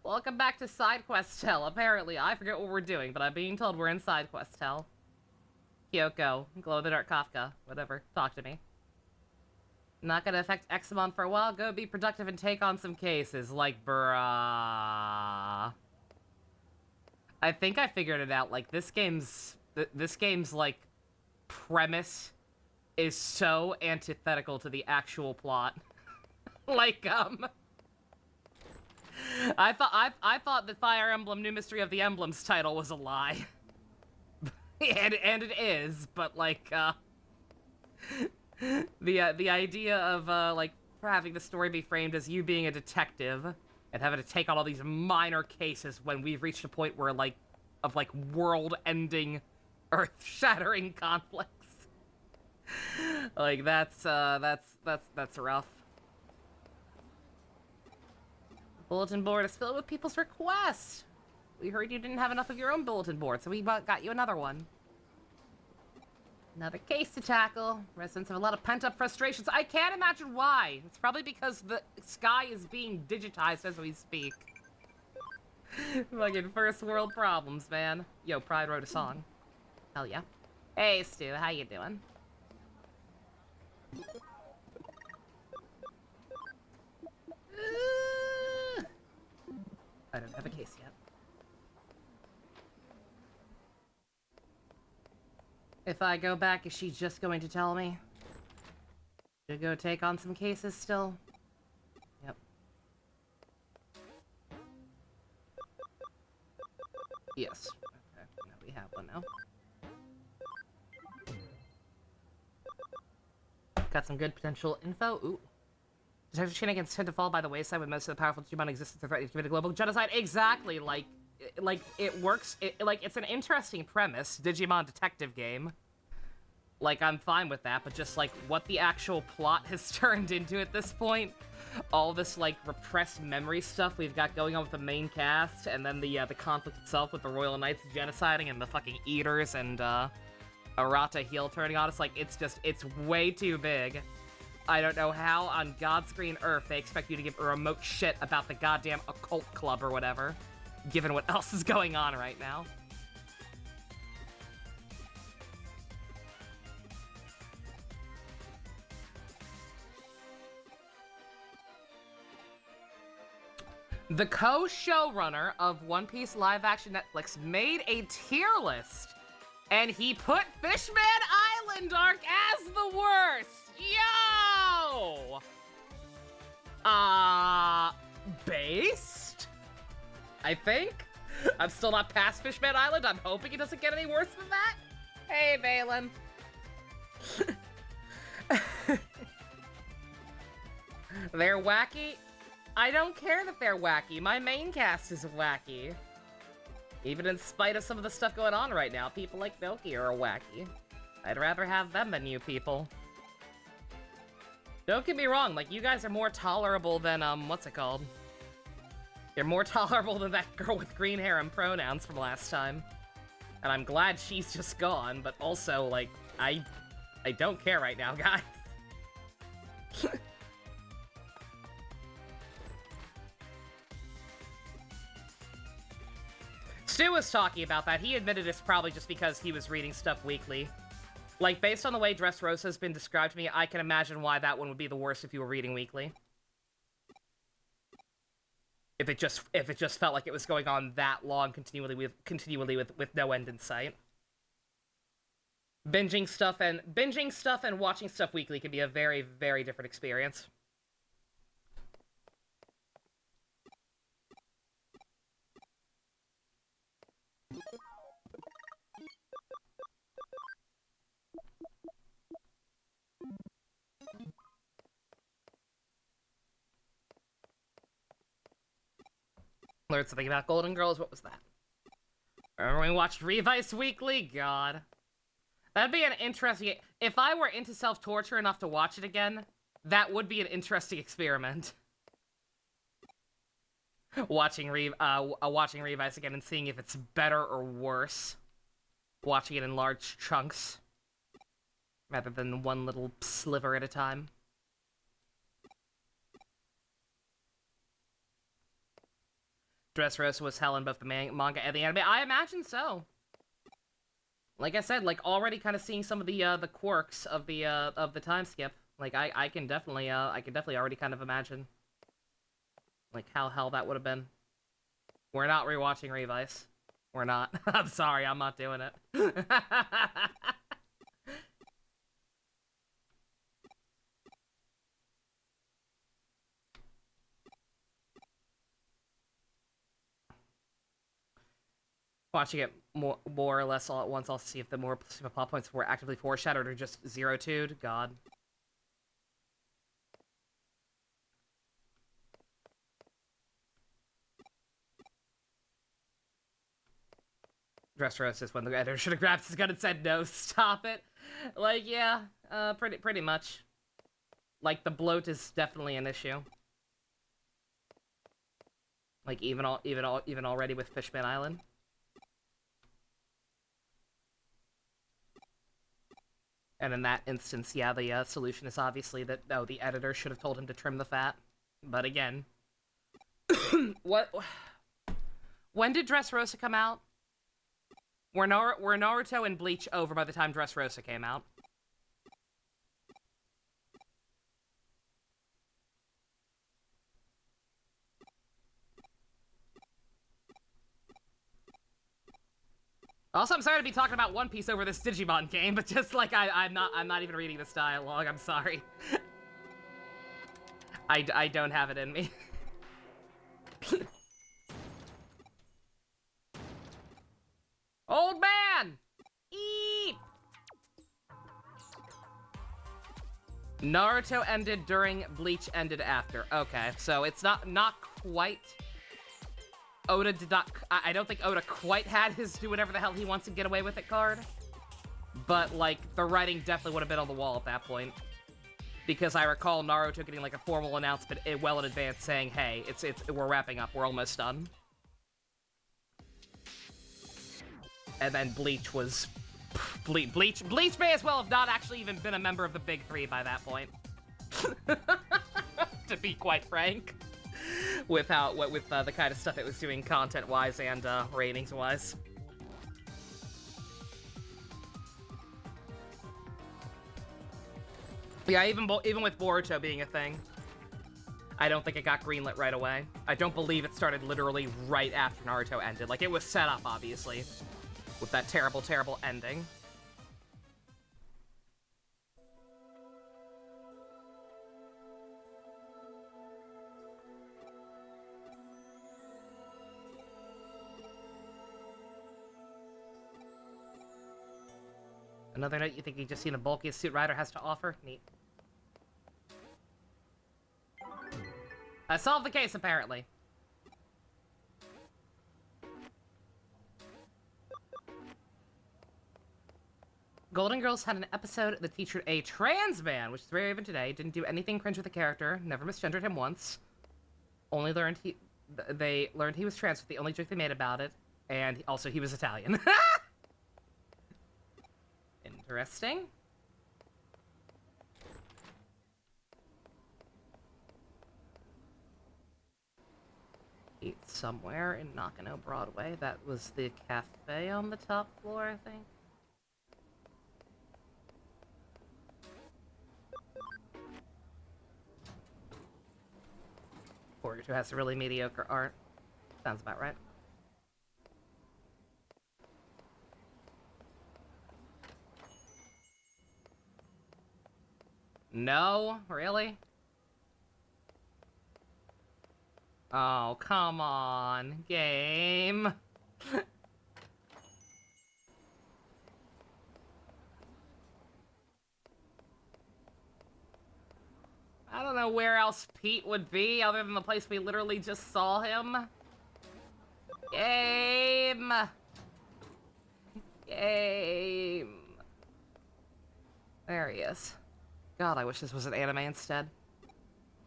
Welcome back to Side Quest Hell. Apparently, I forget what we're doing, but I'm being told we're in Side Quest Hell. Kyoko, Glow in the Dark Kafka, whatever. Talk to me. Not gonna affect Examon for a while. Go be productive and take on some cases. Like, bruh. I think I figured it out. Like, this game's like, premise is so antithetical to the actual plot. like, I thought the Fire Emblem New Mystery of the Emblems title was a lie. and it is, but like the idea of like having the story be framed as you being a detective and having to take on all these minor cases when we've reached a point where like world-ending, earth-shattering conflicts. like that's rough. Bulletin board is filled with people's requests. We heard you didn't have enough of your own bulletin board, so we got you another one. Another case to tackle. Residents have a lot of pent-up frustrations. I can't imagine why. It's probably because the sky is being digitized as we speak. Fucking first world problems, man. Yo, Pride wrote a song. Hell yeah. Hey, Stu, how you doing? I don't have a case yet. If I go back, is she just going to tell me? To go take on some cases still? Yep. Yes. Okay, now we have one now. Got some good potential info. Ooh. Detective shenanigans tend to fall by the wayside when most of the powerful Digimon existence are threatening to commit a global genocide. Exactly, like it works. It's an interesting premise, Digimon detective game. Like, I'm fine with that, but just like what the actual plot has turned into at this point, all this like repressed memory stuff we've got going on with the main cast, and then the conflict itself with the Royal Knights genociding and the fucking Eaters and Arata heel turning on us, like it's way too big. I don't know how on God's green earth they expect you to give a remote shit about the goddamn occult club or whatever, given what else is going on right now. The co-showrunner of One Piece live-action Netflix made a tier list, and he put Fishman Island arc as the worst! Yo! Based? I think? I'm still not past Fishman Island. I'm hoping it doesn't get any worse than that. Hey, Valen. They're wacky? I don't care that they're wacky. My main cast is wacky. Even in spite of some of the stuff going on right now, people like Milky are wacky. I'd rather have them than you people. Don't get me wrong, like, you guys are more tolerable than, what's it called? You're more tolerable than that girl with green hair and pronouns from last time. And I'm glad she's just gone, but also, like, I don't care right now, guys. Stu was talking about that. He admitted it's probably just because he was reading stuff weekly. Like, based on the way Dressrosa has been described to me, I can imagine why that one would be the worst if you were reading weekly. If it just felt like it was going on that long, continually with no end in sight. Binging stuff and watching stuff weekly can be a very, very different experience. Learned something about Golden Girls. What was that? Remember when we watched Revice Weekly? God. That'd be an interesting... If I were into self-torture enough to watch it again, that would be an interesting experiment. watching Revice again and seeing if it's better or worse. Watching it in large chunks. Rather than one little sliver at a time. Dressrosa was hell in both the manga and the anime. I imagine so. Like I said, like already kind of seeing some of the quirks of the time skip. Like I can definitely already kind of imagine like how hell that would have been. We're not rewatching Revice. We're not. I'm sorry, I'm not doing it. Watching it more or less all at once, I'll see if the more plot points were actively foreshadowed or just zero-2'd. God. Dressrosa is when the editor should have grabbed his gun and said, no, stop it. Like, yeah, pretty much. Like, the bloat is definitely an issue. Like, even already with Fishman Island. And in that instance, yeah, the solution is obviously that, no, the editor should have told him to trim the fat. But again... what... When did Dressrosa come out? Were Naruto and Bleach over by the time Dressrosa came out? Also, I'm sorry to be talking about One Piece over this Digimon game, but just like I'm not even reading this dialogue. I'm sorry. I don't have it in me. Old man! Eat! Naruto ended during, Bleach ended after. Okay, so it's not quite... Oda did not... I don't think Oda quite had his do whatever the hell he wants and get away with it card. But, like, the writing definitely would have been on the wall at that point. Because I recall Naruto getting, like, a formal announcement well in advance saying, hey, we're wrapping up, we're almost done. And then Bleach was... Bleach may as well have not actually even been a member of the Big Three by that point. To be quite frank. With the kind of stuff it was doing content-wise and ratings-wise. Yeah, even with Boruto being a thing, I don't think it got greenlit right away. I don't believe it started literally right after Naruto ended. Like, it was set up, obviously, with that terrible, terrible ending. Another note, you think you just seen the bulkiest suit Rider has to offer? Neat. I solved the case, apparently. Golden Girls had an episode that featured a trans man, which is rare even today. Didn't do anything cringe with the character. Never misgendered him once. Only learned they learned he was trans with the only joke they made about it. And also, he was Italian. Interesting. Eat somewhere in Nakano Broadway. That was the cafe on the top floor, I think. Boruto has really mediocre art. Sounds about right. No? Really? Oh, come on, game. I don't know where else Pete would be other than the place we literally just saw him. Game. Game. There he is. God, I wish this was an anime instead.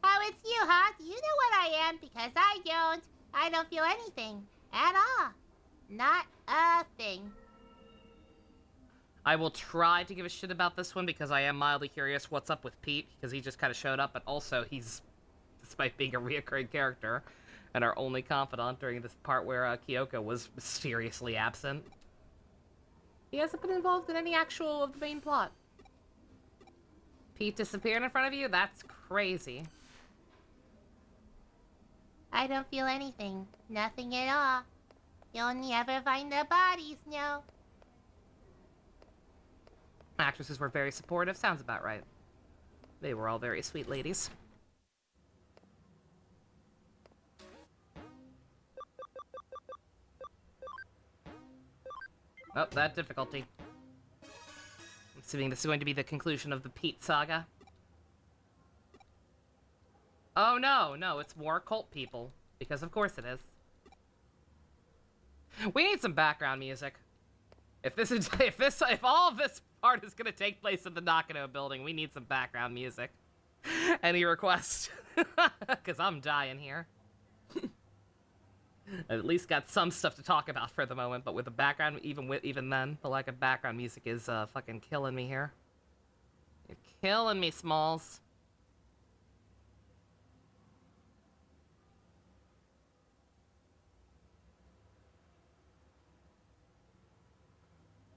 Oh, it's you, huh? You know what I am, because I don't. I don't feel anything. At all. Not a thing. I will try to give a shit about this one because I am mildly curious what's up with Pete, because he just kind of showed up, but also he's, despite being a reoccurring character, And our only confidant during this part where Kyoko was mysteriously absent. He hasn't been involved in any actual of the main plot. Pete disappearing in front of you? That's crazy. I don't feel anything. Nothing at all. You'll never find the bodies, no. Actresses were very supportive. Sounds about right. They were all very sweet ladies. Oh, that difficulty. I'm assuming this is going to be the conclusion of the Pete saga. Oh no, no, it's more cult people. Because of course it is. We need some background music. If all of this part is gonna take place in the Nakano building, we need some background music. Any request? Because I'm dying here. I've at least got some stuff to talk about for the moment, but with the background, even then, the lack of background music is fucking killing me here. You're killing me, Smalls.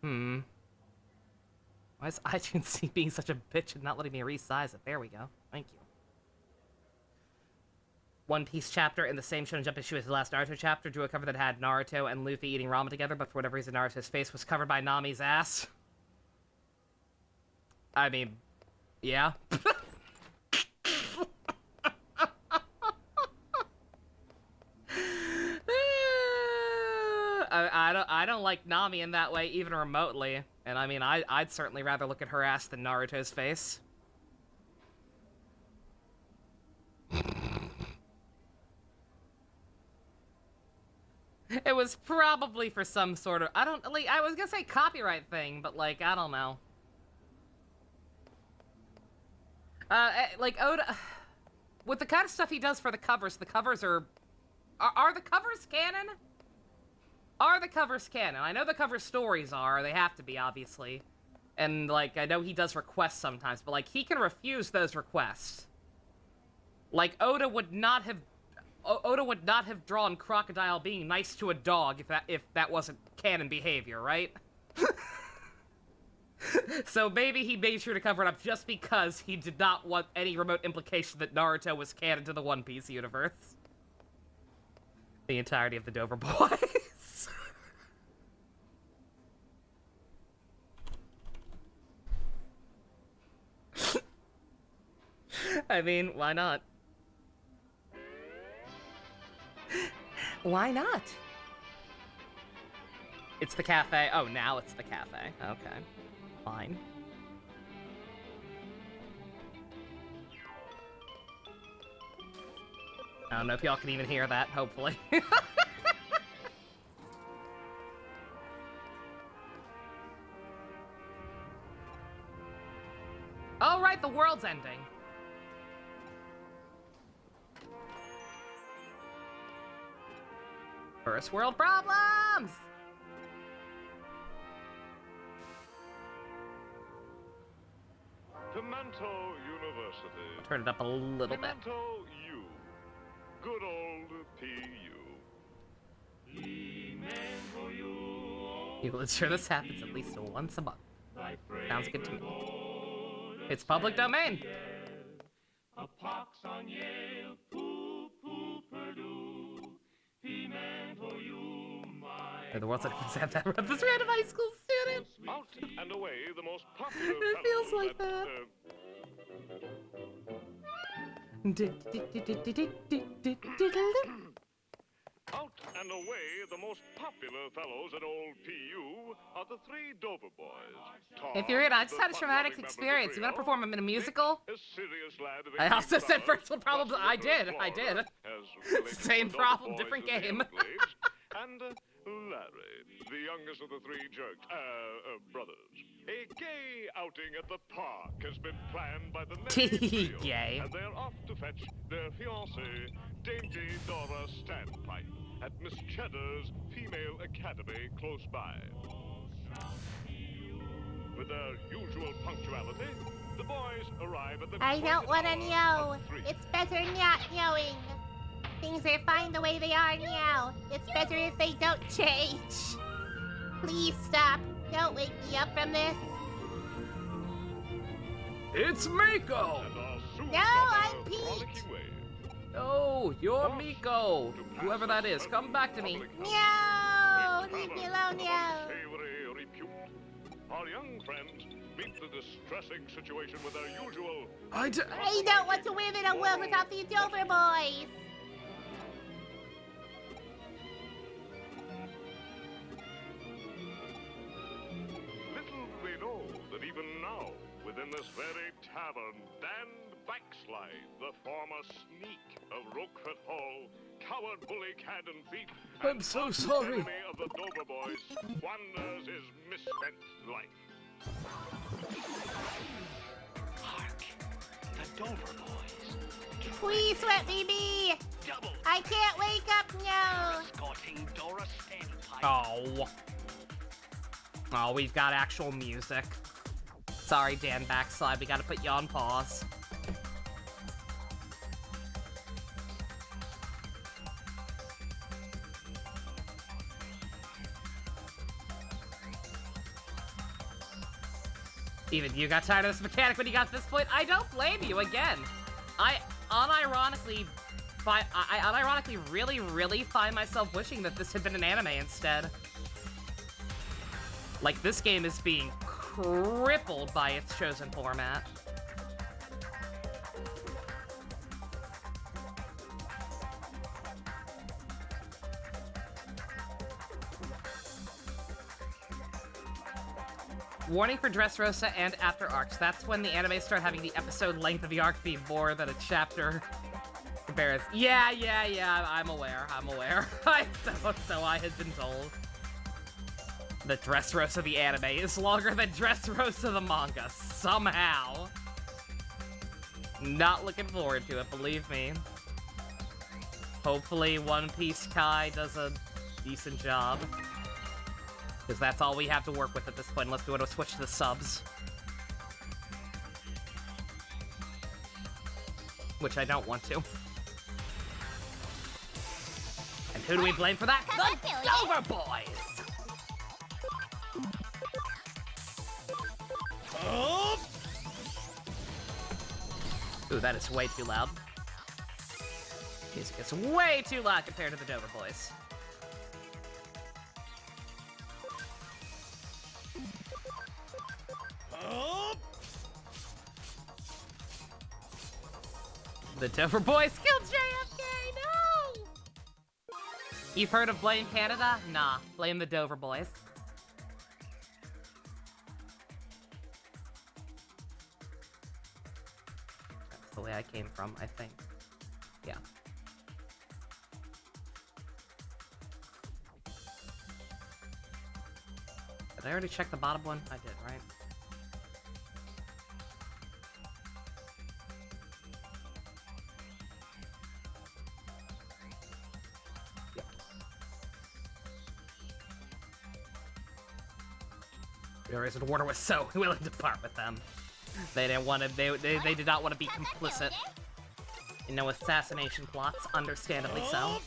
Why is iTunes being such a bitch and not letting me resize it? There we go. Thank you. One Piece chapter in the same Shonen Jump issue as the last Naruto chapter drew a cover that had Naruto and Luffy eating ramen together, but for whatever reason Naruto's face was covered by Nami's ass. I mean, yeah. I don't like Nami in that way, even remotely. And I mean, I'd certainly rather look at her ass than Naruto's face. It was probably for some sort of, I was gonna say copyright thing, but like, I don't know. Like Oda, with the kind of stuff he does for the covers are the covers canon? Are the covers canon? I know the cover stories are, they have to be, obviously. And like, I know he does requests sometimes, but like, he can refuse those requests. Like, Oda would not have drawn Crocodile being nice to a dog if that wasn't canon behavior, right? So maybe he made sure to cover it up just because he did not want any remote implication that Naruto was canon to the One Piece universe. The entirety of the Dover Boys. I mean, why not? Why not? It's the cafe. Oh, now it's the cafe. Okay. Fine. I don't know if y'all can even hear that, hopefully. Oh, right, the world's ending. First world problems! Pimento University. I'll turn it up a little bit. Pimento U. Good old PU. You will ensure this happens at least once a month. Sounds good to me. It's public domain. A pox on Yale, poo poo Purdue, Pimento U, they're the ones that have that run this random high school student. Out and away, the most popular. It feels like that. Out and away, the most popular fellows at old PU are the three Dover boys. If you're in, I just had a traumatic experience. You want to perform them in a musical? I also said first one problem. I did. Same problem, different game. And Larry, the youngest of the three brothers. A gay outing at the park has been planned by the men Gay. and they're off to fetch their fiancée, Dainty Dora Standpipe, at Miss Cheddar's Female Academy close by. With their usual punctuality, the boys arrive at the I don't want to know. of 3. It's better not knowing. Things are fine the way they are now. It's better if they don't change. Please stop. Don't wake me up from this. It's Miko! And our soon No, I'm summer Pete. frolicking way. Oh, you're Miko. Whoever that is, come back to me. No! Leave me alone, Of no! unsavory repute. Our young friends meet the distressing situation with their usual I don't want to live in a world without the Dover boys! little do they know that even now, within this very tavern, Dan Backslide, the former sneak of Roquefort Hall, coward bully Cadden Thief, I'm and so arch sorry. enemy of the Dover Boys, squanders his misspent life. Hark! The Dover Boys. Please let me be! Double I can't wake up now! escorting Dora Standpipe. Oh. Oh, we've got actual music. Sorry, Dan Backslide, we gotta put you on pause. Even you got tired of this mechanic when you got to this point? I don't blame you, again. I unironically really find myself wishing that this had been an anime instead. Like, this game is being crippled by its chosen format. Warning for Dressrosa and After Arcs. That's when the anime start having the episode length of the arc be more than a chapter. Embarrassed. Yeah, I'm aware. So I had been told. The Dressrosa the anime is longer than Dressrosa the manga, somehow. Not looking forward to it, believe me. Hopefully One Piece Kai does a decent job. Because that's all we have to work with at this point, unless we want to switch to the subs. Which I don't want to. And who do we blame for that? The Dover Boys! Ooh, that is way too loud. Music is way too loud compared to the Dover Boys. The Dover Boys killed JFK, no! You've heard of Blame Canada? Nah, blame the Dover Boys. That's the way I came from, I think. Yeah. Did I already check the bottom one? I did, right? Reason Warner was so willing to part with them. They didn't want to. They did not want to be complicit in no assassination plots. Understandably so.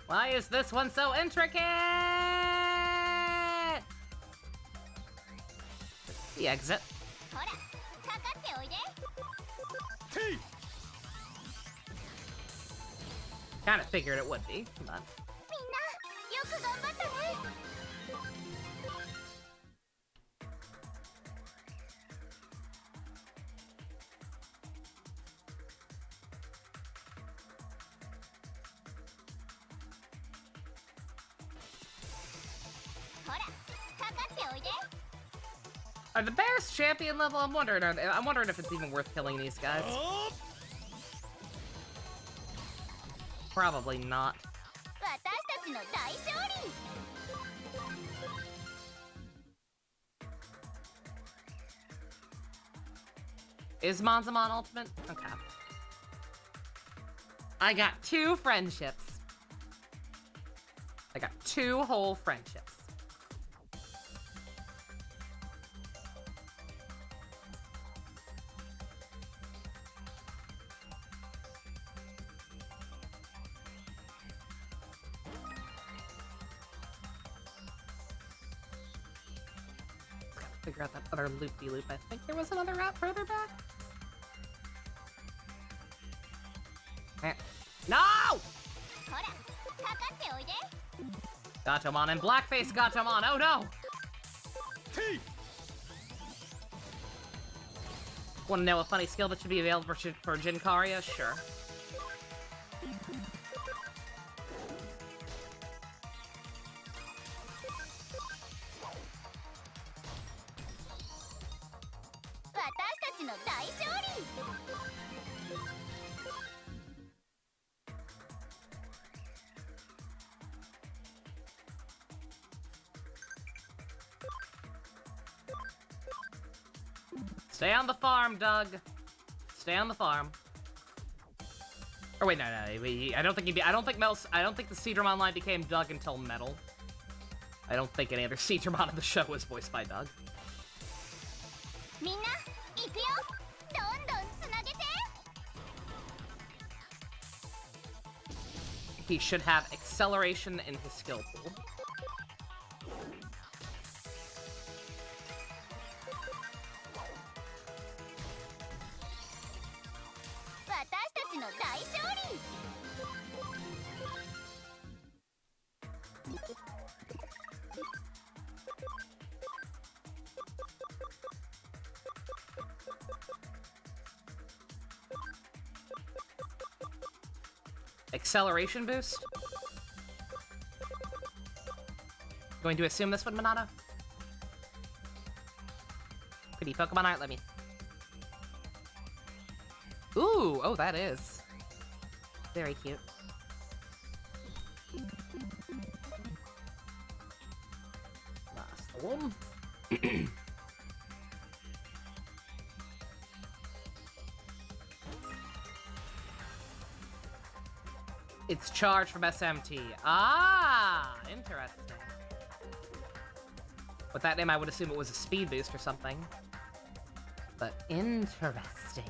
Why is this one so intricate? The exit. Hey! Kind of figured it would be, but... Are the bears champion level? I'm wondering if it's even worth killing these guys. Probably not. 私たちの大勝利 Is Monzamon ultimate? Okay. I got 2 friendships. I got 2 whole friendships. Figure out that other loop-de-loop. I think there was another route further back. No! ほらかかっておいで Gatomon and Blackface Gatomon. Oh no! Hey! Want to know a funny skill that should be available for Jinkaria? Sure. Stay on the farm, Doug. Stay on the farm. Or wait, no. I don't think I don't think the Seedramon line became Doug until Metal. I don't think any other Seedramon in the show was voiced by Doug. みんな行くよどんどんつなげて He should have acceleration in his skill pool. 私たちの大勝利 Acceleration boost? Going to assume this one, Monado? Pretty Pokemon art, let me... Ooh, oh, that is. Very cute. Last one. It's charged from SMT. Ah, interesting. With that name, I would assume it was a speed boost or something. But interesting.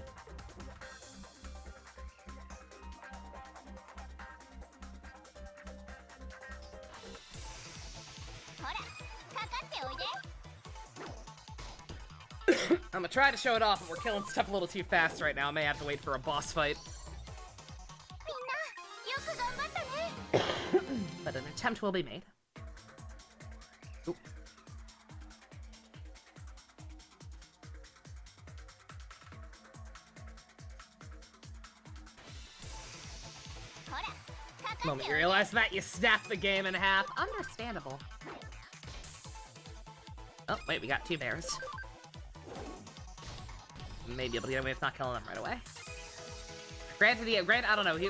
I'm gonna try to show it off, but we're killing stuff a little too fast right now. I may have to wait for a boss fight. みんなよく頑張ったね But an attempt will be made. Ooh. Moment you realize that, you snapped the game in half. Understandable. Oh, wait, we got 2 bears. Maybe able to get away with not killing them right away. Granted, I don't know. He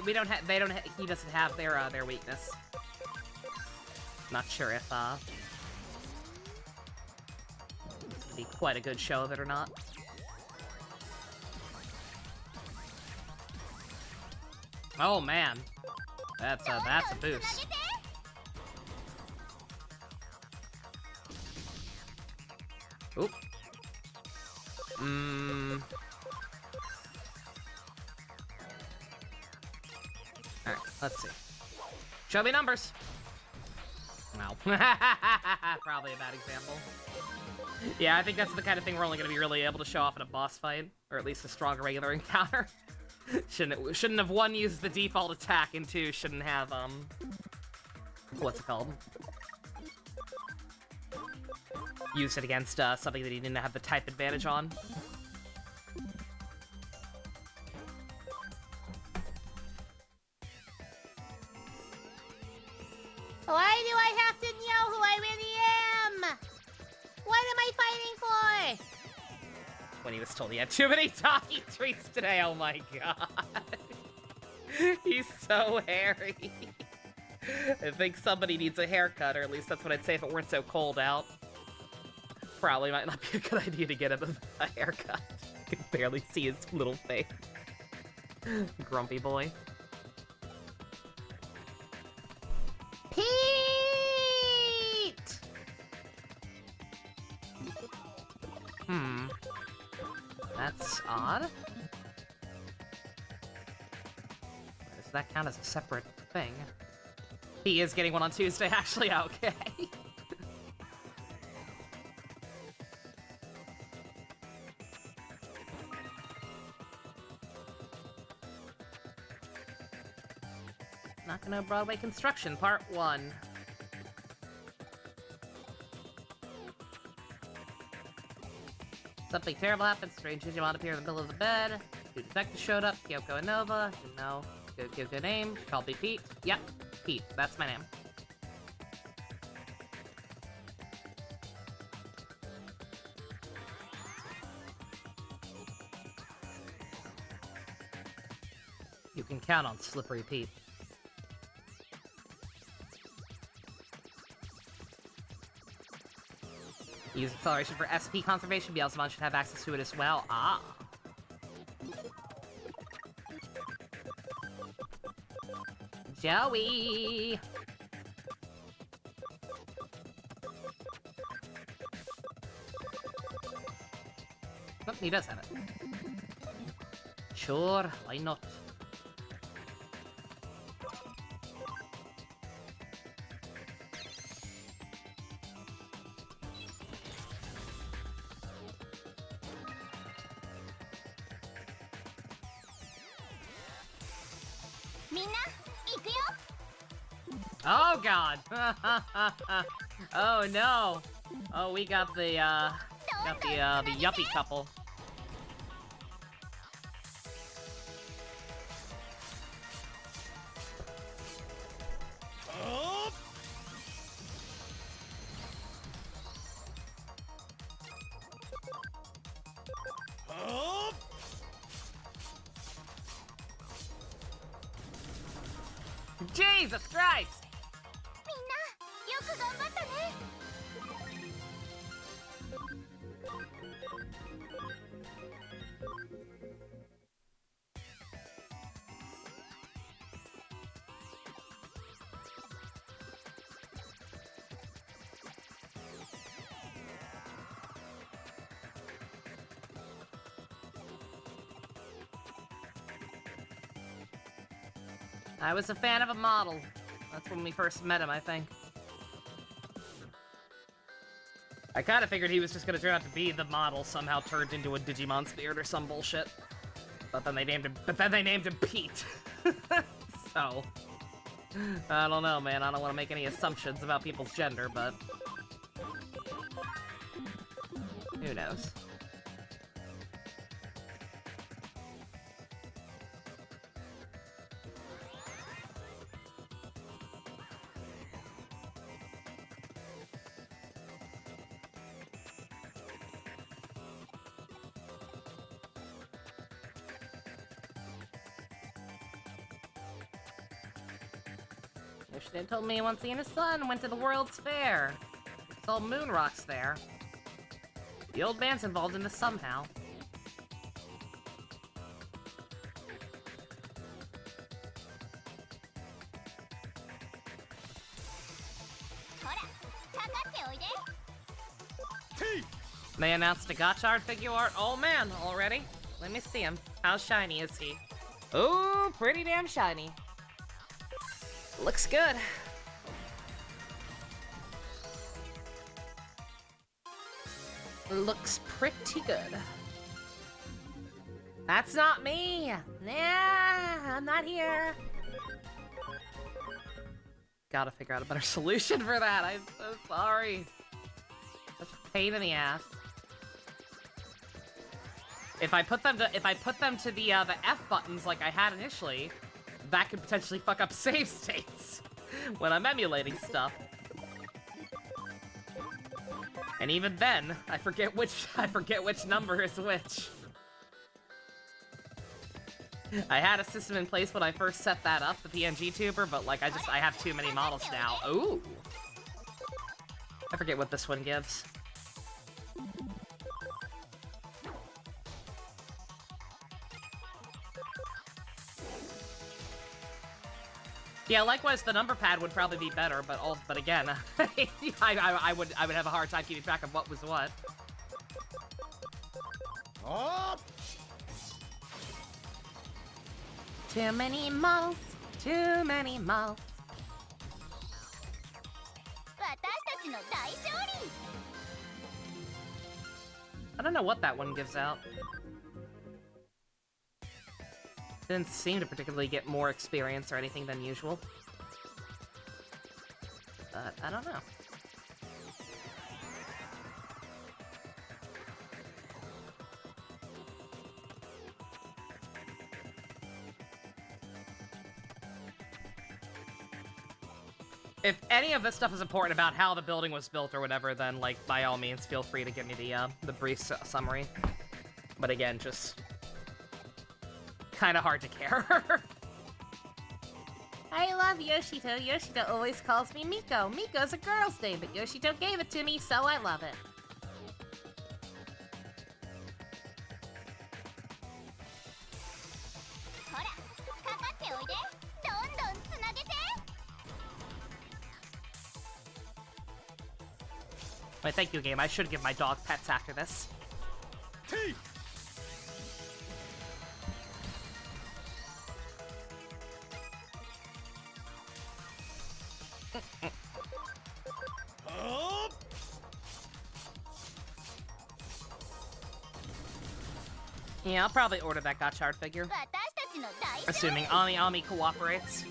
doesn't have their weakness. Not sure if it's gonna be quite a good show of it or not. Oh man, that's a boost. Oop. Alright, let's see. Show me numbers! No. Probably a bad example. Yeah, I think that's the kind of thing we're only going to be really able to show off in a boss fight. Or at least a stronger regular encounter. Shouldn't have 1 used the default attack, and 2 shouldn't have, what's it called? Used it against, something that he didn't have the type advantage on. Why do I have to know who I really am? What am I fighting for? When he was told he had too many talking treats today, oh my god. He's so hairy. I think somebody needs a haircut, or at least that's what I'd say if it weren't so cold out. Probably might not be a good idea to get him a haircut. You can barely see his little face. Grumpy boy. Pete! That's odd. Does that count as a separate thing? He is getting one on Tuesday, actually, okay. Nakano Broadway Construction, Part 1. Something terrible happened. Strange Digimon appeared in the middle of the bed. Two detectives showed up. Kyoko and Nova. Didn't know. Good name. Called me Pete. Yep, Pete. That's my name. You can count on Slippery Pete. Use acceleration for SP conservation. Beelzebub should have access to it as well. Ah. Joey! Oh, he does have it. Sure, why not? Oh god! Oh no! Oh, we got the yuppie couple. Up. Up. Jesus Christ! I was a fan of a model. That's when we first met him, I think. I kind of figured he was just gonna turn out to be the model, somehow turned into a Digimon spirit or some bullshit. But then they named him Pete. So, I don't know, man. I don't want to make any assumptions about people's gender, but who knows? Yoshida told me once he and his son went to the World's Fair. He saw moon rocks there. The old man's involved in this somehow. They announced a Gotchard figure art. Oh man, already? Let me see him. How shiny is he? Oh, pretty damn shiny. Looks good. Looks pretty good. That's not me! Nah, I'm not here. Gotta figure out a better solution for that. I'm so sorry. Such a pain in the ass. If I put them to the F buttons like I had initially, that could potentially fuck up save states when I'm emulating stuff. And even then, I forget which number is which. I had a system in place when I first set that up, the PNG tuber, but like I have too many models now. Ooh. I forget what this one gives. Yeah, likewise, the number pad would probably be better, but again, I would have a hard time keeping track of what was what. Up! Too many models, too many models. I don't know what that one gives out. Didn't seem to particularly get more experience or anything than usual. But I don't know. If any of this stuff is important about how the building was built or whatever, then, like, by all means, feel free to give me the brief summary. But again, just kind of hard to care. I love Yoshito. Yoshito always calls me Miko. Miko's a girl's name, but Yoshito gave it to me, so I love it. Wait, thank you, game. I should give my dog pets after this. Hey! Up! Yeah, I'll probably order that Gotchard figure. Assuming Ami cooperates.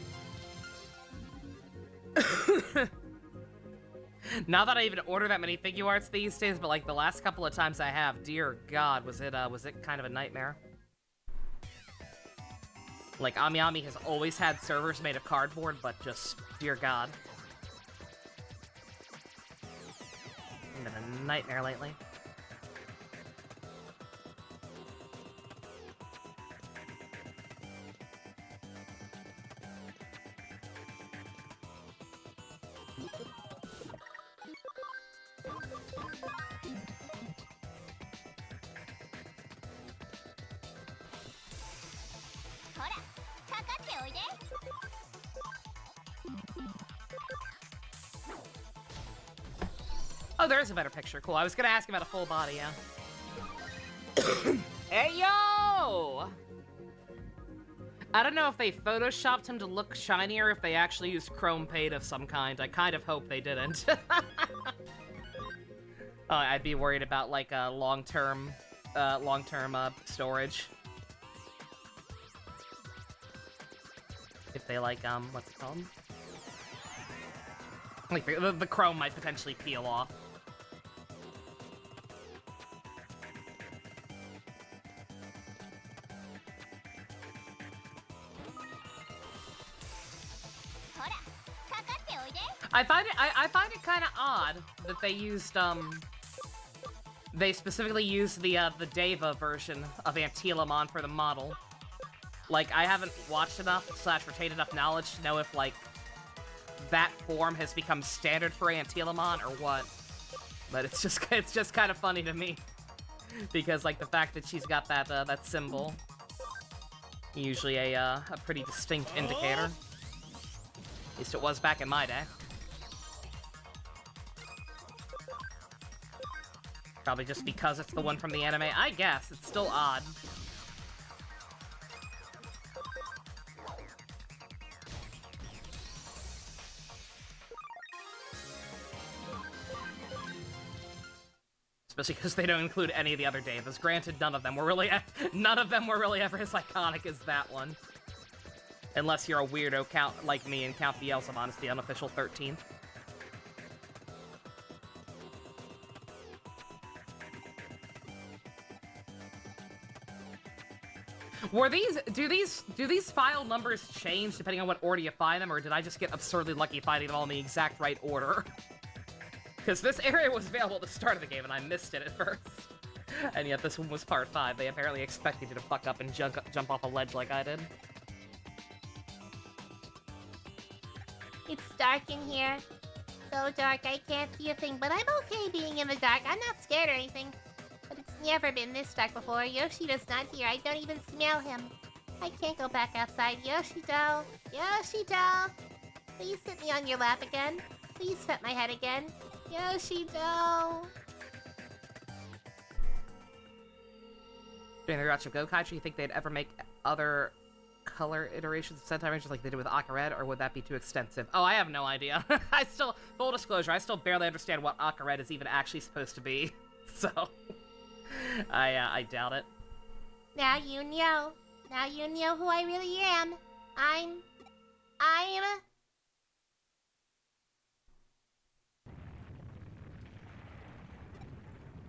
Not that I even order that many figure arts these days, but like the last couple of times I have, dear God, was it kind of a nightmare? Like Ami has always had servers made of cardboard, but just dear God, it's been a nightmare lately. Oh, there is a better picture. Cool. I was gonna ask about a full body, yeah. Hey, yo! I don't know if they photoshopped him to look shinier, if they actually used chrome paint of some kind. I kind of hope they didn't. I'd be worried about, like, long-term storage. If they, like, what's it called? Like, the chrome might potentially peel off. I find it kind of odd that they used, they specifically used the Deva version of Antilamon for the model. Like, I haven't watched enough / retained enough knowledge to know if, like, that form has become standard for Antilamon or what. But it's just kind of funny to me. Because, like, the fact that she's got that, that symbol. Usually a pretty distinct indicator. At least it was back in my day. Probably just because it's the one from the anime. I guess. It's still odd. Especially because they don't include any of the other Devas. Granted, none of them were really ever as iconic as that one. Unless you're a weirdo like me and count the Elsamon as the unofficial 13th. Do these file numbers change depending on what order you find them, or did I just get absurdly lucky finding them all in the exact right order? Because this area was available at the start of the game and I missed it at first. And yet this one was part 5. They apparently expected you to fuck up and jump off a ledge like I did. It's dark in here. So dark I can't see a thing, but I'm okay being in the dark. I'm not scared or anything. But it's never been this dark before. Yoshida's not here. I don't even smell him. I can't go back outside. Yoshida! Yoshida! Please sit me on your lap again. Please pet my head again. Yoshida! During the rewatch of Gokaichi, you think they'd ever make other color iterations of Sentai Rangers like they did with Aqua Red, or would that be too extensive? Oh, I have no idea. Full disclosure, I still barely understand what Aqua Red is even actually supposed to be. So, I doubt it. Now you know. Now you know who I really am. I'm...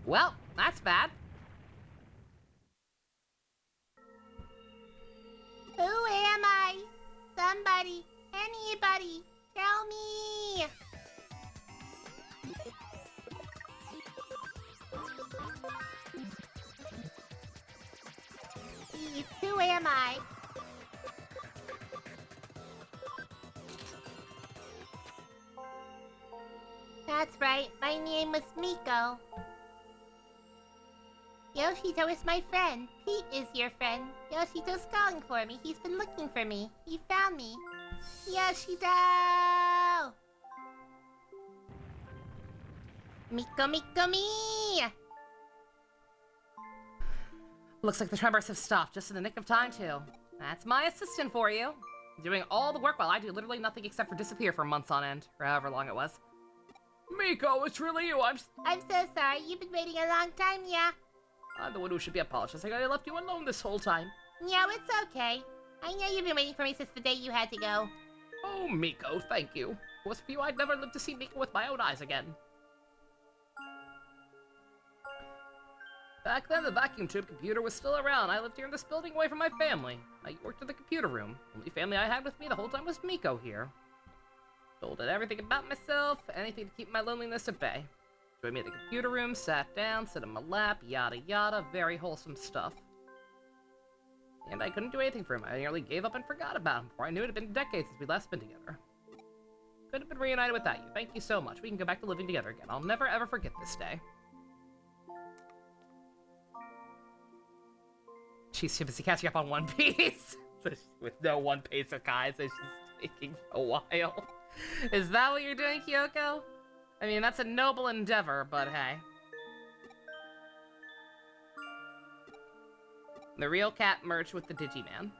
Well, that's bad. Who am I? Somebody, anybody, tell me! Please, who am I? That's right, my name was Miko. Yoshito is my friend. Pete is your friend. Yoshito's calling for me. He's been looking for me. He found me. Yoshito! Miko, Miko, me! Looks like the tremors have stopped just in the nick of time, too. That's my assistant for you. Doing all the work while I do literally nothing except for disappear for months on end, or however long it was. Miko, it's really you. I'm so sorry. You've been waiting a long time, yeah? I'm the one who should be apologizing. I left you alone this whole time. No, it's okay. I know you've been waiting for me since the day you had to go. Oh, Miko, thank you. If it was for you, I'd never live to see Miko with my own eyes again. Back then, the vacuum tube computer was still around. I lived here in this building away from my family. I worked in the computer room. The only family I had with me the whole time was Miko here. Told it everything about myself, anything to keep my loneliness at bay. Joined me at the computer room, sat down, sit in my lap, yada yada, very wholesome stuff. And I couldn't do anything for him. I nearly gave up and forgot about him. Before I knew it had been decades since we last been together. Could have been reunited without you. Thank you so much. We can go back to living together again. I'll never ever forget this day. She's too busy catching up on One Piece. With no One Piece or Kai, so she's taking a while. Is that what you're doing, Kyoko? I mean, that's a noble endeavor, but hey. The real cat merged with the Digimon.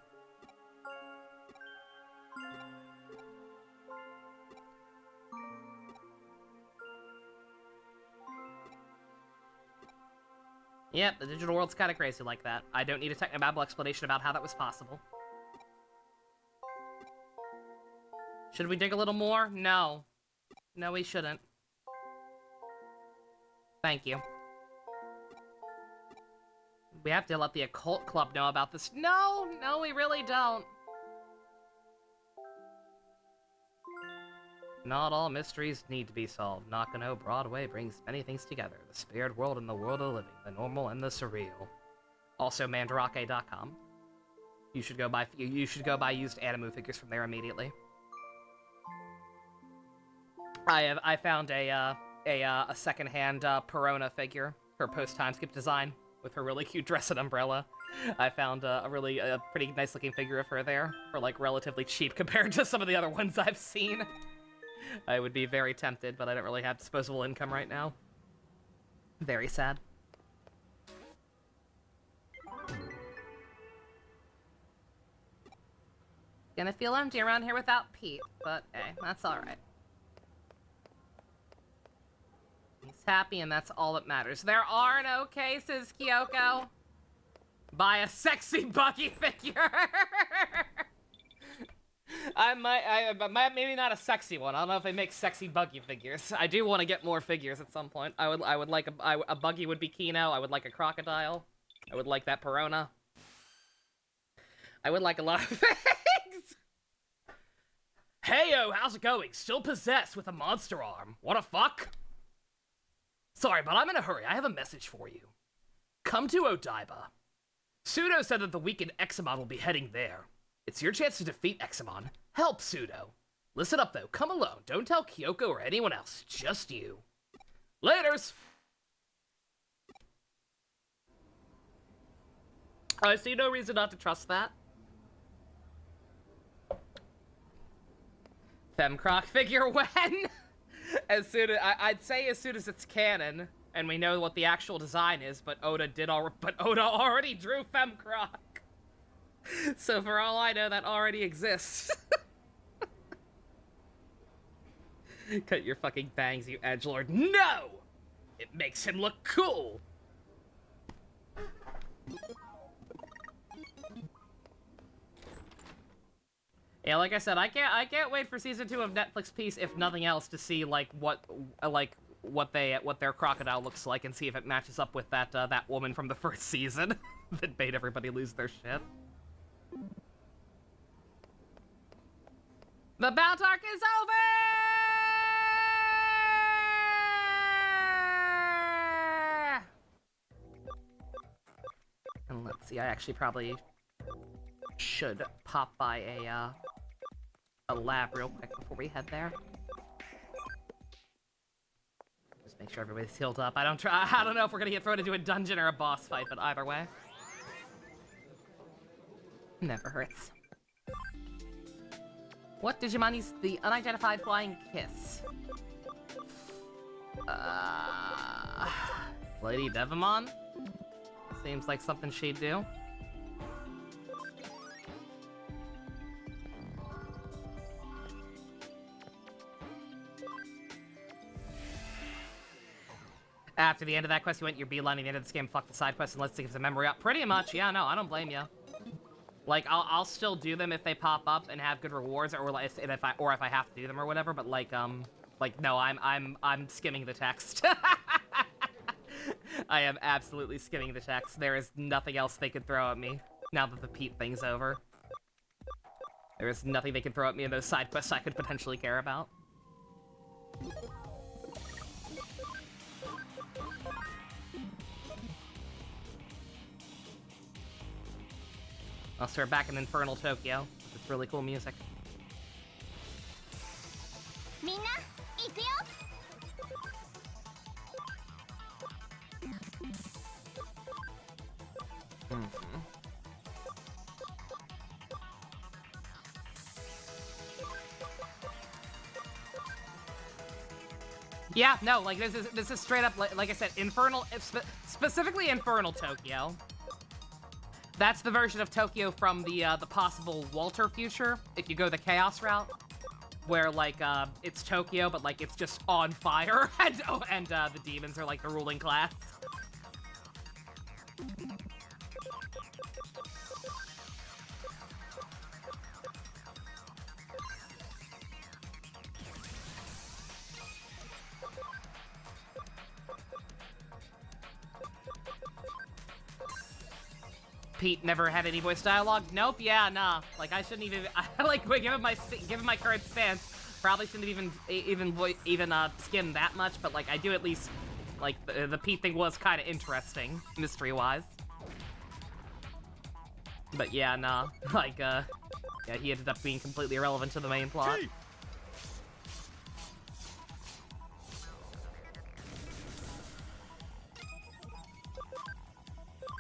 Yep, the digital world's kind of crazy like that. I don't need a technobabble explanation about how that was possible. Should we dig a little more? No. No, we shouldn't. Thank you. We have to let the occult club know about this. No, we really don't. Not all mysteries need to be solved. Nakano Broadway brings many things together. The spirit world and the world of living. The normal and the surreal. Also, mandarake.com. You should go buy used Animu figures from there immediately. I found a secondhand Perona figure, her post-time skip design, with her really cute dress and umbrella. I found a pretty nice looking figure of her there, for like relatively cheap compared to some of the other ones I've seen. I would be very tempted, but I don't really have disposable income right now. Very sad. Gonna feel empty around here without Pete, but hey, that's alright. He's happy, and that's all that matters. There are no cases, Kyoko. Buy a sexy Bucky figure. I might, maybe not a sexy one. I don't know if they make sexy Buggy figures. I do want to get more figures at some point. I would like a Buggy would be Kino. I would like a Crocodile. I would like that Perona. I would like a lot of things. Heyo, how's it going? Still possessed with a monster arm. What a fuck? Sorry, but I'm in a hurry. I have a message for you. Come to Odaiba. Pseudo said that the weakened Examon will be heading there. It's your chance to defeat Examon. Help Pseudo. Listen up, though. Come alone. Don't tell Kyoko or anyone else. Just you. Laters! I see no reason not to trust that. Femcroc figure when? As soon as I'd say as soon as it's canon and we know what the actual design is, but Oda already drew Femcroc. So for all I know, that already exists. Cut your fucking bangs, you edgelord. No! It makes him look cool. Yeah, like I said, I can't wait for season 2 of Netflix Peace, if nothing else, to see what their crocodile looks like and see if it matches up with that woman from the first season that made everybody lose their shit. The bout arc is over! And let's see, I actually probably should pop by a lab real quick before we head there. Just make sure everybody's healed up. I don't know if we're gonna get thrown into a dungeon or a boss fight, but either way. Never hurts. What Digimon is the unidentified flying kiss? Lady Devamon? Seems like something she'd do. After the end of that quest, you went your beelining the end of this game, fuck the side quest, and let's give some memory up. Pretty much, yeah, no, I don't blame you. Like, I'll still do them if they pop up and have good rewards, or if I have to do them or whatever. But like no, I'm skimming the text. I am absolutely skimming the text. There is nothing else they could throw at me now that the Pete thing's over. There is nothing they can throw at me in those side quests I could potentially care about. Also, we're back in Infernal Tokyo. It's really cool music. Minna, ikuyo! Yeah, no, like this is straight up like I said, Infernal, specifically Infernal Tokyo. That's the version of Tokyo from the possible Walter future, if you go the Chaos route, where like it's Tokyo, but like it's just on fire, and the demons are like the ruling class. Pete never had any voice dialogue? Nope, yeah, nah. Like, I shouldn't even, given my current stance, probably shouldn't even skim that much, but like, I do at least, like, the Pete thing was kind of interesting, mystery-wise. But yeah, nah, like, yeah, he ended up being completely irrelevant to the main plot.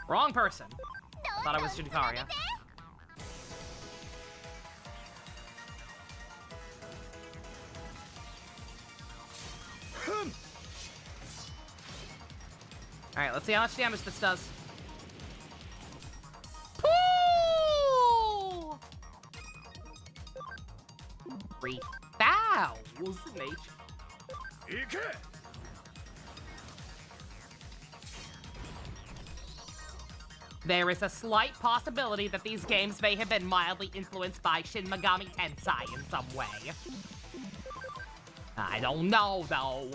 Wrong person. Thought I was Judikaria. Alright, let's see how much damage this does. Ooh! 3,000 HP. There is a slight possibility that these games may have been mildly influenced by Shin Megami Tensei in some way. I don't know, though.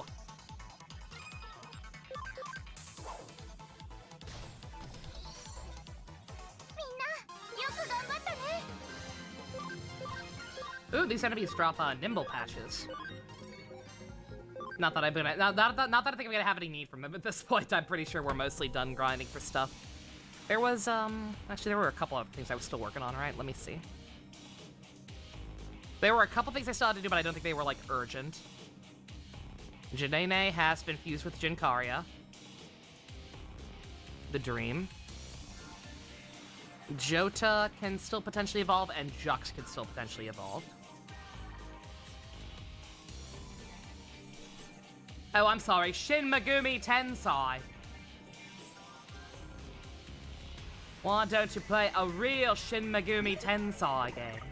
Ooh, these enemies drop nimble patches. Not that I think I'm gonna have any need for them at this point. I'm pretty sure we're mostly done grinding for stuff. There was, actually there were a couple of things I was still working on, right? Let me see. There were a couple things I still had to do, but I don't think they were, like, urgent. Janene has been fused with Jinkaria. The Dream. Jota can still potentially evolve, and Jux can still potentially evolve. Oh, I'm sorry. Shin Megumi Tensei. Why don't you play a real Shin Megumi Tensei game?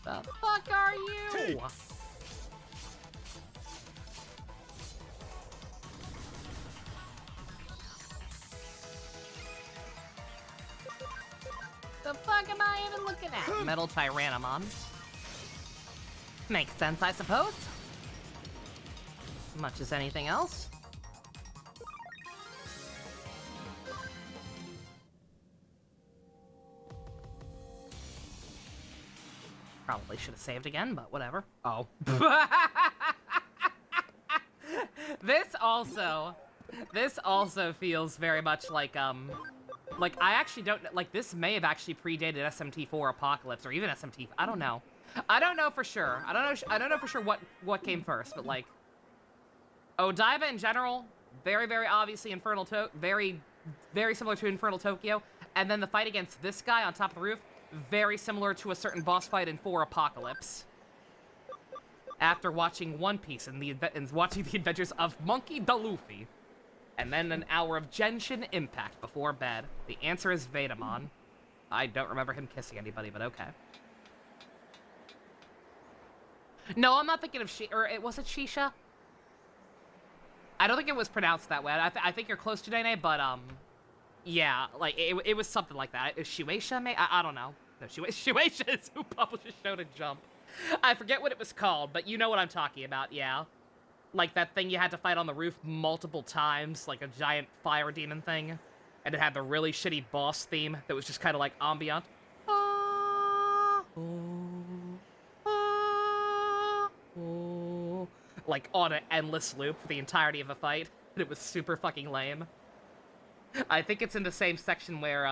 The fuck are you? The fuck am I even looking at? Metal Tyrannomon. Makes sense, I suppose. Much as anything else. Probably should have saved again, but whatever. Oh. This also feels very much like I actually don't, like, this may have actually predated SMT4 Apocalypse, or even SMT, I don't know. I don't know for sure. I don't know for sure what came first, but, like, Odaiba in general, very, very obviously very similar to Infernal Tokyo, and then the fight against this guy on top of the roof, very similar to a certain boss fight in 4 Apocalypse. After watching One Piece and watching the adventures of Monkey D. Luffy, and then an hour of Genshin Impact before bed, the answer is Vetamon. I don't remember him kissing anybody, but okay. No, I'm not thinking of was it Shisha? I don't think it was pronounced that way. I think you're close to Dene, but, yeah, like, it was something like that. Is Shueisha, I don't know. No, Shueisha is who publishes Shonen Jump. I forget what it was called, but you know what I'm talking about, yeah. Like that thing you had to fight on the roof multiple times, like a giant fire demon thing. And it had the really shitty boss theme that was just kind of like ambient. Like on an endless loop for the entirety of a fight. It was super fucking lame. I think it's in the same section where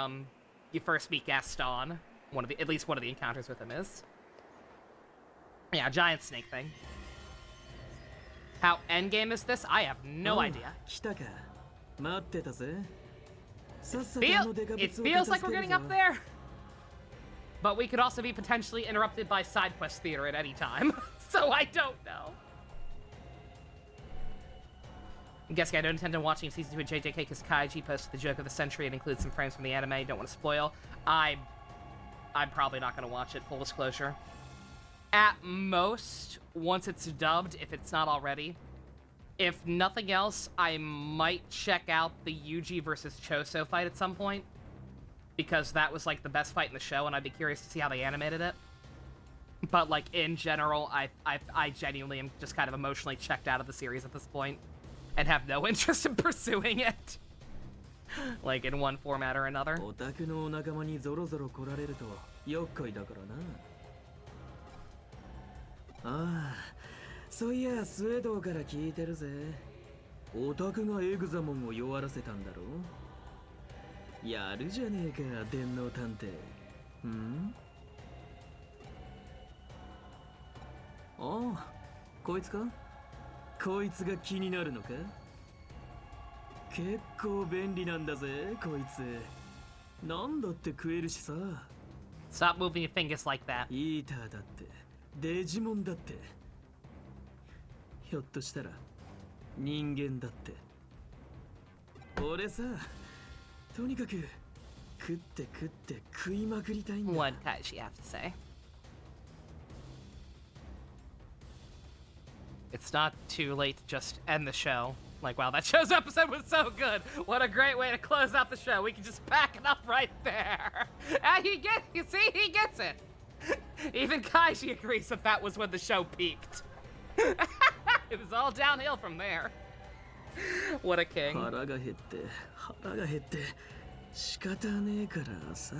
you first meet Gaston. At least one of the encounters with him is. Yeah, giant snake thing. How endgame is this? I have no idea. It feels like we're getting up there. But we could also be potentially interrupted by side quest theater at any time. So I don't know. I'm guessing I don't intend on watching Season 2 of JJK because Kaiji posted the joke of the century and includes some frames from the anime. Don't want to spoil. I'm probably not going to watch it, full disclosure. At most, once it's dubbed, if it's not already. If nothing else, I might check out the Yuji versus Choso fight at some point. Because that was, like, the best fight in the show, and I'd be curious to see how they animated it. But, like, in general, I genuinely am just kind of emotionally checked out of the series at this point. And have no interest in pursuing it. Like, in one format or another. Stop moving your fingers like that. Digimon だってひょっとしたら人間だって俺さとにかく食って食いまくりたいんだ What does she have to say? It's not too late to just end the show. Like, wow, that show's episode was so good. What a great way to close out the show. We can just pack it up right there. And he gets it. Even Kaiji agrees that was when the show peaked. It was all downhill from there. What a king. 腹が減って腹が減って仕方ねえからさ。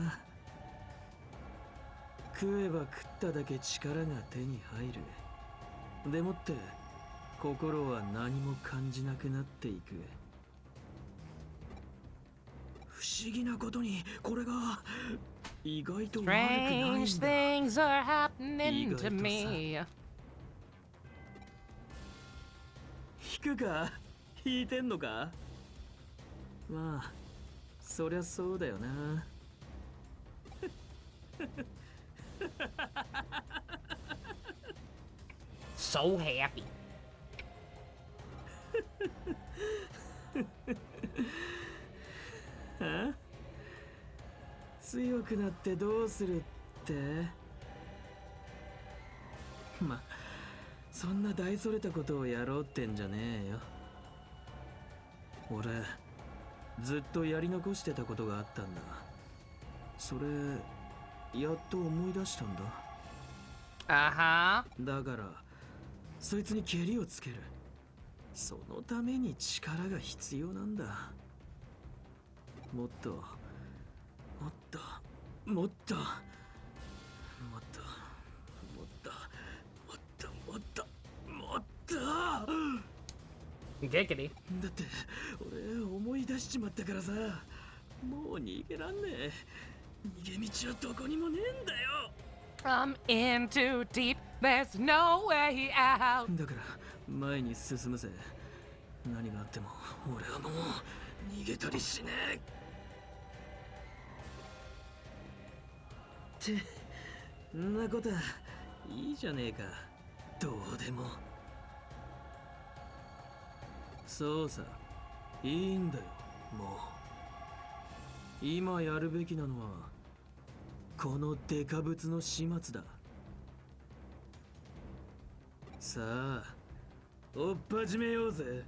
食えば食っただけ力が手に入る。でもって心は何も感じなくなっていく。不思議なことにこれが意外と悪くないん Strange だ。 things are happening to me. 弾くか弾いてんのか。まあそりゃそうだよな。So happy. あ？強くなってどうするって。ま、そんな大それたことをやろうってんじゃねえよ。俺ずっとやり残してたことがあったんだ。それやっと思い出したんだ。だからそいつにケリをつける。そのために力が必要なんだ。もっともっともっともっともっともっともっともっともっと。 Giggity. だって俺思い出しちまったからさ。もう逃げらんねえ。逃げ道はどこにもねえんだよ。I'm in too deep. There's no way out. だから前に進むぜ。何があっても俺はもう逃げたりしねえ。ってんなことはいいじゃねえか。どうでも。そうさ、いいんだよもう。今やるべきなのはこのデカブツの始末だ。さあ追っ始めようぜ。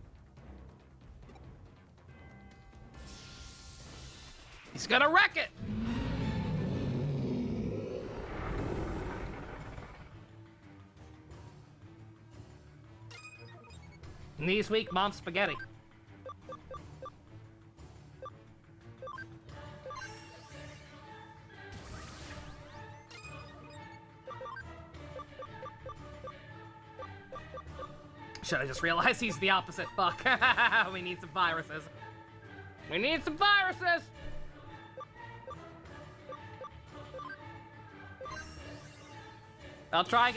He's gonna wreck it. Knees weak, mom spaghetti. Should I just realize he's the opposite? Fuck. We need some viruses. We need some viruses! I'll try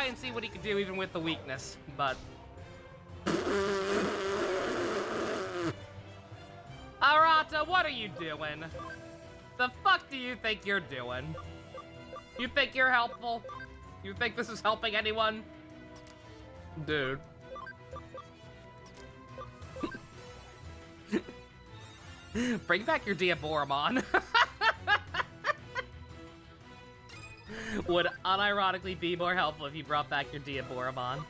and see what he can do even with the weakness, but... Arata, what are you doing? The fuck do you think you're doing? You think you're helpful? You think this is helping anyone? Dude. Bring back your Diaboromon. Would unironically be more helpful if you brought back your Diaboromon.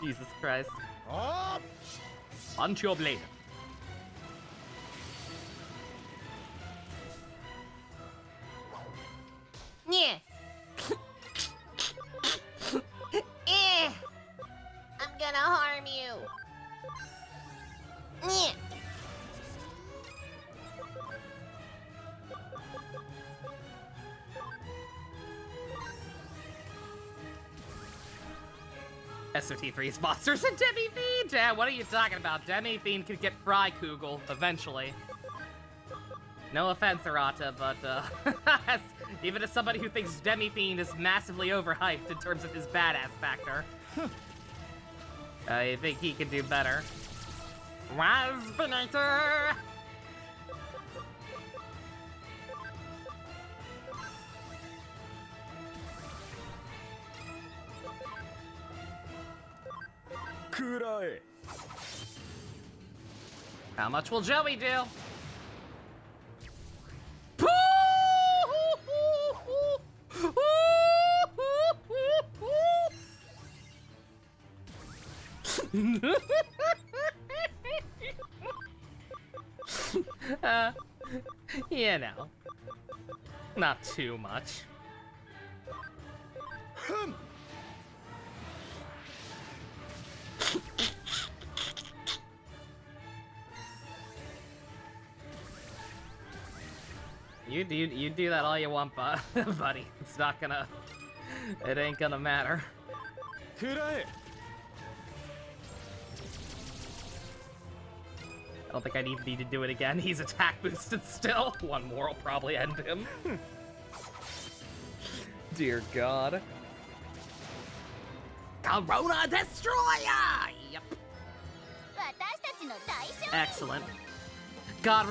Jesus Christ. Up! Punch your blade. Yeah. Eh. I'm gonna harm you. Yeah. SOT3's monsters and Demi-Fiend! Yeah, what are you talking about? Demi-Fiend could get Frykugel eventually. No offense, Arata, but even as somebody who thinks Demi-Fiend is massively overhyped in terms of his badass factor, I think he can do better. Raspinator! Kurai. How much will Joey do? You know, not too much. You do that all you want, buddy. It's not gonna... It ain't gonna matter. 食らえ I don't think I even need to do it again. He's attack boosted still. One more will probably end him. Dear God. Corona Destroyer! Yep. Excellent. God,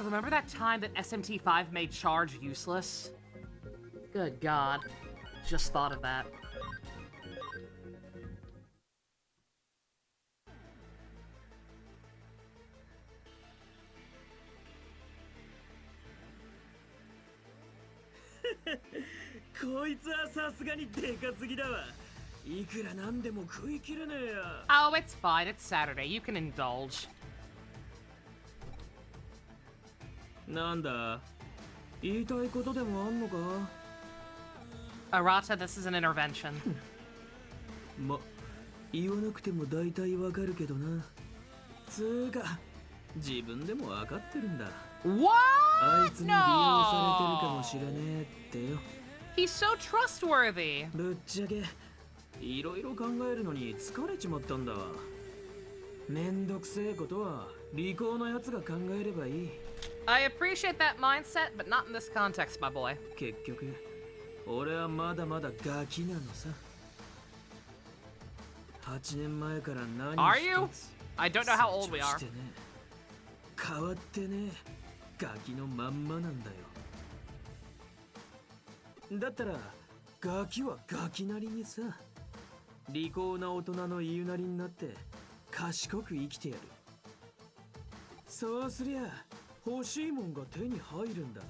remember that time that SMT5 made charge useless? Good God. Just thought of that.こいつはさすがにでかすぎだわ。いくらなんでも食い切れねえや。Oh, it's fine. It's Saturday. You can indulge. なんだ言いたいことでもあんのか Arata, this is an intervention. ま、言わなくても大体わかるけどな。つーか、自分でもわかってるんだ。What? あいつに利用されてるかもしれねえってよ。He's so trustworthy. ぶっちゃけ、いろいろ考えるのに疲れちまったんだわ。めんどくせえことは利口なやつが考えればいい。I appreciate that mindset, but not in this context, my boy. 結局、俺はまだまだガキなのさ。8年前から何 Are you? 一つ I don't know how old we 成 are. 長してね変わってねガキのまんまなんだよ。だったらガキはガキなりにさ、利口な大人の言うなりになって賢く生きてやる。そうすりゃ欲しいもんが手に入るんだ。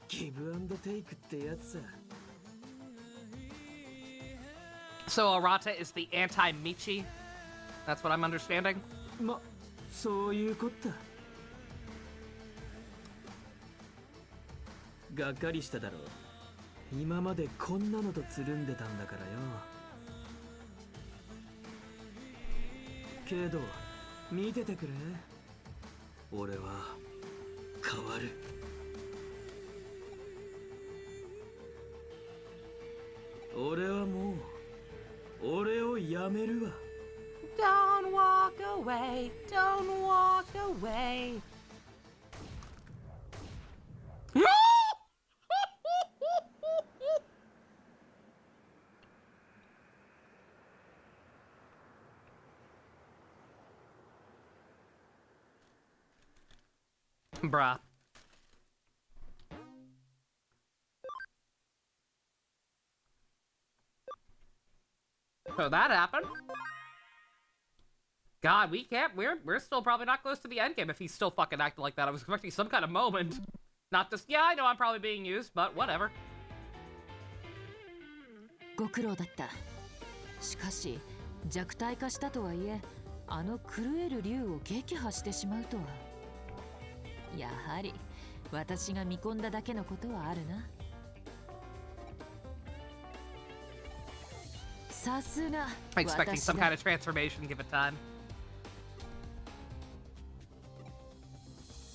ギブアンドテイクってやつさ。 So Arata is the anti-Michi? That's what I'm understanding? ま、そういうこった。がっかりしただろう。今までこんなのとつるんでたんだからよ。けど、見ててくれ。俺は変わる。俺はもう俺をやめるわ。 Don't walk away, don't walk away. Bruh. So that happened. God, we can't. We're still probably not close to the end game if he's still fucking acting like that. I was expecting some kind of moment, not just yeah. I know I'm probably being used, but whatever. ご苦労だった。しかし弱体化したとはいえ、あの狂える竜を撃破してしまうとは。やはり私が見込んだだけのことはあるな。さすが。 Expecting some kind of transformation. Give it time.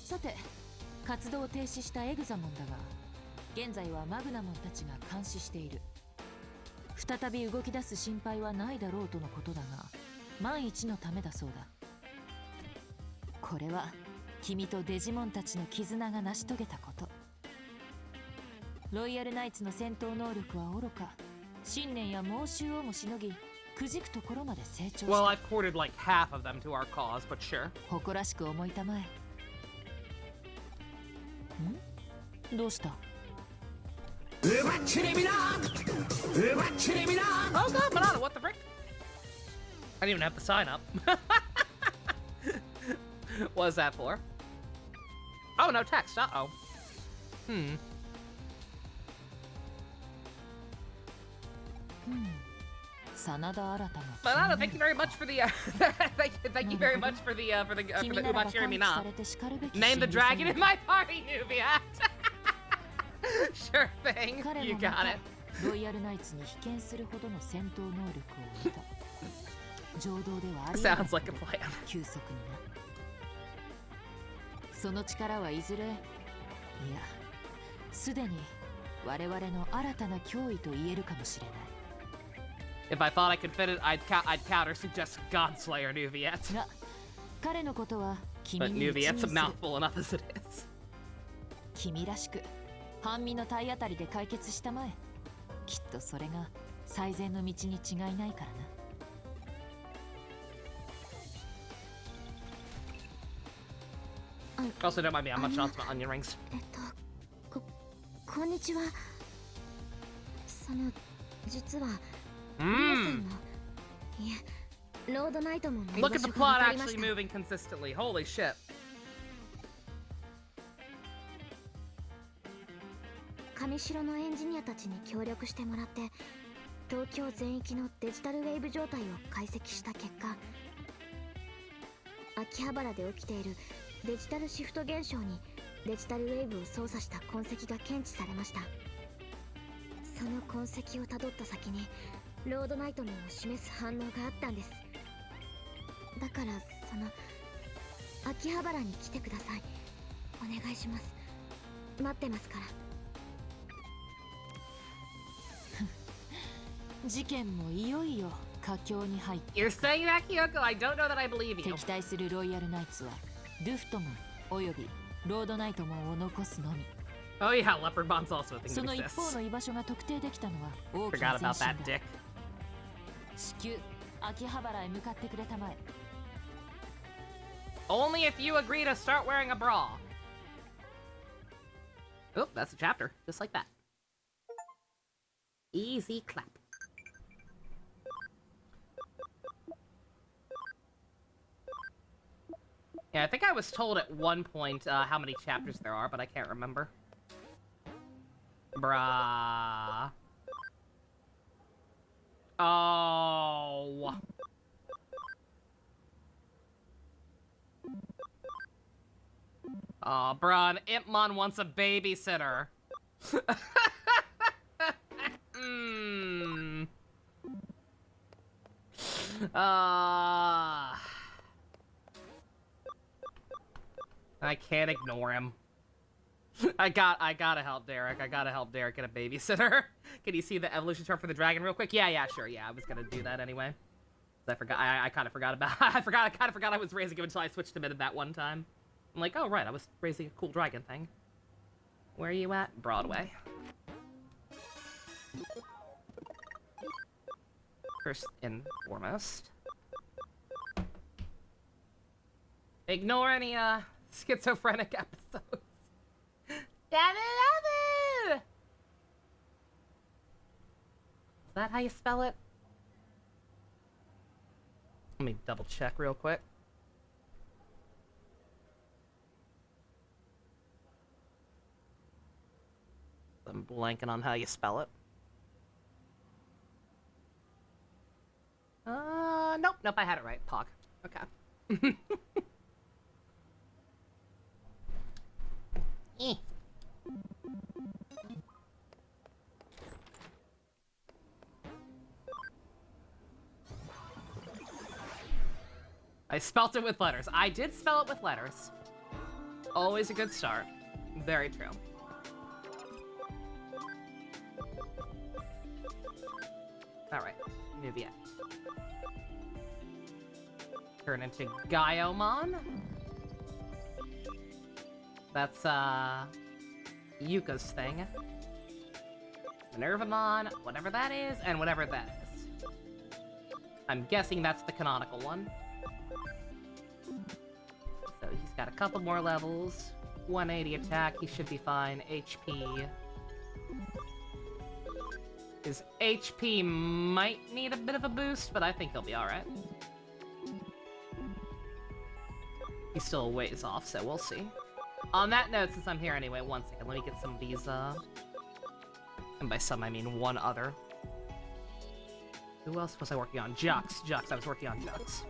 さて、活動を停止したエグザモンだが、現在はマグナモンたちが監視している。再び動き出す心配はないだろうとのことだが、万一のためだそうだ。これは君とデジモンたちの絆が成し遂げたこと。ロイヤルナイツの戦闘能力は愚か、信念や猛襲をもしのぎ、くじくところまで成長した。 Well, I've courted like half of them to our cause, but sure. 誇らしく思いたまえ。ん？どうした？ Oh god, banana, what the frick? I didn't even have to sign up. What is that for? Oh, no text, uh-oh. Banana, thank you very much for the, thank you very much for the Umachiri Mina. Name the dragon in my party, Nubia. Sure thing, you got it. ロイヤルナイツに被験するほどの戦闘能力を得た。情動ではありえない Sounds like a plan. 急速にな。その力はいずれいや、すでに我々の新たな脅威と言えるかもしれない。If I thought I could fit it, I'd counter suggest Godslayer Nuviet. が、彼のことは君 But に一任 Nuviet's す a る。 mouthful enough as it is. 君らしく半身の体当たりで解決したまえ。きっとそれが最善の道に違いないからな。Also, don't mind me, I'm much on onion rings. こんにちは。その実は皆さ Mmm. んのいえロードナイトも Look at the plot actually moving consistently. Holy shit. 上城のエンジニアたちに協力してもらって東京全域のデジタルウェーブ状態を解析した結果、秋葉原で起きているデジタルシフト現象にデジタルウェーブを操作した痕跡が検知されました。その痕跡をたどった先にロードナイトメンを示す反応があったんです。だからその秋葉原に来てください。お願いします。待ってますから。事件もいよいよ佳境に入った。 You're saying that, Kyoko? I don't know that I believe you. 敵対するロイヤルナイツはルフトモンおよびロードナイトモンを残すのみ。 Oh yeah, Leopard Bond's also a thing そ that の一方 exists. の居場所が特定できたのは大き Forgot な about 前 that 進だ。 dick. 至急秋葉原へ向かってくれたまえ。 Only if you agree to start wearing a bra. Oh, that's a chapter. Just like that. Easy clap. Yeah, I think I was told at one point how many chapters there are, but I can't remember. Bruh. Oh. Oh, bruh, an Impmon wants a babysitter. Hmm. I can't ignore him. I gotta help Derek. I gotta help Derek get a babysitter. Can you see the evolution chart for the dragon real quick? Yeah, sure. Yeah, I was gonna do that anyway. I forgot. I kind of forgot about. I kind of forgot I was raising him until I switched him in that one time. I'm like, oh right, I was raising a cool dragon thing. Where are you at? Broadway. First and foremost. Ignore any schizophrenic episodes. Dabu! Is that how you spell it? Let me double check real quick. I'm blanking on how you spell it. Nope, I had it right. Pog. Okay. Eh. I spelt it with letters. I did spell it with letters. Always a good start. Very true. Alright, Nubia. Turn into Gaiomon. That's, Yuka's thing. Minervamon, whatever that is, and whatever that is. I'm guessing that's the canonical one. So he's got a couple more levels. 180 attack, he should be fine. HP. His HP might need a bit of a boost, but I think he'll be alright. He's still a ways off, so we'll see. On that note, since I'm here anyway, one second, let me get some of these, and by some, I mean one other. Who else was I working on? Jux, I was working on Jux.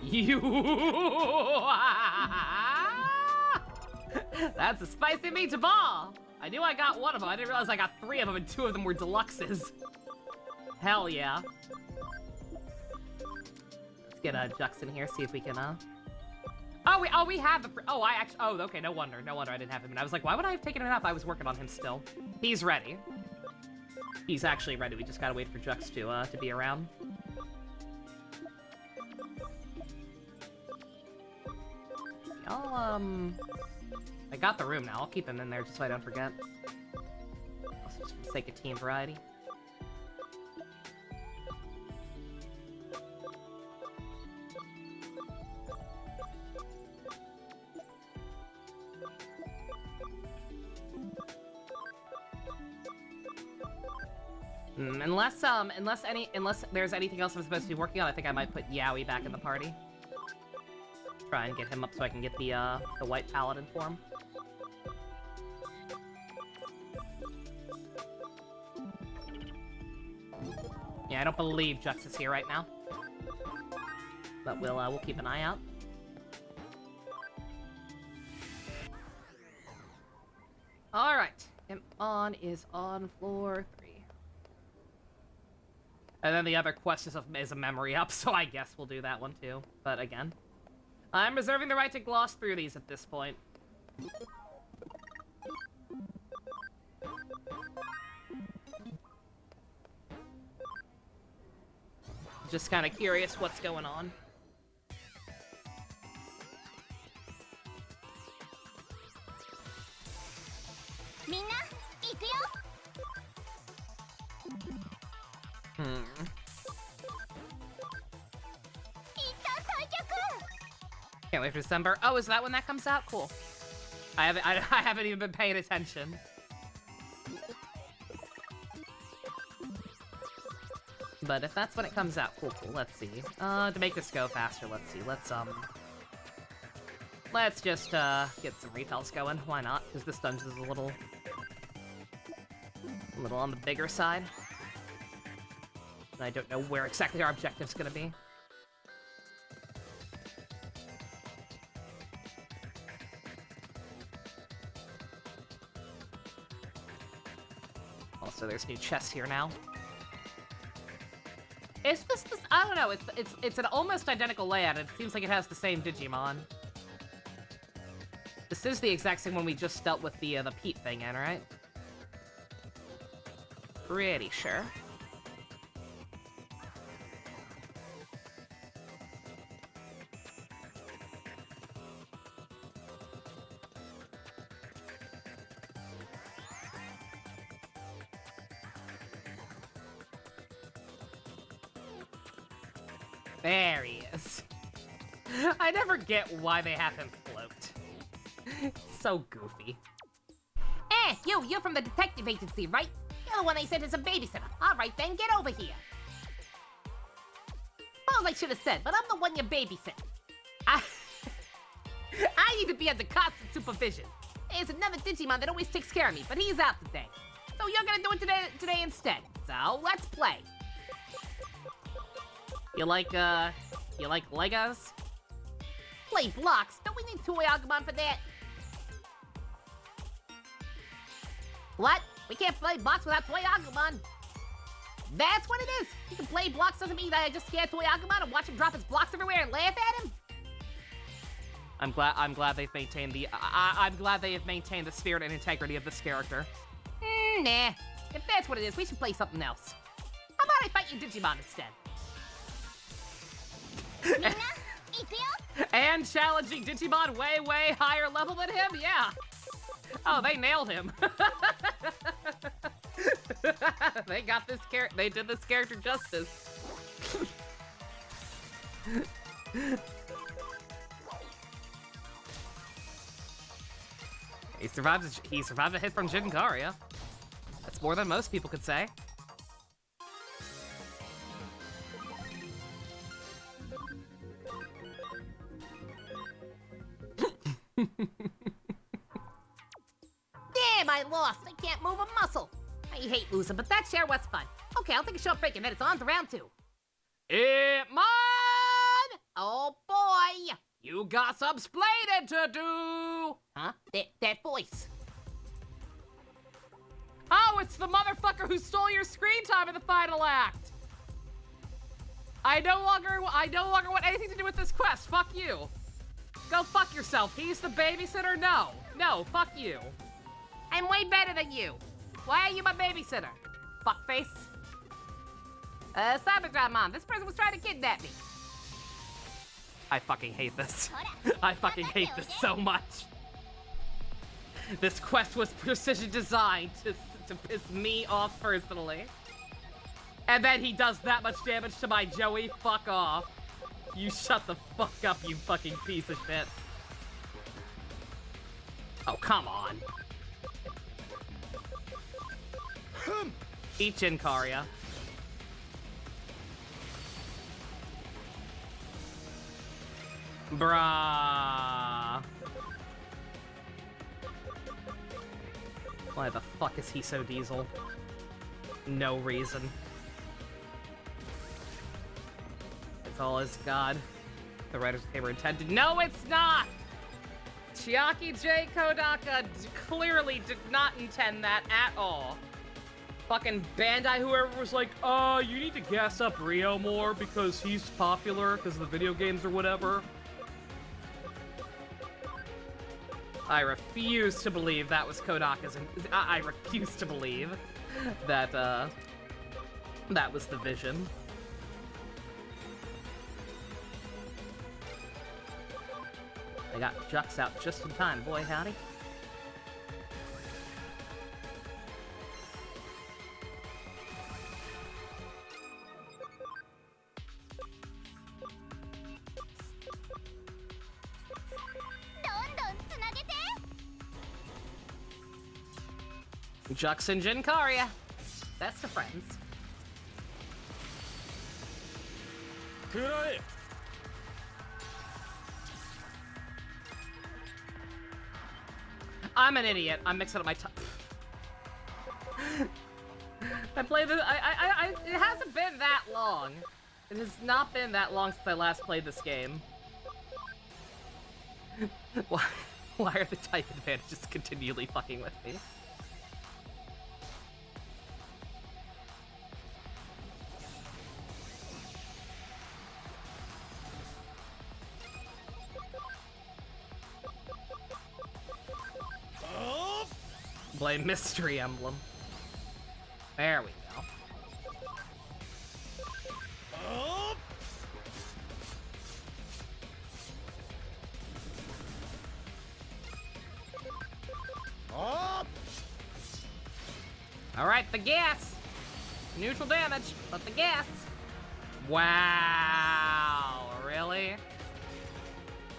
You! That's a spicy meatball! I knew I got one of them, I didn't realize I got 3 of them and 2 of them were deluxes. Hell yeah. Let's get Jux in here, see if we can, we have the... okay, no wonder I didn't have him. And I was like, why would I have taken him up? I was working on him still. He's ready. He's actually ready. We just gotta wait for Jux to be around. I got the room now. I'll keep him in there just so I don't forget. Also, just for the sake of team variety. Unless there's anything else I'm supposed to be working on, I think I might put Yaoi back in the party. Try and get him up so I can get the white paladin form. Yeah, I don't believe Jux is here right now, but we'll keep an eye out. All right, Imon is on floor 3. And then the other quest is a memory up, so I guess we'll do that one too. But again, I'm reserving the right to gloss through these at this point. Just kind of curious what's going on. Can't wait for December. Oh, is that when that comes out? Cool. I haven't even been paying attention. But if that's when it comes out, cool. Let's see. To make this go faster, let's see. Let's just get some retells going. Why not? Because this dungeon is a little on the bigger side. And I don't know where exactly our objective's gonna be. Also, there's new chests here now. Is this I don't know. It's an almost identical layout. It seems like it has the same Digimon. This is the exact same one we just dealt with the Pete thing in, right? Pretty sure. There he is. I never get why they have him float. It's so goofy. Eh, you're from the detective agency, right? You're the one I sent as a babysitter. All right, then, get over here. Suppose I should have said, but I'm the one you babysit. I need to be under constant supervision. There's another Digimon that always takes care of me, but he's out today. So you're gonna do it today instead. So, let's play. You like Legos? Play blocks? Don't we need Toy Agumon for that? What? We can't play blocks without Toy Agumon. That's what it is. You can play blocks doesn't mean that I just scare Toy Agumon and watch him drop his blocks everywhere and laugh at him. I'm glad they've maintained I'm glad they have maintained the spirit and integrity of this character. Nah. If that's what it is, we should play something else. How about I fight you Digimon instead? And challenging Digimon way higher level than him? Yeah. Oh, they nailed him. They got this character. They did this character justice. He survived a hit from Jingaria. That's more than most people could say. Damn, I lost. I can't move a muscle. I hate losing, but that sure was fun. Okay, I'll take a short break and then it's on to round 2. Imon! Oh boy! You got some splaining to do! Huh? That voice. Oh, it's the motherfucker who stole your screen time in the final act! I no longer want anything to do with this quest. Fuck you. Go fuck yourself. He's the babysitter? No. No, fuck you. I'm way better than you. Why are you my babysitter? Fuckface. Cyberdragon, this person was trying to kidnap me. I fucking hate this. I fucking hate this so much. This quest was precision designed to piss me off personally. And then he does that much damage to my Joey? Fuck off. You shut the fuck up, you fucking piece of shit. Oh, come on. Eat Jin Karya. Bruh. Why the fuck is he so diesel? No reason. It's all his god. The writers were intended. No, it's not! Chiaki J. Kodaka clearly did not intend that at all. Fucking Bandai, whoever was like, you need to gas up Rio more because he's popular because of the video games or whatever. I refuse to believe that was Kodaka's. I refuse to believe that, that was the vision. I got Jux out just in time, boy howdy. Jux and Jin Karya. Best of friends. I'm an idiot. I'm mixing up my I played this. It hasn't been that long. It has not been that long since I last played this game. Why are the type advantages continually fucking with me? Blame Mystery Emblem. There we go. Alright, the gas! Neutral damage, but the gas! Wow, really?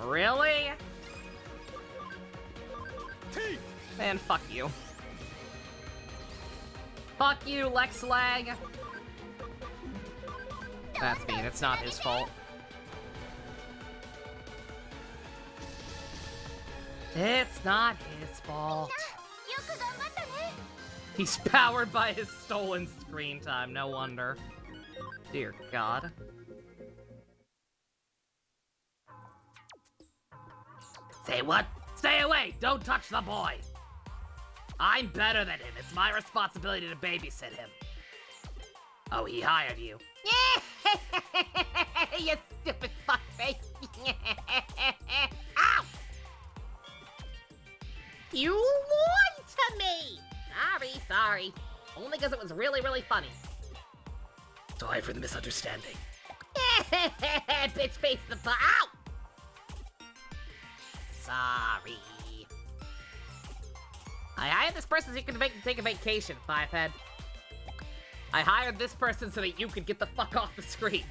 Really? Man, fuck you. Fuck you, Lex Lag. That's mean, it's not his fault. It's not his fault. He's powered by his stolen screen time, no wonder. Dear God. Say what? Stay away! Don't touch the boy! I'm better than him. It's my responsibility to babysit him. Oh, he hired you. You stupid fuckface. Ow! You lied to me! Sorry. Only because it was really, really funny. Sorry for the misunderstanding. Bitch face the ow! Sorry. I hired this person so you can take a vacation, Fivehead. I hired this person so that you could get the fuck off the screen.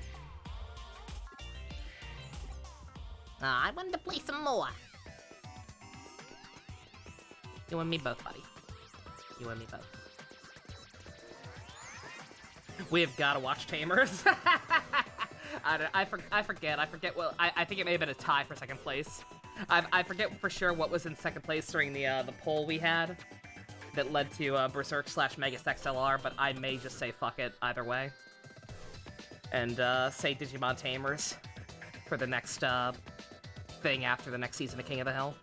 I wanted to play some more. You and me both, buddy. You and me both. We've got to watch Tamers. I forget. Well, I think it may have been a tie for second place. I forget for sure what was in second place during the poll we had that led to Berserk / Megas XLR, but I may just say fuck it either way. And say Digimon Tamers for the next thing after the next season of King of the Hill.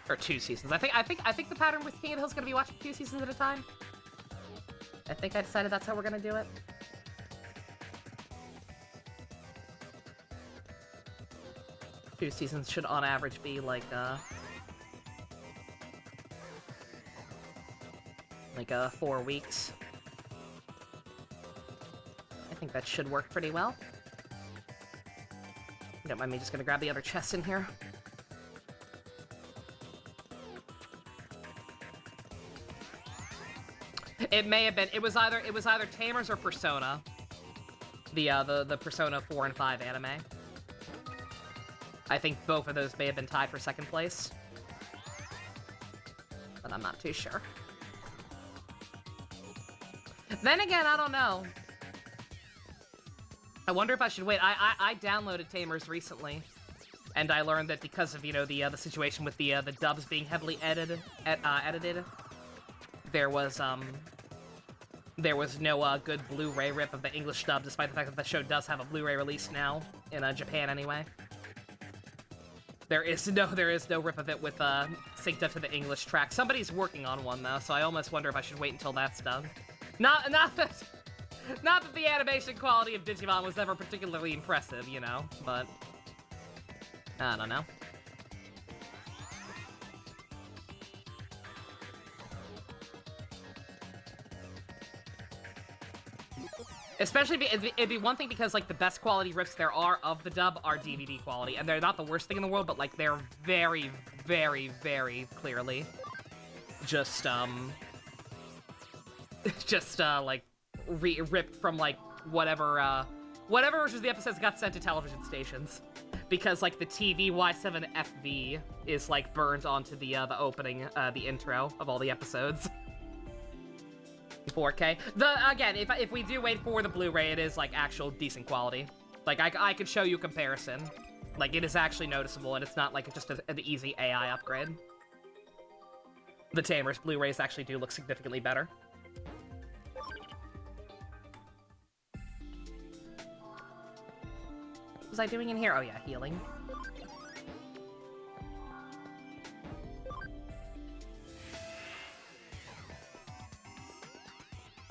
Or 2 seasons. I think the pattern with King of the Hill is gonna be watching 2 seasons at a time. I think I decided that's how we're gonna do it. 2 seasons should on average be like 4 weeks. I think that should work pretty well. Don't mind me just gonna grab the other chests in here. It may have been. It was either Tamers or Persona. The Persona 4 and 5 anime. I think both of those may have been tied for second place. But I'm not too sure. Then again, I don't know. I wonder if I should wait. I downloaded Tamers recently, and I learned that because of, you know, the situation with the dubs being heavily edited, there was no good Blu-ray rip of the English dub, despite the fact that the show does have a Blu-ray release now in Japan anyway. There is no rip of it with synced up to the English track. Somebody's working on one though, so I almost wonder if I should wait until that's done. Not that the animation quality of Digimon was ever particularly impressive, you know, but I don't know. Especially, it'd be one thing because, like, the best quality rips there are of the dub are DVD quality, and they're not the worst thing in the world, but, like, they're very, very, very clearly just, like, ripped from, like, whatever versions of the episodes got sent to television stations. Because, like, the TV Y7FV is, like, burned onto the opening, the intro of all the episodes. 4K. Again, if we do wait for the Blu-ray, it is, like, actual decent quality. Like, I could show you a comparison. Like, it is actually noticeable, and it's not, like, just an easy AI upgrade. The Tamers Blu-rays actually do look significantly better. What was I doing in here? Oh, yeah, healing.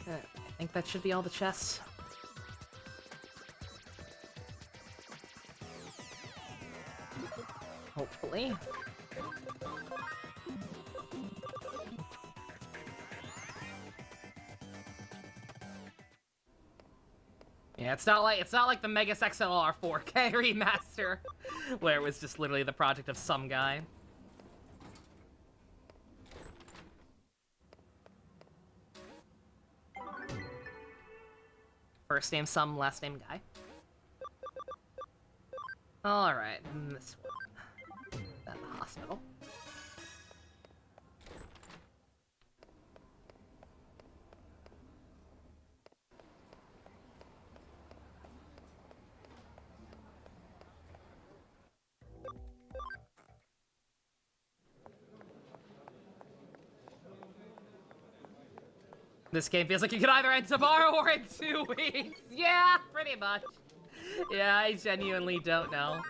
I think that should be all the chests. Hopefully. Yeah, it's not like the Megas XLR 4K remaster, where it was just literally the project of some guy. First name some, last name guy. Alright, this one. At the hospital. This game feels like you could either end tomorrow or in 2 weeks. Yeah, pretty much. Yeah, I genuinely don't know.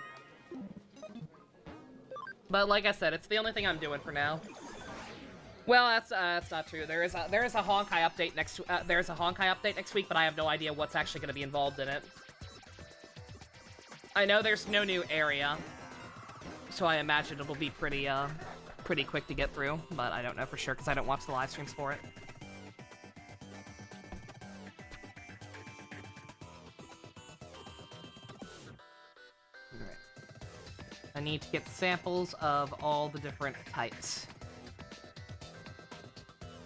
But like I said, it's the only thing I'm doing for now. Well, that's not true. There is a Honkai update next. There's a Honkai update next week, but I have no idea what's actually going to be involved in it. I know there's no new area, so I imagine it'll be pretty quick to get through. But I don't know for sure because I don't watch the live streams for it. I need to get samples of all the different types.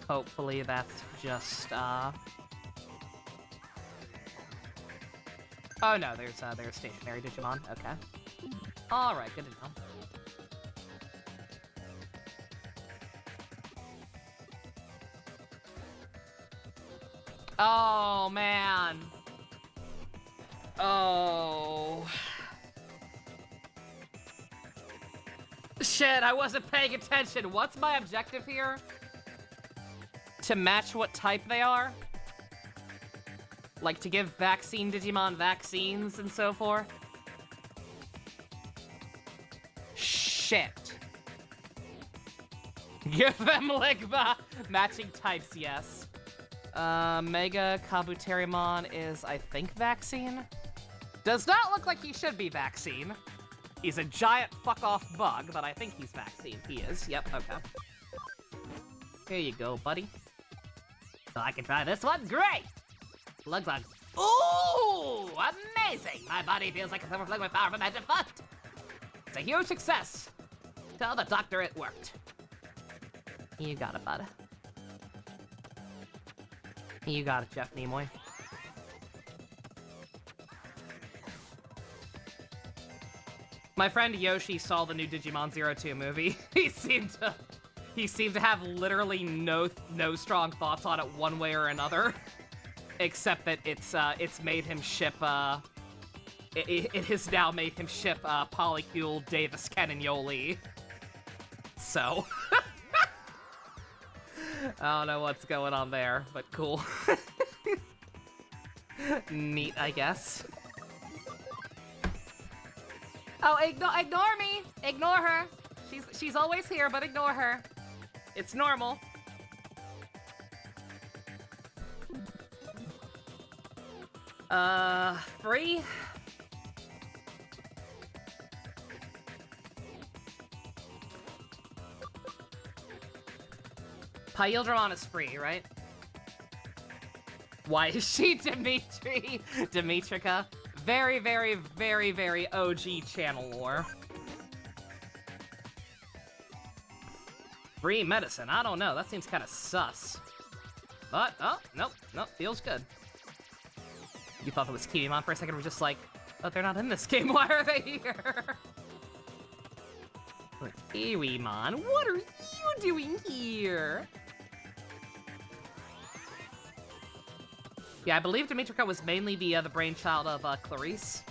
Hopefully that's just, Oh no, there's stationary Digimon, okay. Alright, good to know. Oh, man. Oh... Shit, I wasn't paying attention. What's my objective here? To match what type they are? Like to give vaccine Digimon vaccines and so forth? Shit. Give them Ligma! Matching types, yes. Mega Kabuterimon is, I think, vaccine? Does not look like he should be vaccine. He's a giant fuck-off bug, but I think he's vaccine. He is. Yep, okay. Here you go, buddy. So I can try this one? Great! Slug bugs. Ooh! Amazing! My body feels like it's overflowing with power from magic foot! It's a huge success! Tell the doctor it worked. You got it, bud. You got it, Jeff Nimoy. My friend Yoshi saw the new Digimon 02 movie. He seemed to have literally no strong thoughts on it one way or another, except that it's made him ship it has now made him ship Polycule Davis Cannonioli. So I don't know what's going on there, but cool. Neat, I guess. Oh, ignore me! Ignore her! She's always here, but ignore her. It's normal. Free? Paildramon is free, right? Why is she Demetrica? Very, very, very, very OG channel lore. Free medicine, I don't know, that seems kind of sus. But, oh, nope, feels good. You thought it was Kiwimon for a second, we're just like, oh, they're not in this game, why are they here? Kiwimon, what are you doing here? Yeah, I believe Demetrica was mainly the brainchild of Clarice.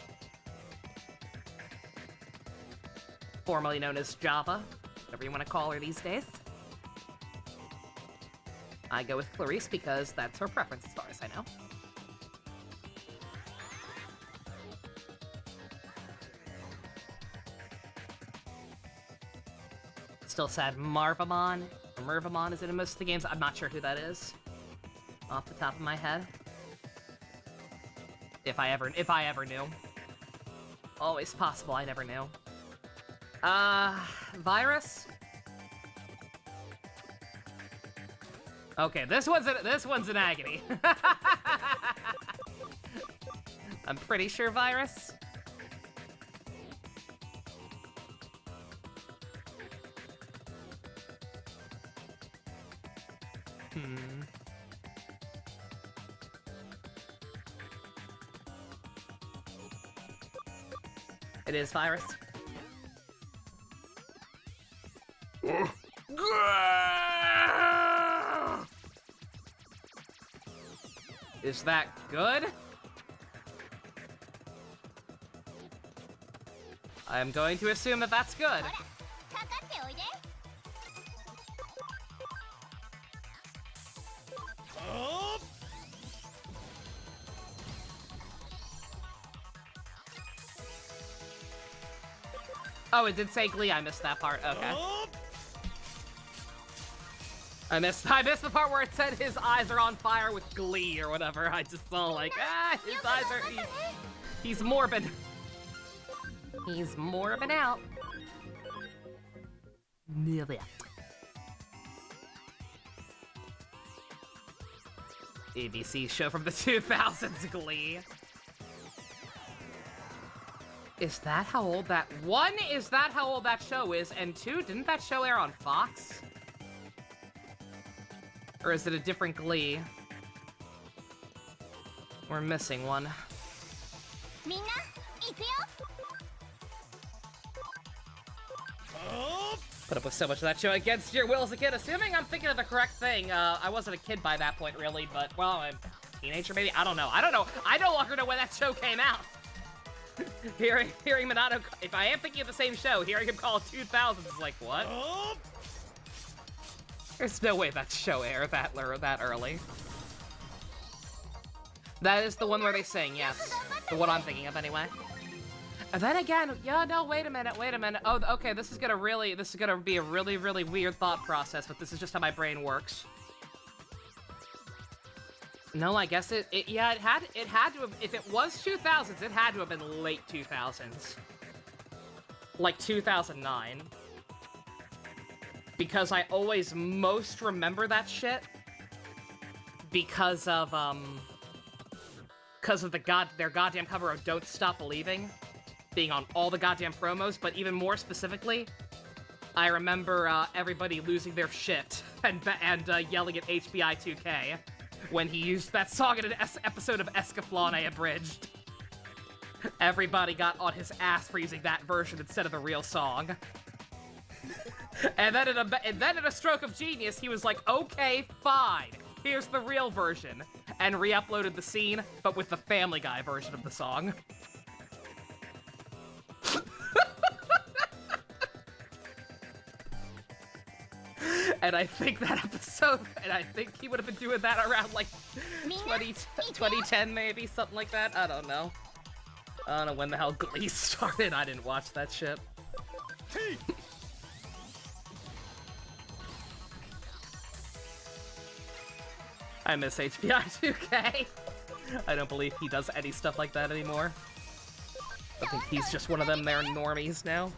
Formerly known as Java, whatever you want to call her these days. I go with Clarice because that's her preference as far as I know. Still sad Marvamon, or Mervamon is in most of the games. I'm not sure who that is off the top of my head. If I ever knew. Always possible, I never knew. Virus? Okay, this one's an agony. I'm pretty sure Virus. It is Virus. Is that good? I'm going to assume that that's good. Oh, it did say Glee. I missed that part. Okay. I missed the part where it said his eyes are on fire with glee or whatever. I just saw like, his eyes are... He's morbid. He's morbid out. ABC show from the 2000s, Glee. Is that how old that... One, is that how old that show is? And two, didn't that show air on Fox? Or is it a different Glee? We're missing one. Put up with so much of that show against your will as a kid, assuming I'm thinking of the correct thing. I wasn't a kid by that point, really, but, well, I'm a teenager, maybe? I don't know. I no longer know when that show came out. hearing Minato, if I am thinking of the same show, hearing him call it 2000 is like, what? There's no way that show aired that early. That is the one where they sing, yes. The one I'm thinking of, anyway. And then again, yeah, no, wait a minute. Oh, okay, this is gonna be a really, really weird thought process, but this is just how my brain works. No, I guess it had to have, if it was 2000s, it had to have been late 2000s. like 2009. Because I always most remember that shit because of their goddamn cover of Don't Stop Believing being on all the goddamn promos, but even more specifically, I remember everybody losing their shit and yelling at HBI 2K when he used that song in an episode of Escaflowne Abridged. Everybody got on his ass for using that version instead of the real song. And then in a stroke of genius, he was like, okay, fine, here's the real version, and re-uploaded the scene, but with the Family Guy version of the song. And I think that episode, and I think he would have been doing that around like 2010 maybe, something like that. I don't know. I don't know when the hell Glee started. I didn't watch that shit. I miss HBI 2K. I don't believe he does any stuff like that anymore. I think he's just one of them there normies now.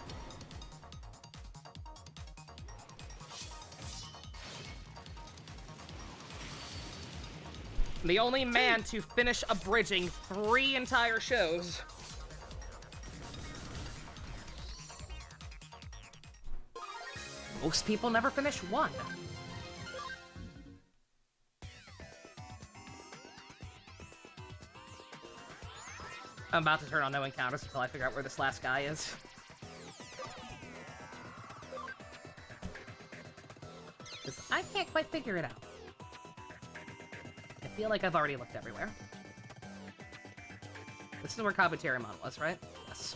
The only man to finish abridging 3 entire shows. Most people never finish 1. I'm about to turn on no encounters until I figure out where this last guy is. Because I can't quite figure it out. I feel like I've already looked everywhere. This is where Kabuterimon was, right? Yes.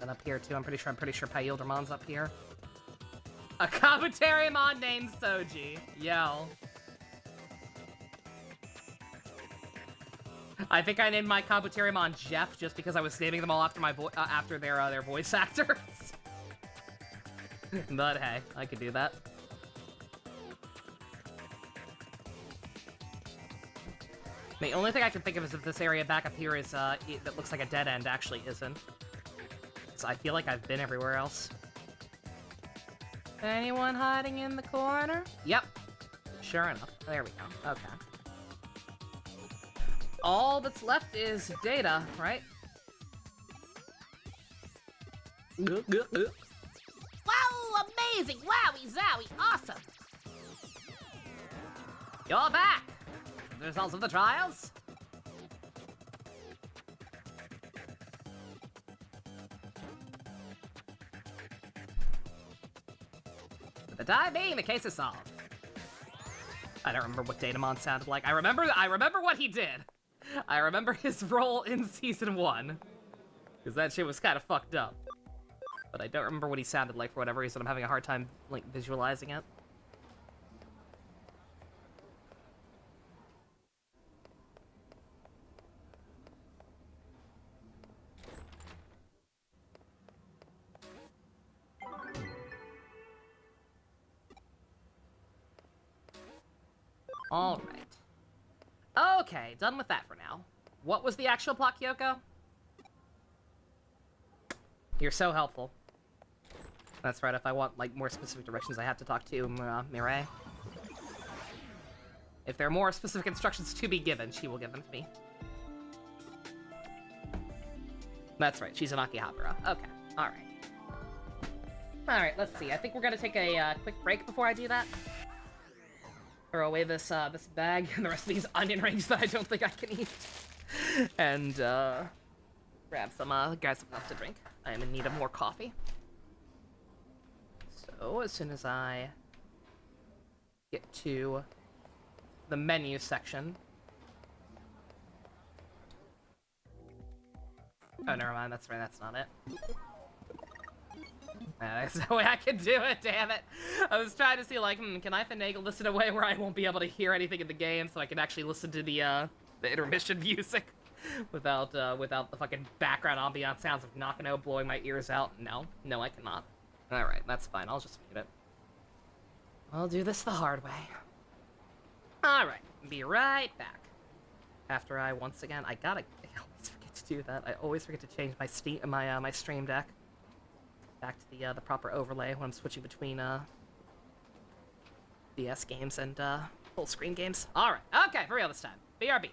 Up here too. I'm pretty sure Pyildermon's up here. A Kabuterimon named Soji. Yo. I think I named my Kabuterimon Jeff just because I was naming them all after after their voice actors. But hey, I could do that. The only thing I can think of is if this area back up here is that looks like a dead end actually isn't. I feel like I've been everywhere else. Anyone hiding in the corner? Yep. Sure enough. There we go. Okay. All that's left is data, right? Wow, amazing! Wowie zowie, awesome! You're back! The results of the trials? For the time being, the case is solved. I don't remember what Datamon sounded like. I remember what he did. I remember his role in Season 1. Because that shit was kind of fucked up. But I don't remember what he sounded like for whatever reason. I'm having a hard time, like, visualizing it. All right. Okay, done with that for now. What was the actual plot, Kyoko? You're so helpful. That's right, if I want, like, more specific directions, I have to talk to Mireille. If there are more specific instructions to be given, she will give them to me. That's right, she's an Akihabara. Okay, alright. Alright, let's see. I think we're gonna take a quick break before I do that. Throw away this this bag and the rest of these onion rings that I don't think I can eat. And grab something else to drink. I am in need of more coffee. So as soon as I get to the menu section. Oh, never mind. That's right. That's not it. There's no way I can do it, damn it. I was trying to see, like, can I finagle this in a way where I won't be able to hear anything in the game so I can actually listen to the intermission music without the fucking background ambiance sounds of Nakano blowing my ears out? No, I cannot. Alright, that's fine. I'll just mute it. I'll do this the hard way. Alright, be right back. After I, once again, I always forget to do that. I always forget to change my stream deck back to the proper overlay when I'm switching between DS games and full screen games. All right, okay, for real this time. BRB.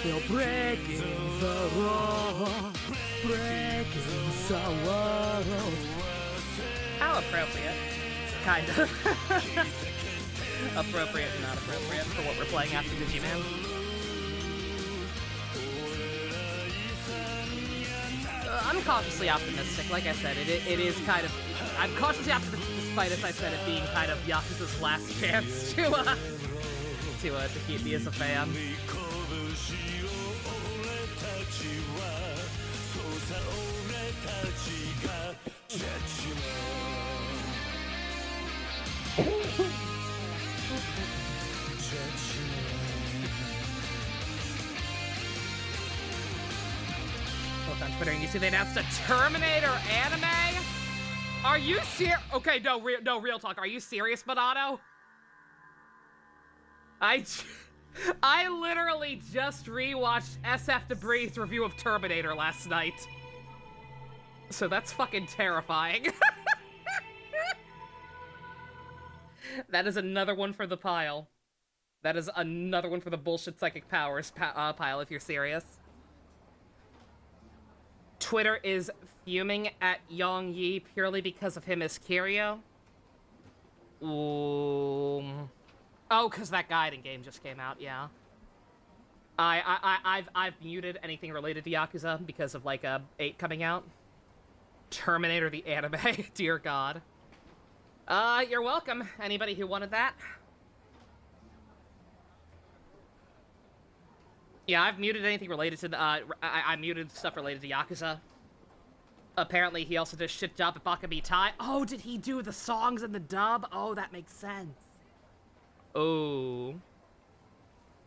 You're breaking the law, breaking the law. How appropriate. Kind of. Appropriate and not appropriate for what we're playing after Digimon. I'm cautiously optimistic. Like I said, it is kind of... I'm cautiously optimistic despite, as I said, it being kind of Yakuza's last chance to keep me as a fan. Look on Twitter and you see they announced a Terminator anime? Are you serious? Okay, no, real talk. Are you serious, Bonato? I literally just rewatched SF Debris' review of Terminator last night. So that's fucking terrifying. That is another one for the pile. That is another one for the bullshit psychic powers pile, if you're serious. Twitter is fuming at Yong Yi purely because of him as Kiryu. Ooh. Oh, because that guiding game just came out, yeah. I've muted anything related to Yakuza because of, like, 8 coming out. Terminator the anime, dear God. You're welcome, anybody who wanted that. Yeah, I've muted anything related to the, I muted stuff related to Yakuza. Apparently, he also did a shit job at Baka Tai. Oh, did he do the songs and the dub? Oh, that makes sense. Oh.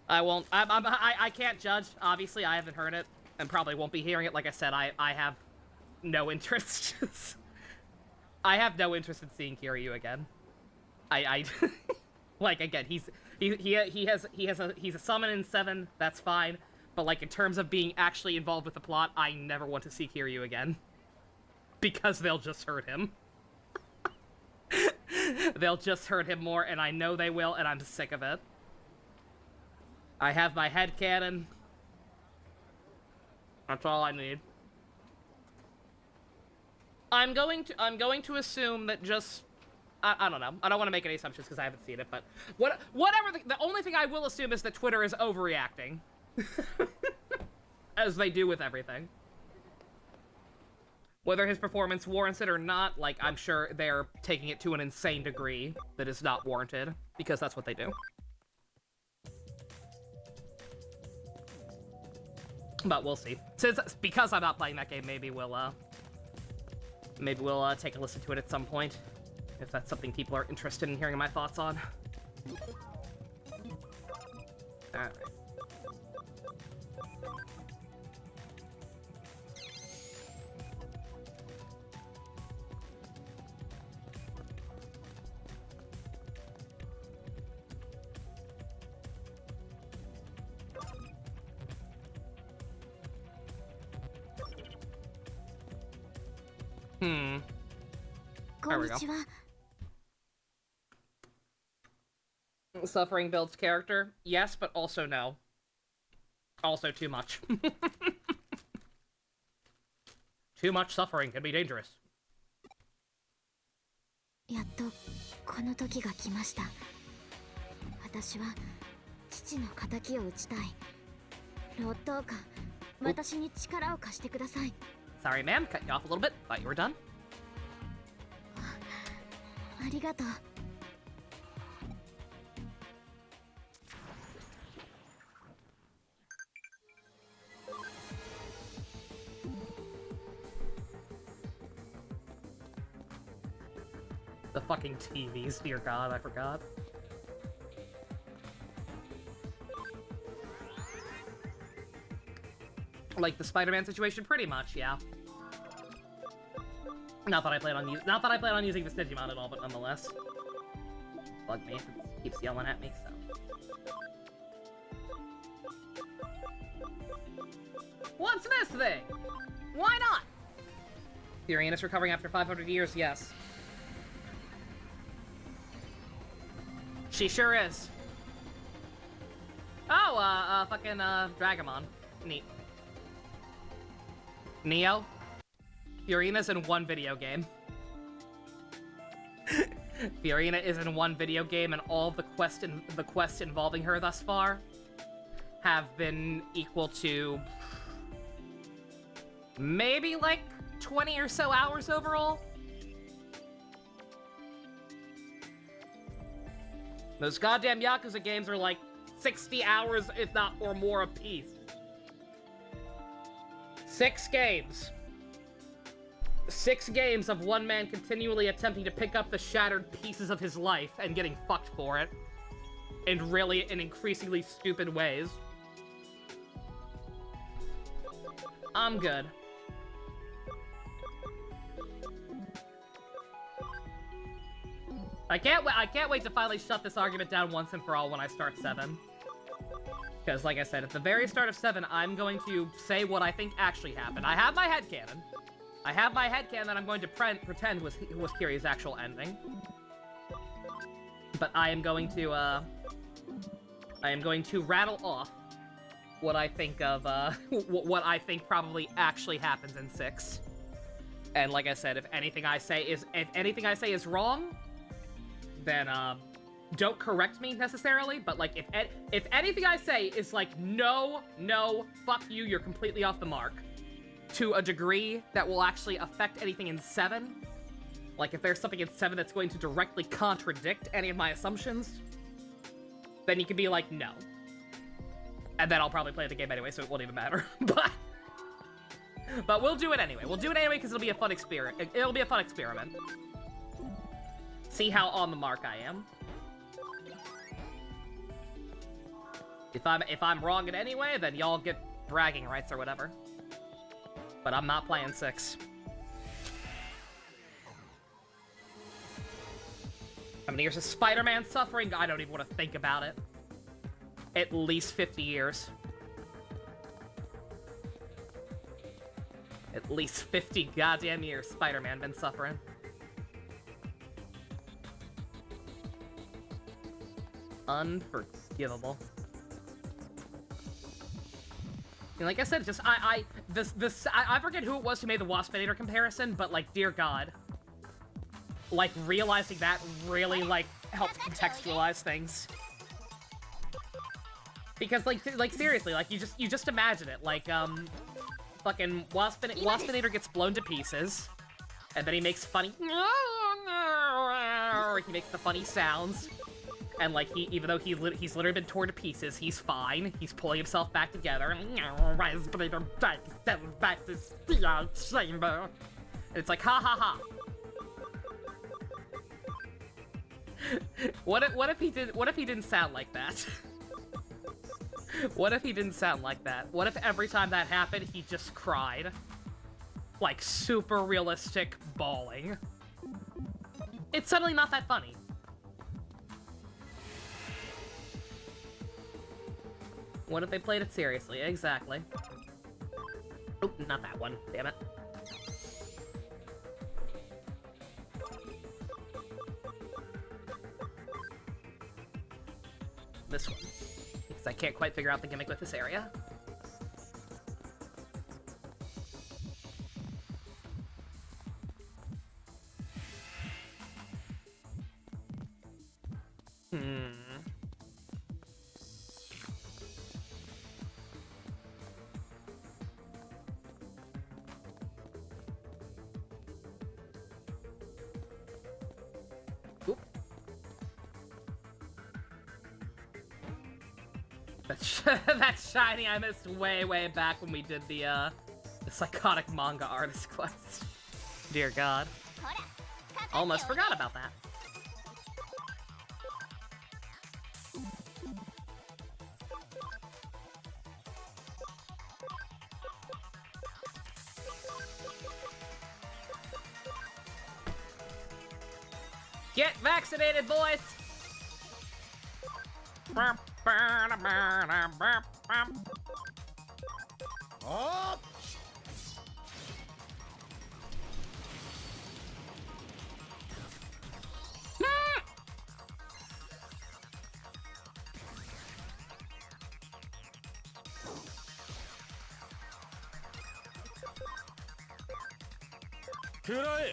I won't, I can't judge, obviously, I haven't heard it, and probably won't be hearing it. Like I said, I have no interest. I have no interest in seeing Kiryu again. Like, again, he's a summon in 7, that's fine, but, like, in terms of being actually involved with the plot, I never want to see Kiryu again. Because they'll just hurt him. They'll just hurt him more, and I know they will, and I'm sick of it. I have my headcanon. That's all I need. I'm going to assume that just... I don't know. I don't want to make any assumptions because I haven't seen it, but... Whatever, the only thing I will assume is that Twitter is overreacting. As they do with everything. Whether his performance warrants it or not, like, I'm sure they're taking it to an insane degree that is not warranted, because that's what they do. But we'll see. Because I'm not playing that game, maybe we'll take a listen to it at some point. If that's something people are interested in hearing my thoughts on. Alright. There we go. Suffering builds character? Yes, but also no. Also too much. Too much suffering can be dangerous. やっとこの時が来ました。私は父の仇を討ちたい。ロッドか、私に力を貸してください。 Sorry, ma'am. Cut you off a little bit. Thought you were done. ありがとう。The fucking TVs, dear God, I forgot. Like the Spider-Man situation, pretty much, yeah. Not that I plan on using this Digimon at all, but nonetheless. Bug me. It keeps yelling at me, so. What's this thing? Why not? Furion is recovering after 500 years, yes. She sure is. Oh, fucking, Dragamon. Neat. Neo? Fiorina's in one video game. Fiorina is in one video game, and all of the quests involving her thus far have been equal to maybe like 20 or so hours overall. Those goddamn Yakuza games are like 60 hours, if not or more, apiece. 6 games. 6 games of one man continually attempting to pick up the shattered pieces of his life and getting fucked for it. In increasingly stupid ways. I'm good. I can't wait to finally shut this argument down once and for all when I start 7. Because, like I said, at the very start of 7, I'm going to say what I think actually happened. I have my headcanon. I have my headcanon that I'm going to pretend was Kiryu's actual ending. But I am going to rattle off what I think of, what I think probably actually happens in 6. And like I said, if anything I say is wrong, then don't correct me necessarily, but like if anything I say is like no, fuck you, you're completely off the mark, to a degree that will actually affect anything in 7, like if there's something in 7 that's going to directly contradict any of my assumptions, then you can be like no. And then I'll probably play the game anyway, so it won't even matter. But we'll do it anyway. We'll do it anyway because it'll be a fun experiment. It'll be a fun experiment. See how on the mark I am. If I'm wrong in any way, then y'all get bragging rights or whatever. But I'm not playing 6. How many years of Spider-Man suffering? I don't even want to think about it. At least 50 years. At least 50 goddamn years Spider-Man been suffering. Unforgivable. And like I said, just I forget who it was who made the Waspinator comparison, but like, dear God, like realizing that really like helped contextualize things. Because like seriously, like you just imagine it, like fucking Waspinator gets blown to pieces, and then he makes funny, he makes the funny sounds, and like even though he's literally been torn to pieces, he's fine. He's pulling himself back together. Waspinator back to the chamber. And it's like ha ha ha. What if he didn't sound like that? What if he didn't sound like that? What if every time that happened, he just cried? Like, super realistic bawling. It's suddenly not that funny. What if they played it seriously? Exactly. Oh, not that one. Damn it. This one. I can't quite figure out the gimmick with this area. Oop. That's shiny I missed way back when we did the psychotic manga artist quest. Dear God. Almost forgot about that. Get vaccinated, boys! Oh! Kurai!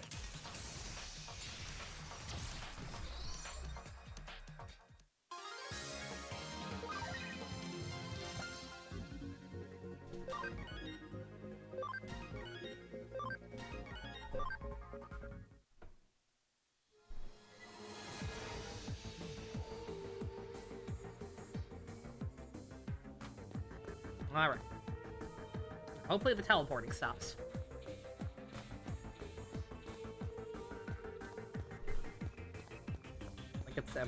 Alright. Hopefully the teleporting stops. Like it's I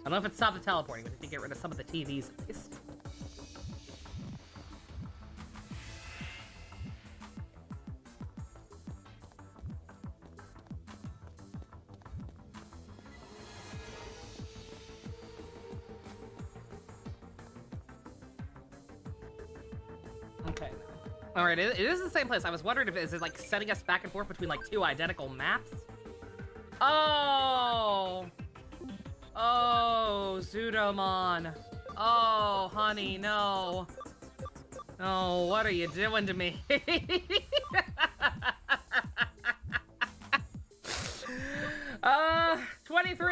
don't know if it stopped the teleporting, but I think get rid of some of the TVs at least. Okay. Alright, it is the same place. I was wondering if is it like setting us back and forth between like 2 identical maps? Oh! Oh, Zudomon. Oh, honey, no. Oh, what are you doing to me? 23!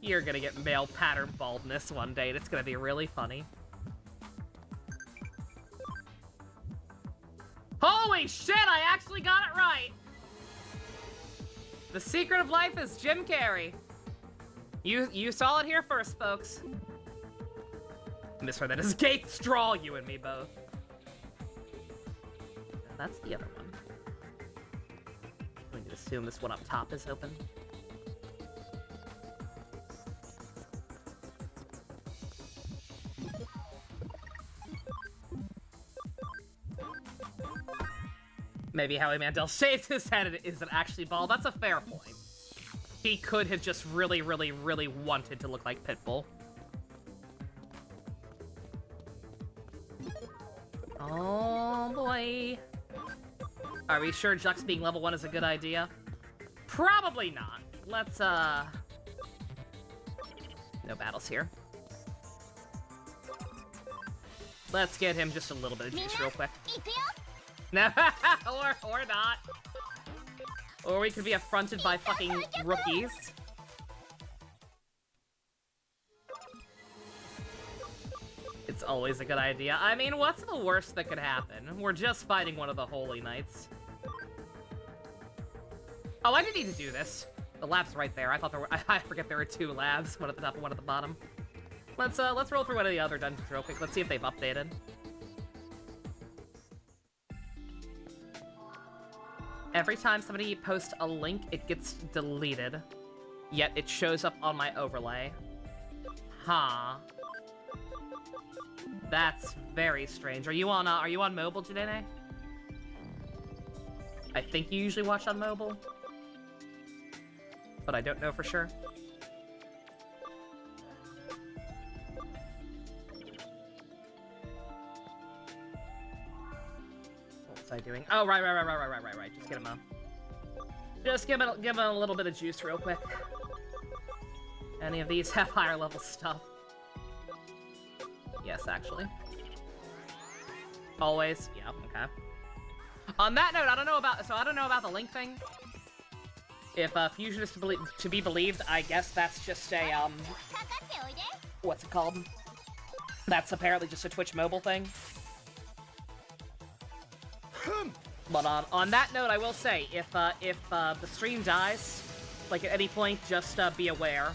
You're gonna get male pattern baldness one day, and it's gonna be really funny. Holy shit, I actually got it right! The secret of life is Jim Carrey. You saw it here first, folks. Misheard that as gate straw, you and me both. That's the other one. I'm going to assume this one up top is open. Maybe Howie Mandel shaved his head and it isn't actually bald. That's a fair point. He could have just really, really, really wanted to look like Pitbull. Oh boy. Are we sure Jux being level 1 is a good idea? Probably not. Let's, no battles here. Let's get him just a little bit of juice real quick. No, or not. Or we could be affronted by fucking rookies. It's always a good idea. I mean, what's the worst that could happen? We're just fighting one of the Holy Knights. Oh, I didn't need to do this. The lab's right there. I thought there were. I forget there were 2 labs, one at the top and one at the bottom. Let's roll through one of the other dungeons real quick. Let's see if they've updated. Every time somebody posts a link, it gets deleted. Yet it shows up on my overlay. Huh. That's very strange. Are you on mobile, Jadene? I think you usually watch on mobile. But I don't know for sure. What was I doing? Oh, right. Just get him up. Just give him a little bit of juice real quick. Any of these have higher level stuff? Yes, actually. Always. Yeah, okay. On that note, I don't know about the link thing. If Fusion is to be believed, I guess that's just a what's it called? That's apparently just a Twitch mobile thing. But on that note, I will say, if the stream dies, like at any point, just be aware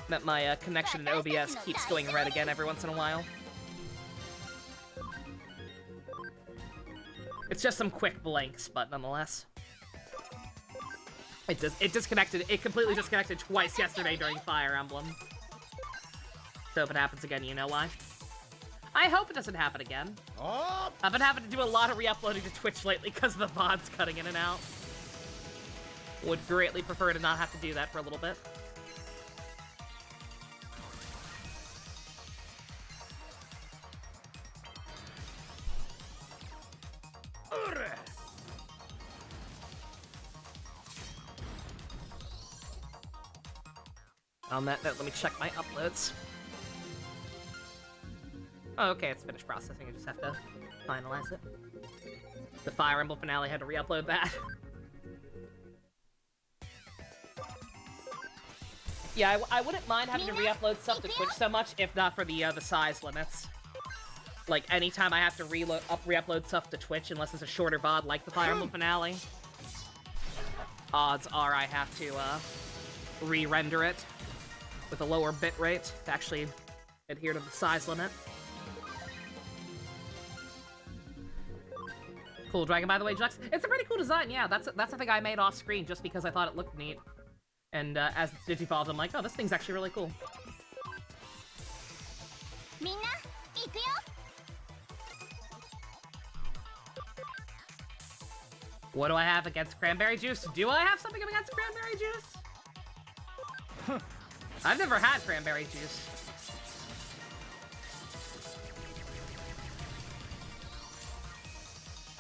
that my connection in OBS keeps going red again every once in a while. It's just some quick blanks, but nonetheless. It completely disconnected twice yesterday during Fire Emblem. So if it happens again, you know why. I hope it doesn't happen again. I've been having to do a lot of re-uploading to Twitch lately because the VOD's cutting in and out. Would greatly prefer to not have to do that for a little bit. On that note, let me check my uploads. Oh, okay, it's finished processing. I just have to finalize it. The Fire Emblem finale had to re-upload that. Yeah, I wouldn't mind having to re-upload stuff to Twitch so much if not for the size limits. Like, anytime I have to re-upload stuff to Twitch, unless it's a shorter VOD like the Fire Emblem finale, odds are I have to re-render it with a lower bitrate to actually adhere to the size limit. Cool dragon, by the way, Jux. It's a pretty cool design, yeah. That's a thing I made off screen just because I thought it looked neat. And as it's digivolved, I'm like, oh, this thing's actually really cool. What do I have against cranberry juice? Do I have something against cranberry juice? I've never had cranberry juice.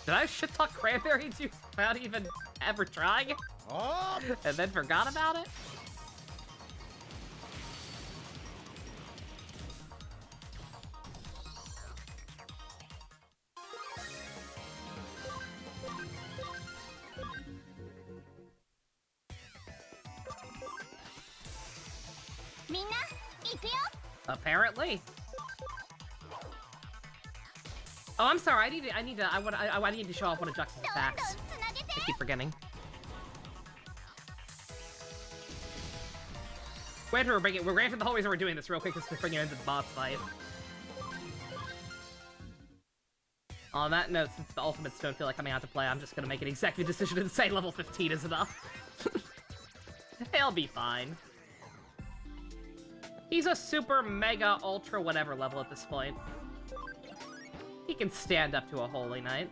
Did I shit talk cranberry juice without even ever trying it? And then forgot about it? Apparently. Oh, I'm sorry. I need to show off one of Jux's attacks. I keep forgetting. Granted, we're granted the whole reason we're doing this real quick is to bring it into the boss fight. On that note, since the ultimates don't feel like coming out to play, I'm just gonna make an executive decision and say level 15 is enough. He'll be fine. He's a super mega ultra whatever level at this point. He can stand up to a Holy Knight.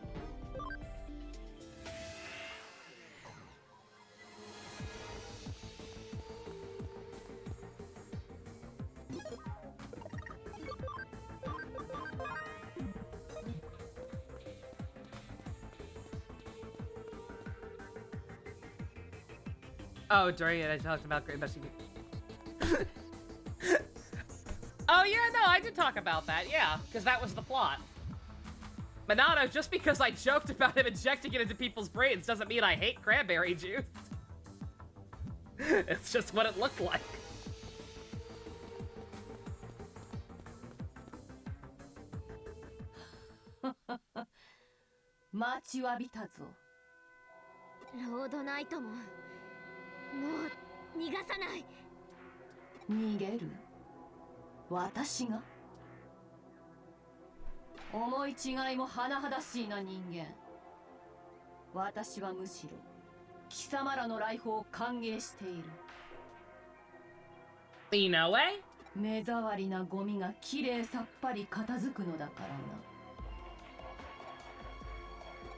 Oh, during it I talked about Great Messing. Oh yeah, no, I did talk about that, yeah, because that was the plot. Monado, just because I joked about him injecting it into people's brains doesn't mean I hate cranberry juice. It's just what it looked like.ロードナイトももう逃がさない。逃げる？私が？思い違いも甚だしいな人間。私はむしろ貴様らの来訪を歓迎している。You know way? 目障りなゴミがきれいさっぱり片付くのだからな。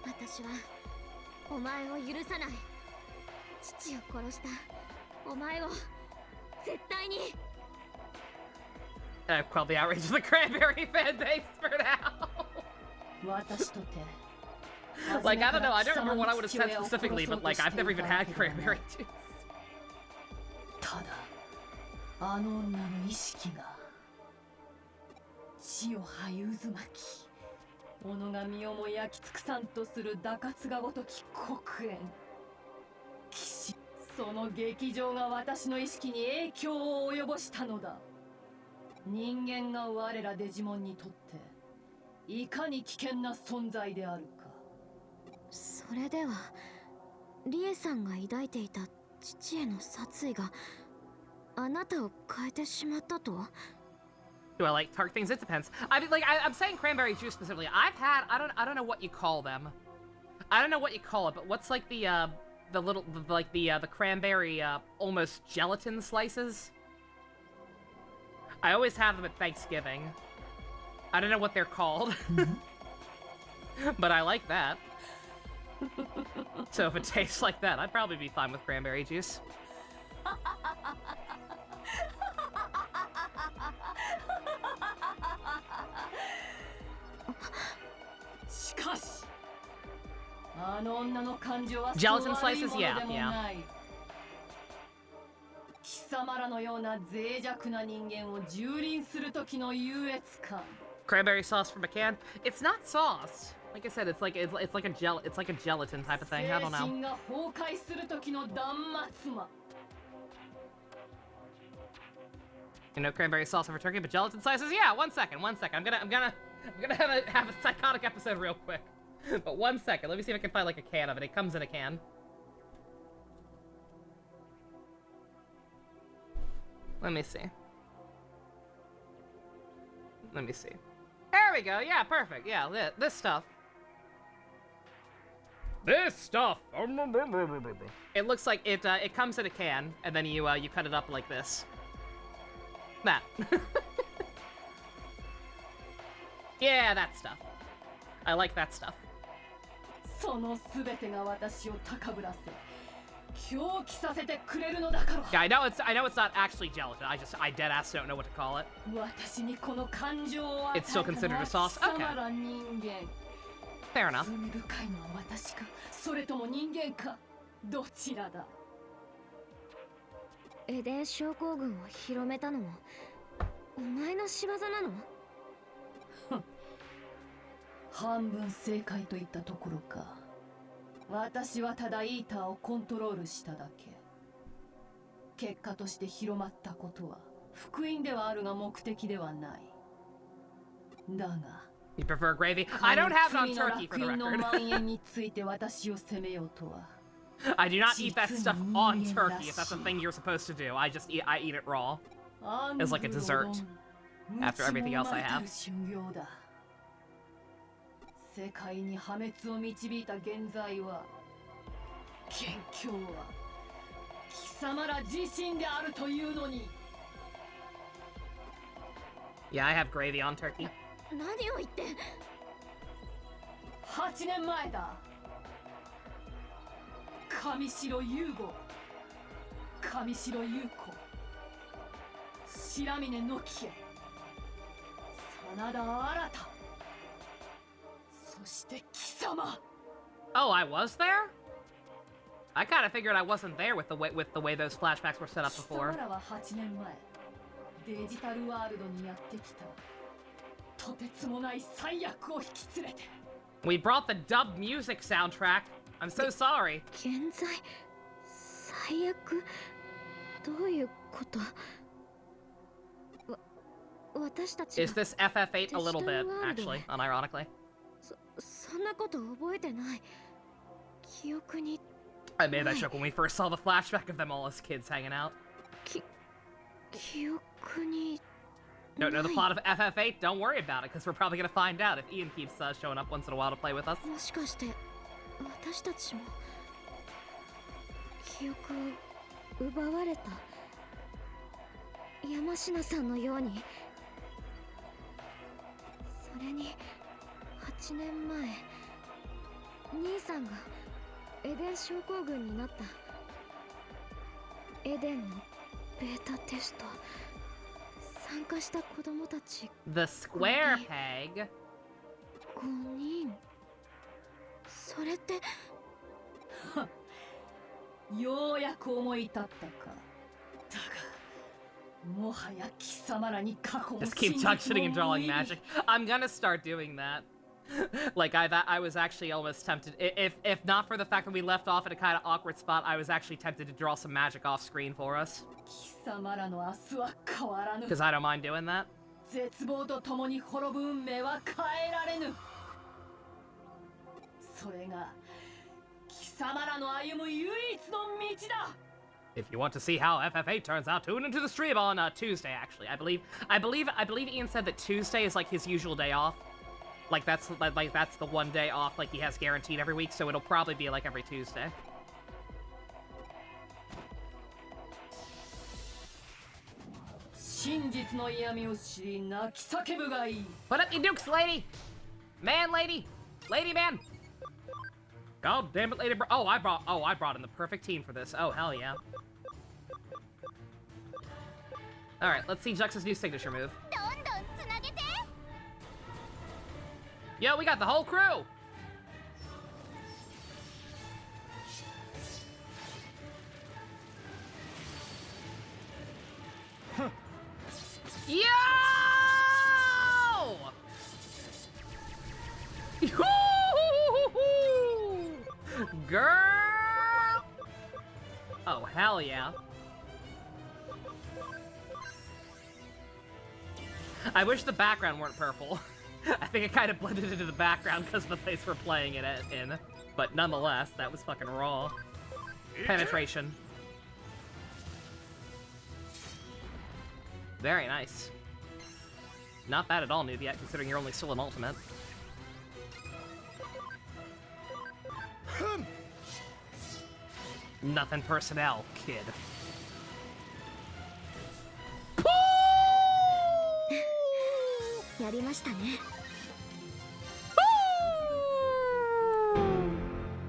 私はお前を許さない。父を殺したお前を絶対に。I've quelled the outrage of the cranberry fan base for now. 私とて Like, I don't know, I don't remember what I would have said specifically, but like, I've never even had cranberry juice. ただあの女の意識が血を這い渦巻き己が身をも焼き尽くさんとする打滑がごとき黒煙騎士その劇場が私の意識に影響を及ぼしたのだ。人間が我らデジモンにとっていかに危険な存在であるか。それではリエさんが抱いていた父への殺意があなたを変えてしまったとDo I like tart things? It depends. I mean, like, I'm saying cranberry juice specifically. I've had, I don't know what you call them. I don't know what you call it, but what's like the cranberry, almost gelatin slices? I always have them at Thanksgiving. I don't know what they're called. But I like that. So if it tastes like that, I'd probably be fine with cranberry juice. しかしあの女の感情は Gelatin slices, yeah, yeah. 貴様らのような脆弱な人間を蹂躙する時の優越感。 Cranberry sauce from a can? It's not sauce. Like I said, it's like a gelatin type of thing. I don't know. 精神が崩壊する時の断末魔。 You know, cranberry sauce over turkey, but gelatin slices? Yeah, one second. I'm gonna have a psychotic episode real quick. But 1 second, let me see if I can find like a can of it. It comes in a can. Let me see. There we go. Yeah, perfect. Yeah, this stuff. This stuff. It looks like it comes in a can, and then you cut it up like this. That. Yeah, that stuff. I like that stuff. そのすべてが私を高ぶらせ、狂気させてくれるのだから。 Yeah, I know it's not actually gelatin. I dead ass don't know what to call it. 私にこの感情を与え It's still た considered の a は sauce? 貴様ら人間。 Fair enough. 罪深いのは私か、それとも人間か、どちらだ。エデン症候群を広めたのもお前の仕業なの？半分正解といったところか。私はただイーターをコントロールしただけ。結果として広まったことは福音ではあるが目的ではない。だが You prefer gravy? I don't have it on 罪の turkey for 楽 the 園の record. 蔓延について私を責めようとは。I do not eat that stuff on turkey if that's a thing you're supposed to do. I eat it raw. As like a dessert after everything else I have. 世界に破滅を導いた現在は元凶は貴様ら自身であるというのに。 Yeah, I have gravy on turkey. 何を言って。8年前だ。上白優吾、上白優子、白峰のきえ、真田新、そして貴様。 Oh, I was there? I kind of figured I wasn't there with the way those flashbacks were set up 貴 before. 様らは8年前デジタルワールドにやってきた。とてつもない最悪を引き連れて。 We brought the dub music soundtrack. I'm so sorry. 現在最悪どういうこと。私たち Is this FF8 a little bit, actually, unironically? そんなこと覚えてない。記憶に I made that joke when we first saw the flashback of them all as kids hanging out. 記憶に Don't know the plot of FF8? Don't worry about it, because we're probably gonna find out if Ian keeps showing up once in a while to play with us. もしかして私たちも記憶を奪われた山科さんのように。それに8年前兄さんがエデン症候群になった。エデンのベータテスト参加した子供たち The square peg? 5人。それってようやく思い立ったか。だがもはや貴様らに過去を Just keep shitting and drawing magic. I'm gonna start doing that. Like I was actually almost tempted. If not for the fact that we left off at a kind of awkward spot, I was actually tempted to draw some magic off screen for us. 貴様らの明日は変わらぬ。 Because I don't mind doing that. 絶望とともに滅ぶ運命は変えられぬ。それが貴様らの歩む唯一の道だ。 If you want to see how FF8 turns out, tune into the stream on Tuesday. Actually, I believe Ian said that Tuesday is like his usual day off. Like that's the one day off like he has guaranteed every week. So it'll probably be like every Tuesday. 真実の嫌味を知り泣き叫ぶがいい。 Put up your dukes, lady! Man, lady! Lady, man! God damn it, lady bro- Oh, I brought in the perfect team for this. Oh, hell yeah. Alright, let's see Jux's new signature move. どんどんつなげて。 Yo, we got the whole crew! Yo! Girl! Oh, hell yeah. I wish the background weren't purple. I think it kind of blended into the background because of the place we're playing it in. But nonetheless, that was fucking raw. Penetration. Very nice. Not bad at all, noob yet, considering you're only still an ultimate. Nothing personnel, kid. やりましたね。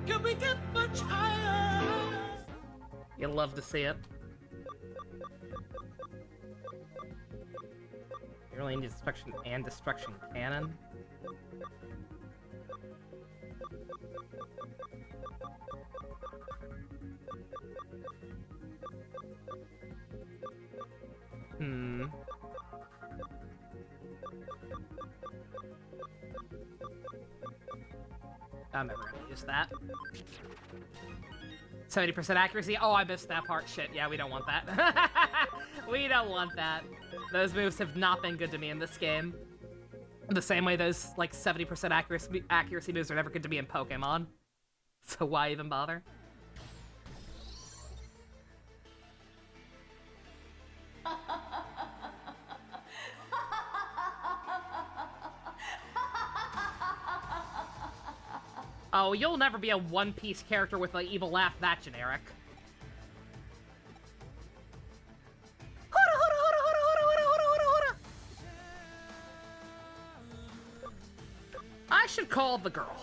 Can we get much higher? You'll love to see it. You really need destruction and destruction cannon. Hmm. I'm never gonna use that. 70% accuracy? Oh, I missed that part. Shit, yeah, we don't want that. We don't want that. Those moves have not been good to me in this game. The same way those, like, 70% accuracy moves are never good to me in Pokemon. So why even bother? Oh, you'll never be a One Piece character with an evil laugh that generic. I should call the girl.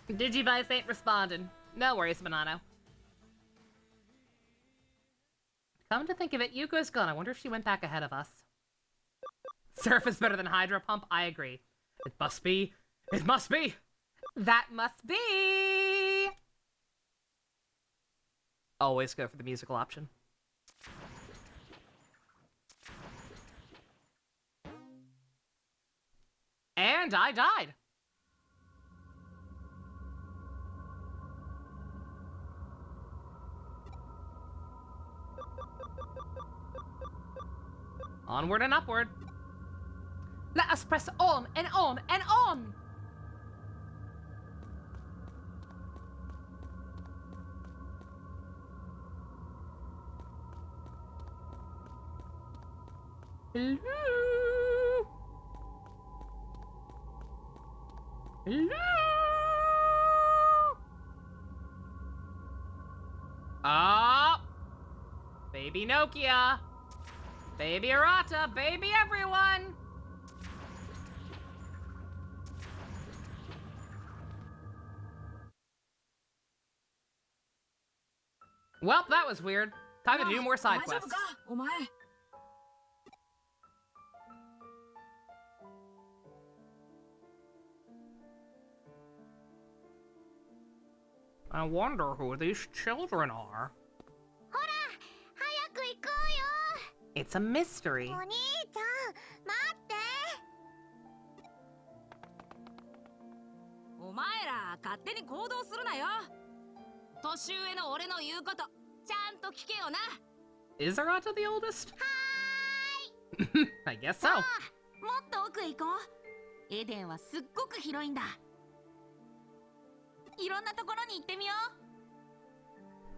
Digivice ain't responding. No worries, Monano. Come to think of it, Yuko's gone. I wonder if she went back ahead of us. Surf is better than Hydro Pump? I agree. It must be. It must be! That must be! Always go for the musical option. And I died. Onward and upward. Let us press on and on and on! Hello? Hello? Ah! Baby Nokia! Baby Arata! Baby everyone! Well, that was weird. Time to do more side quests. I wonder who these children are. It's a mystery. お兄ちゃん待ってお前ら勝手に行動するなよ。年上の俺の言うことちゃんと聞けよな。 Is Arata the oldest? はーい I guess so. さあもっと奥へ行こう。エデンはすっごく広いんだ。いろんなところに行ってみよう。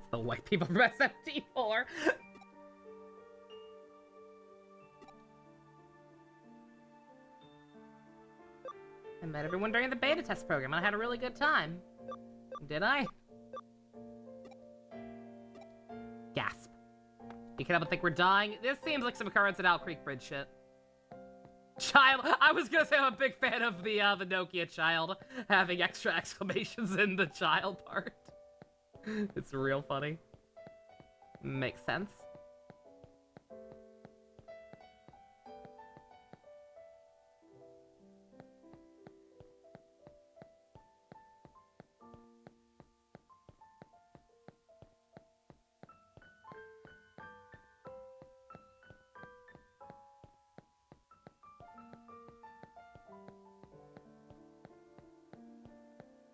It's the white people from SMT4. I met everyone during the beta test program and I had a really good time. Did I? Gasp. You can help but think we're dying. This seems like some currents at Owl Creek Bridge shit. Child. I was gonna say I'm a big fan of the Nokia child having extra exclamations in the child part. It's real funny. Makes sense.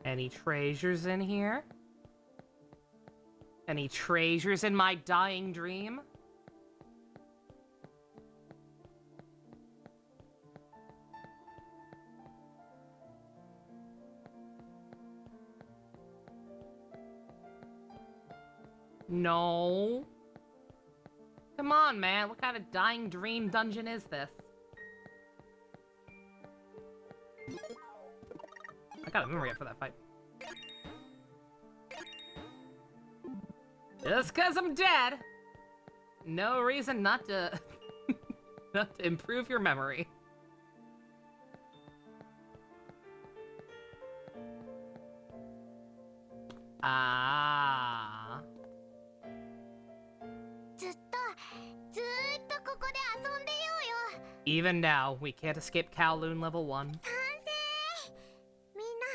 Any treasures in here? Any treasures in my dying dream? No. Come on, man. What kind of dying dream dungeon is this? I got a memory up for that fight. Just cause I'm dead, no reason not to not to improve your memory. Ah. ずっとここで遊んでようよ Even now, we can't escape Kowloon level 1. 賛成みんな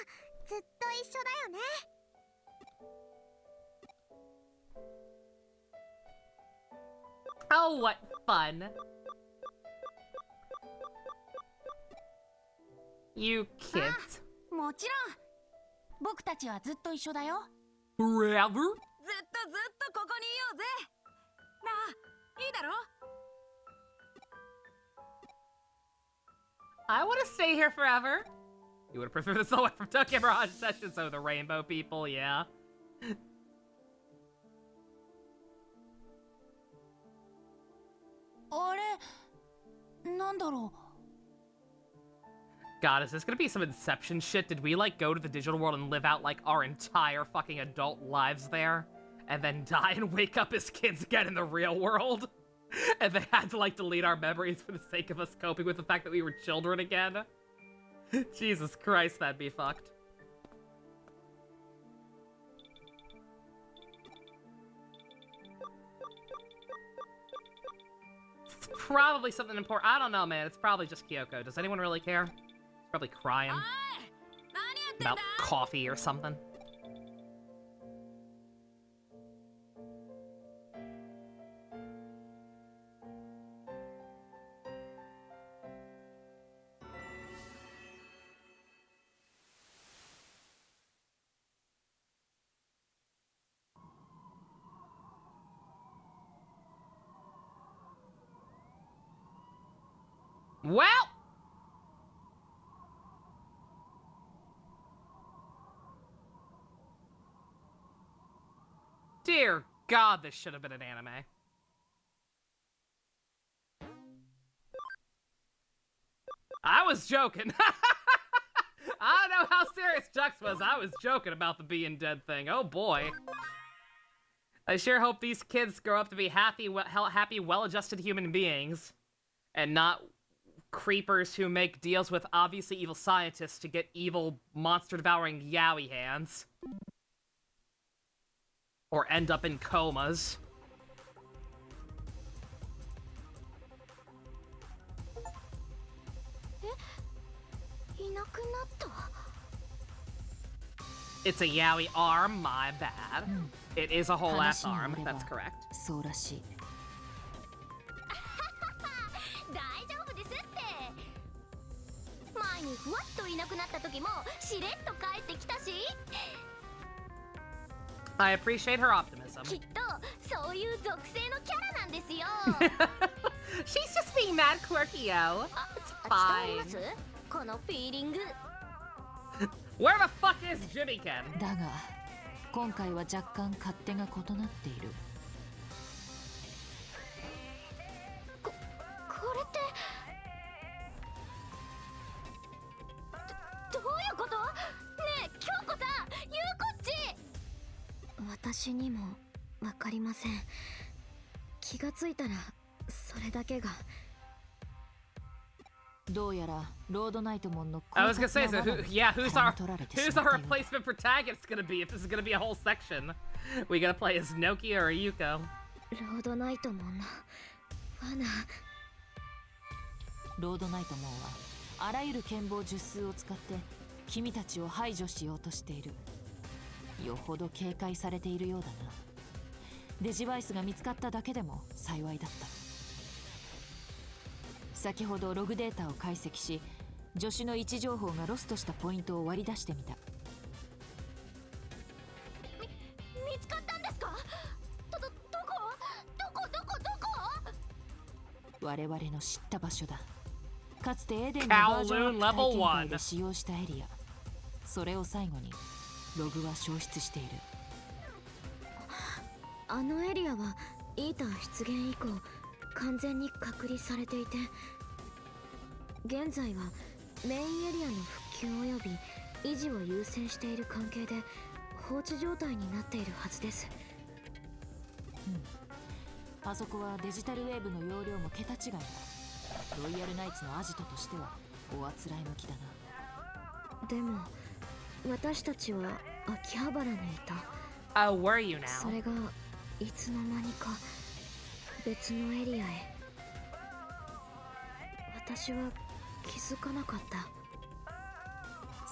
ずっと一緒だよね Oh, what fun. You kids. もちろん僕たちはずっと一緒だよ。 Forever? ずっとここにいようぜ。なあ、いいだろ？ I want to stay here forever. You would prefer this away from Tokyo Mirage Sessions, so the rainbow people, yeah. あれ、なんだろう。 God, is this gonna be some Inception shit? Did we, like, go to the digital world and live out, like, our entire fucking adult lives there? And then die and wake up as kids again in the real world? And they had to, like, delete our memories for the sake of us coping with the fact that we were children again? Jesus Christ, that'd be fucked. It's probably something important. I don't know, man. It's probably just Kyoko. Does anyone really care? She's probably crying about coffee or something. Well! Dear God, this should have been an anime. I was joking. I don't know how serious Jux was. I was joking about the being dead thing. Oh boy. I sure hope these kids grow up to be happy, well-adjusted human beings. And not creepers who make deals with obviously evil scientists to get evil monster-devouring yaoi hands. Or end up in comas. It's a yaoi arm, my bad. It is a whole ass arm, that's correct. そうらしい。大丈夫ですって。前にふわっといなくなった時もしれっと帰ってきたし。 I appreciate her optimism. きっとそういう属性のキャラなんですよ。 She's just being mad quirky, yo. It's fine. 伝わります？このフィーリング。 Where the fuck is Jimmy Ken? だが今回は若干勝手が異なっている。これってどういうこと？ねえ京子さん、ゆうこっち。私にもわかりません。気がついたらそれだけが。どうやらロードナイトモンの I was gonna say, so who's our replacement protagonist gonna be if this is gonna be a whole section? We gotta play as Nokia or Yuko. ロードナイトモンの罠。ロードナイトモンはあらゆる剣謀術数を使って君たちを排除しようとしている。よほど警戒されているようだな。デジバイスが見つかっただけでも幸いだった。先ほどログデータを解析し、助手の位置情報がロストしたポイントを割り出してみた。見つかったんですか？どこ我々の知った場所だ。かつてエデンのバージョンアップ体験会で使用したエリア。それを最後にログは消失している。あのエリアはイーター出現以降完全に隔離されていて、現在はメインエリアの復旧及び維持を優先している関係で放置状態になっているはずです。あそこはデジタルウェーブの容量も桁違いだ。ロイヤルナイツのアジトとしてはおあつらい向きだな。でも私たちは秋葉原にいた。Oh, were you now? それがいつの間にか別のエリアへ。私は気づかなかった。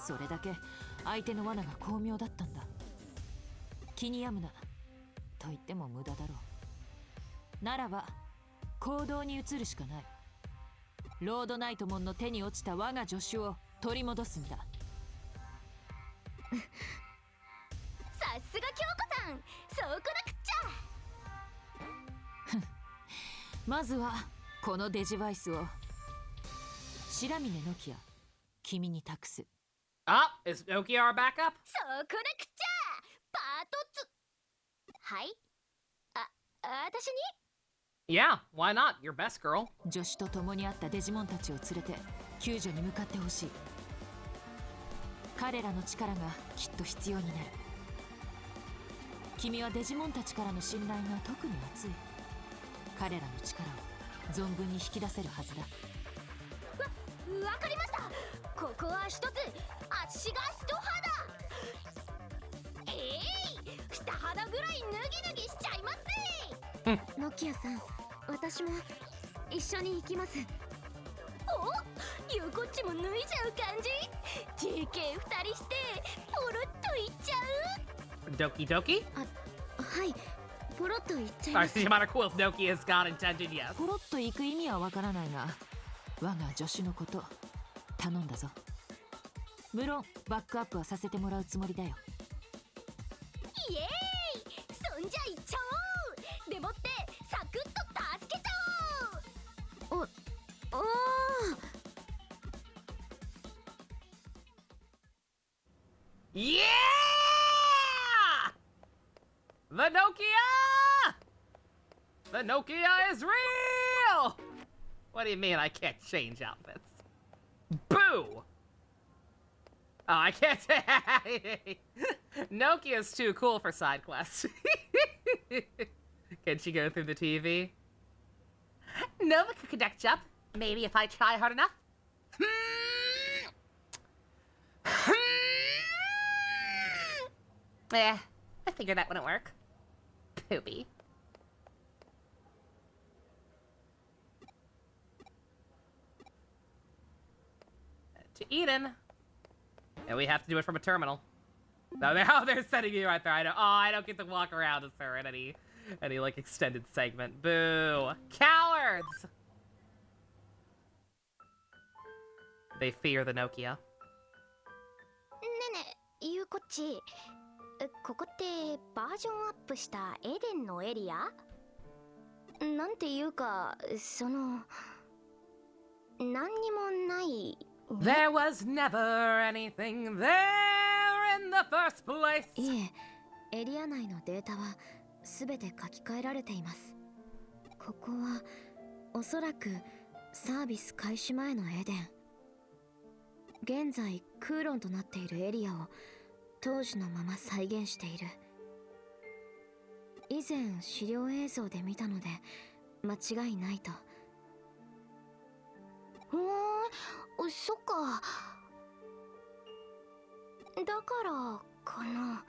それだけ相手の罠が巧妙だったんだ。気に病むな。と言っても無駄だろう。ならば行動に移るしかない。ロードナイトモンの手に落ちた我が助手を取り戻すんだ。さすが京子さん、そうこなくっちゃ。まずはこのデジバイスを白峰ノキア、君に託す。Ah, is Nokia our backup? そうこなくっちゃ。パート2。はい。私に Yeah, why not? You're best girl. 助手と共にあったデジモンたちを連れて救助に向かってほしい。彼らの力がきっと必要になる。君はデジモンたちからの信頼が特に厚い。彼らの力を存分に引き出せるはずだ。わかりました。ここは一つ、あっしが一肌。二肌ぐらい脱ぎ脱ぎしちゃいますぜ。ノキアさん、私も一緒に行きます。お、ゆうこっちも脱いじゃう感じ。 JK 二人してポロッといっちゃう。 Doki Doki? はい、ポロッといっちゃい Our ます。 Digimon are cool if Nokia is God intended, yes. ポロッと行く意味はわからないが、我が助手のこと頼んだぞ。無論バックアップはさせてもらうつもりだよ。イエーイ、そんじゃいっちゃおう。でもってサクッと助けちゃおう。Yeah! The Nokia! The Nokia is real! What do you mean I can't change outfits? Boo! Oh, I can't. Nokia's too cool for side quests. Can she go through the TV? Nova could conduct up. Maybe if I try hard enough. I figured that wouldn't work. Poopy. To Eden. And we have to do it from a terminal. No, they're setting me right there. I know. Oh, I don't get to walk around as her in any like extended segment. Boo. Cowards! They fear the Nokia. ねね、ゆうこっち、ここってバージョンアップしたエデンのエリア？なんていうか、その何にもない。There was never anything there in the first place. いえ、エリア内のデータはすべて書き換えられています。ここはおそらくサービス開始前のエデン。現在空論となっているエリアを当時のまま再現している。以前資料映像で見たので間違いないと。そっか。だからかな。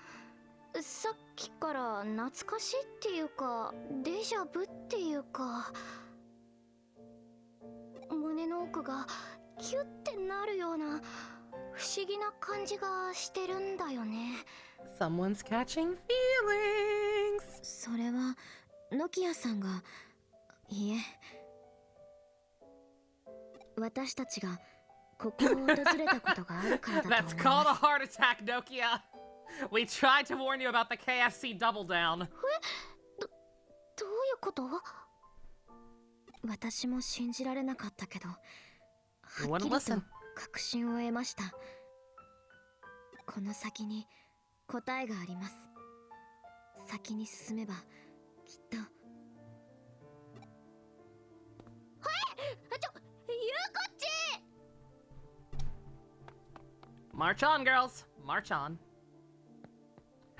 さっきから懐かしいっていうかデジャブっていうか、胸の奥がキュッてなるような不思議な感じがしてるんだよね。 Someone's catching feelings. それはノキアさんが、いえ、私たちがここを訪れたことがあるからだと思います。 That's called a heart attack, Nokia. We tried to warn you about the KFC double down. どういうこと？私も信じられなかったけど、はっきりと確信を得ました。この先に答えがあります。先に進めばきっと。はい、ゆうこっち。 March on, girls. March on.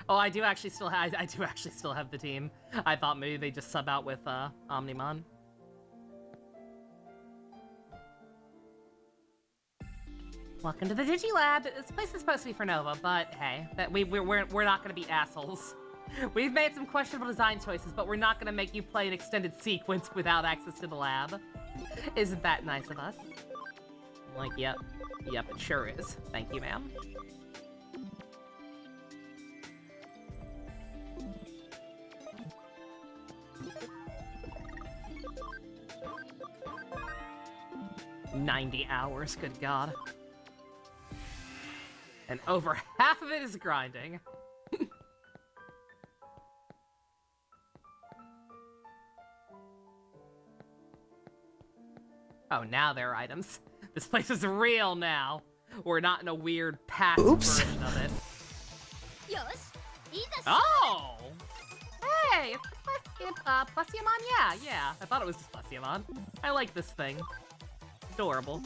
Oh, I do actually still have the team. I thought maybe they just sub out with Omnimon. Welcome to the Digilab. This place is supposed to be for Nova, but hey, we're not gonna be assholes. We've made some questionable design choices, but we're not gonna make you play an extended sequence without access to the lab. Isn't that nice of us? Like, yep, it sure is. Thank you, ma'am. $90 hours, good God. And over half of it is grinding. Oh, now there are items. This place is real now. We're not in a weird past version of it. Oh! Hey, it's Plesiomon? Yeah. I thought it was just Plesiomon. I like this thing. Adorable.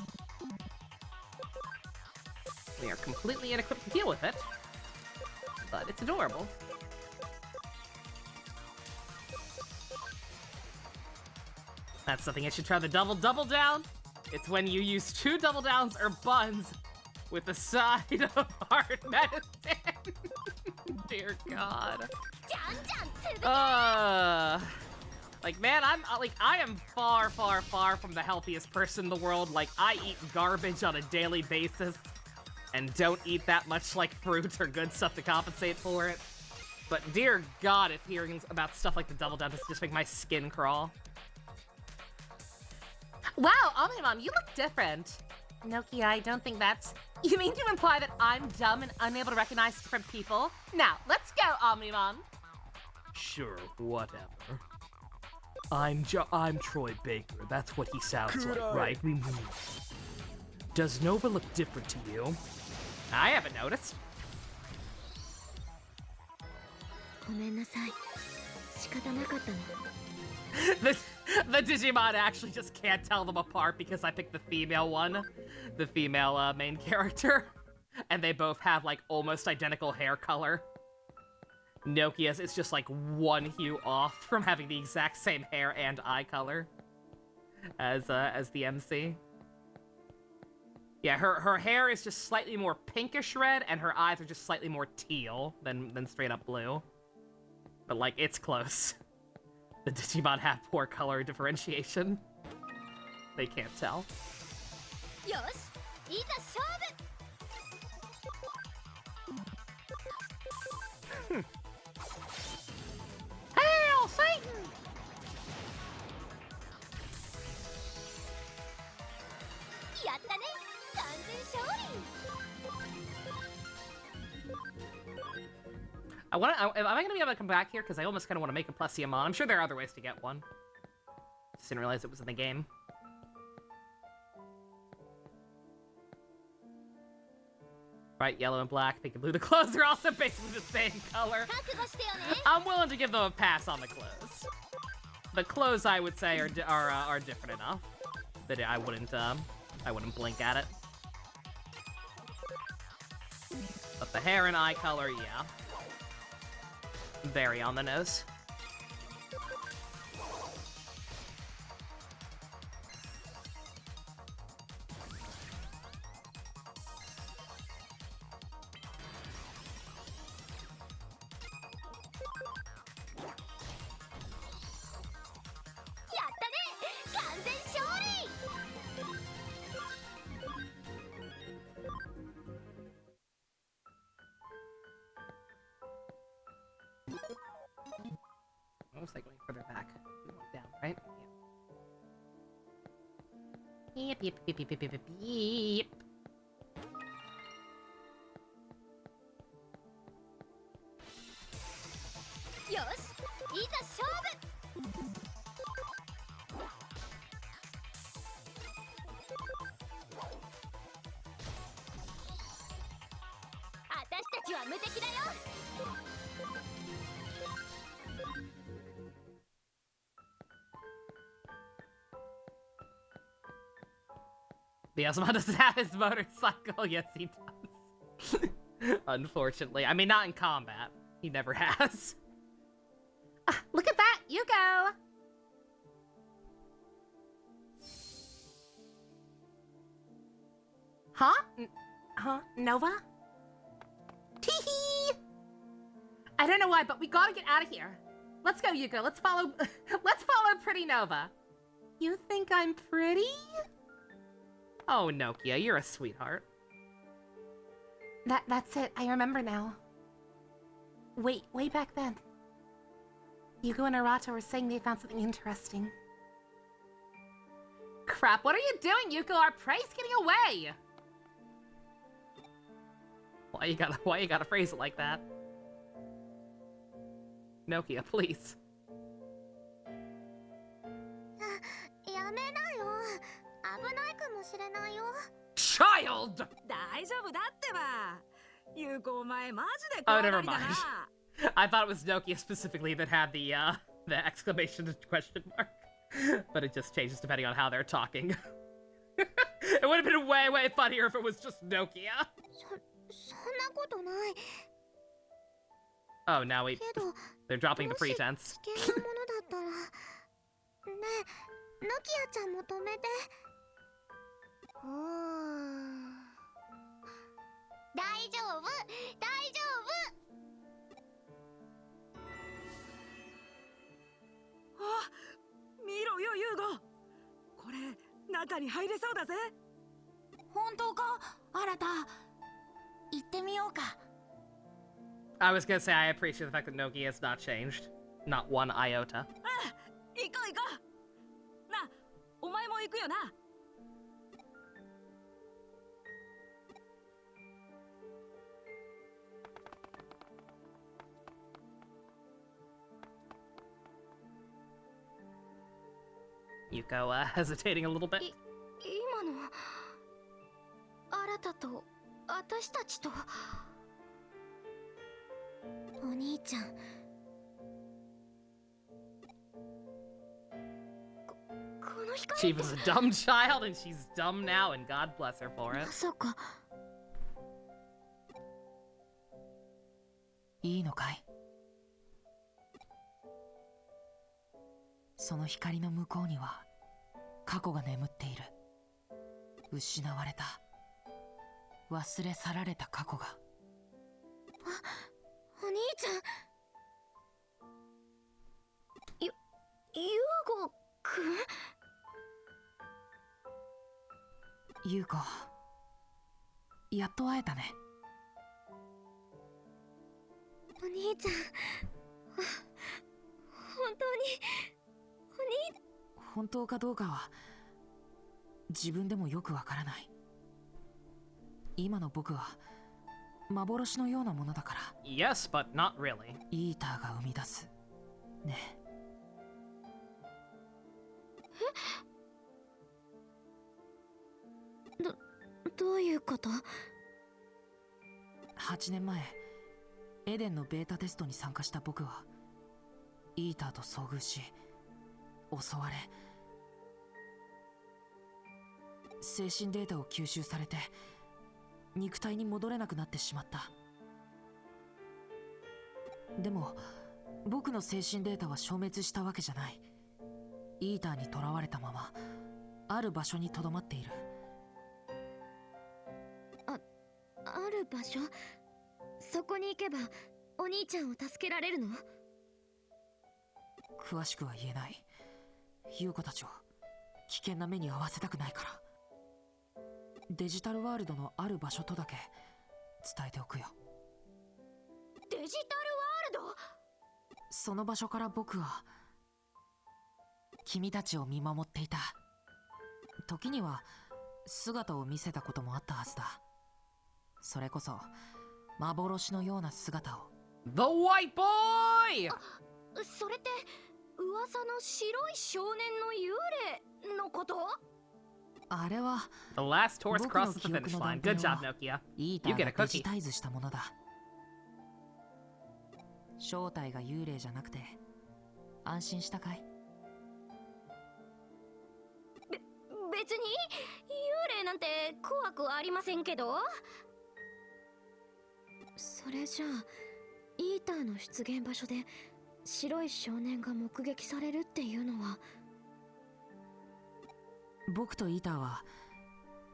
We are completely inequipped to deal with it. But it's adorable. That's something I should try the double down. It's when you use 2 double downs or buns with a side of hard medicine. Dear God. Like, man, I am far from the healthiest person in the world. Like, I eat garbage on a daily basis and don't eat that much, like, fruit or good stuff to compensate for it. But dear God, if hearing about stuff like the double down just make my skin crawl. Wow, Omnimon, you look different. Nokia, I don't think that's... You mean to imply that I'm dumb and unable to recognize different people? Now, let's go, Omnimon. Sure, whatever. I'm Troy Baker. That's what he sounds like, right? Does Nova look different to you? I haven't noticed. The Digimon actually just can't tell them apart because I picked the female one. The female main character. And they both have, like, almost identical hair color. Nokia's is just, like, 1 hue off from having the exact same hair and eye color as the MC. Yeah, her hair is just slightly more pinkish red, and her eyes are just slightly more teal than straight up blue. But, like, it's close. The Digimon have poor color differentiation. They can't tell. Hail Satan! Am I gonna be able to come back here? Because I almost kind of want to make a Plesiomon. I'm sure there are other ways to get one. Just didn't realize it was in the game. Right, yellow and black, pink and blue. The clothes are also basically the same color. I'm willing to give them a pass on the clothes. The clothes, I would say, are different enough that I wouldn't blink at it. But the hair and eye color, yeah. Very on the nose. What was I going further back? We went down, right? Yeah. Beep. The Asuma doesn't have his motorcycle. Yes, he does. Unfortunately. I mean, not in combat. He never has. Look at that! You go! Huh? Nova? Teehee! I don't know why, but we gotta get out of here. Let's go, Yuko. Let's follow Pretty Nova. You think I'm pretty? Oh, Nokia, you're a sweetheart. That's it. I remember now. Wait, way back then. Yuko and Arata were saying they found something interesting. Crap, what are you doing, Yuko? Our prey's getting away! Why you gotta phrase it like that? Nokia, please. やめなよ。危ないかもしれないよ。Child! 大丈夫だってば。ゆうこお前マジで Oh, 怖が never りだ mind. な。I thought it was Nokia specifically that had the exclamation question mark. But it just changes depending on how they're talking. It would have been way, way funnier if it was just Nokia. そんなことない。 Oh, now けど、 they're dropping the もし pretense. 危険なものだったら、ねえ、ノキアちゃんも止めて。大丈夫、大丈あ、見ろよユーゴ。これ中に入れそうだぜ。本当か、新た。行ってみようか。 I was gonna say I appreciate the fact that Nokia has not changed. Not one iota. ああ、行こう行こう。なあ、お前も行くよな。Yuko, hesitating a little bit. 今の新たと私たちとお兄ちゃん。この光 She was a dumb child and she's dumb now, and God bless her for it. まさかいいのかい？その光の向こうには過去が眠っている。失われた、忘れ去られた過去が。お兄ちゃん。ゆうごくん。優子、やっと会えたね。お兄ちゃん、本当に本当かどうかは自分でもよくわからない。今の僕は幻のようなものだから。 Yes, but not really. イーターが生み出すね。どういうこと？ 8年前エデンのベータテストに参加した僕はイーターと遭遇し襲われ、精神データを吸収されて肉体に戻れなくなってしまった。でも僕の精神データは消滅したわけじゃない。イーターに囚われたままある場所にとどまっている。ある場所？そこに行けばお兄ちゃんを助けられるの？詳しくは言えない。優子たちを危険な目に遭わせたくないから。デジタルワールドのある場所とだけ伝えておくよ。デジタルワールド？その場所から僕は君たちを見守っていた。時には姿を見せたこともあったはずだ。それこそ幻のような姿を。 The White Boy! それって噂の白い少年の幽霊のこと？あれは The last horse 僕の crosses the 記憶 finish の line. 断 Good 片 job, を Nokia. イータ You ー get a がデジ cookie. タイズしたものだ。正体が幽霊じゃなくて安心したかい？別に幽霊なんて怖くありませんけど。それじゃあイーターの出現場所で白い少年が目撃されるっていうのは。僕とイーターは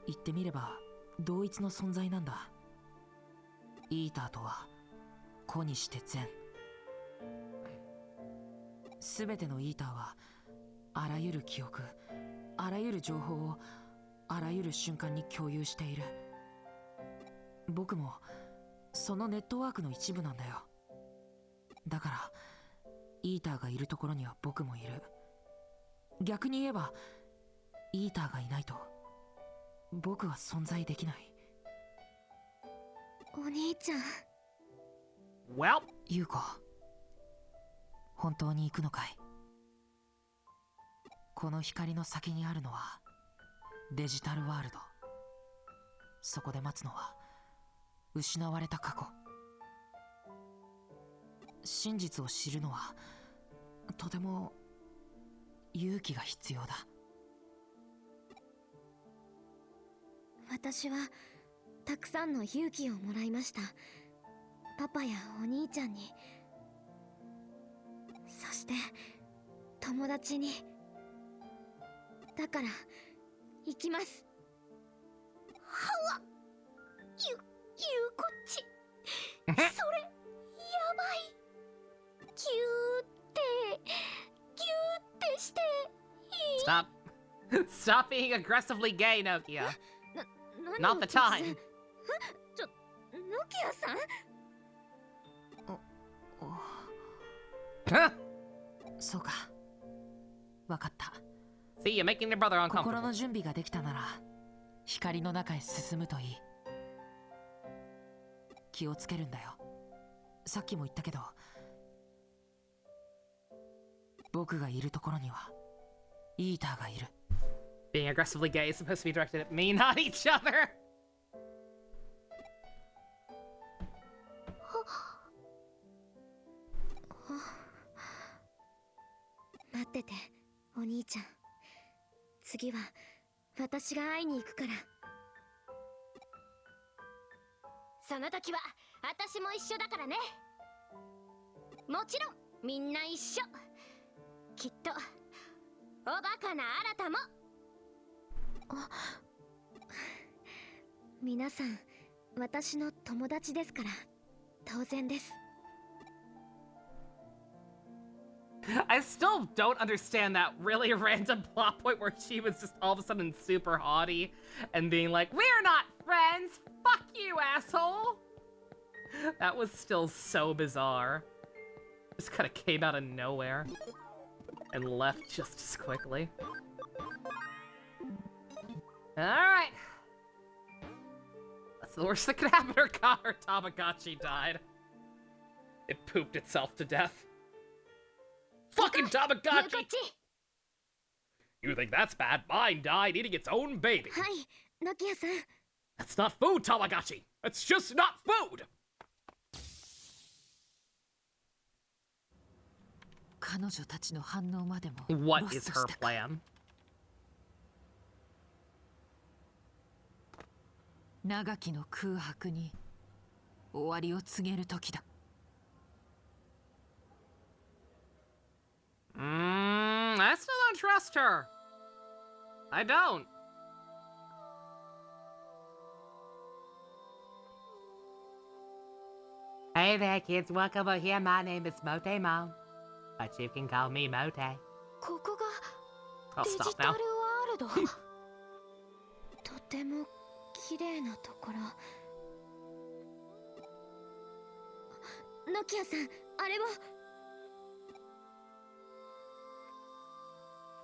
言ってみれば同一の存在なんだ。イーターとは子にして善。すべてのイーターはあらゆる記憶、あらゆる情報をあらゆる瞬間に共有している。僕もそのネットワークの一部なんだよ。だからイーターがいるところには僕もいる。逆に言えばイーターがいないと僕は存在できない。お兄ちゃん。 Well, 優子、本当に行くのかい？この光の先にあるのはデジタルワールド。そこで待つのは失われた過去。真実を知るのはとても勇気が必要だ。私はたくさんの勇気をもらいました。パパやお兄ちゃんに、そして友達に。だから行きます。はわ、ゆうこっち。それやばい。ギューってしていい？ stop. Stop being aggressively gay, Nokia. 何 Not the を突然。 time. ノキアさん。 Huh? そうか、わかった。 See, you're making your brother 心 uncomfortable. の準備ができたなら光の中へ進むといい。気をつけるんだよ。さっきも言ったけど、僕がいるところにはイーターがいる。 Being aggressively gay is supposed to be directed at me, not each other. 待ってて、お兄ちゃん。次は私が会いに行くから。その時は私も一緒だからね。もちろんみんな一緒。きっとおバカなあなたも。皆さん私の友達ですから当然です。 I still don't understand that really random plot point where she was just all of a sudden super haughty and being like, "We're not friends! Fuck you, asshole!" That was still so bizarre. Just kind of came out of nowhere and left just as quickly. Alright. That's the worst that could happen to her car. Her Tamagotchi died. It pooped itself to death. Fucking Tamagotchi! You think that's bad? Mine died eating its own baby. はい、ノキアさん。 That's not food, Tamagotchi! That's just not food! 彼女たちの反応までも What ロス is ト her したか。 plan? 長きの空白に終わりを告げる時だ。I still don't trust her. I don't. Hey there, kids. Welcome over here. My name is Mote Mom. But you can call me Mote. ここが I'll デジ stop タ now. ルワールド。とても綺麗なところ。ノキアさん、あれは。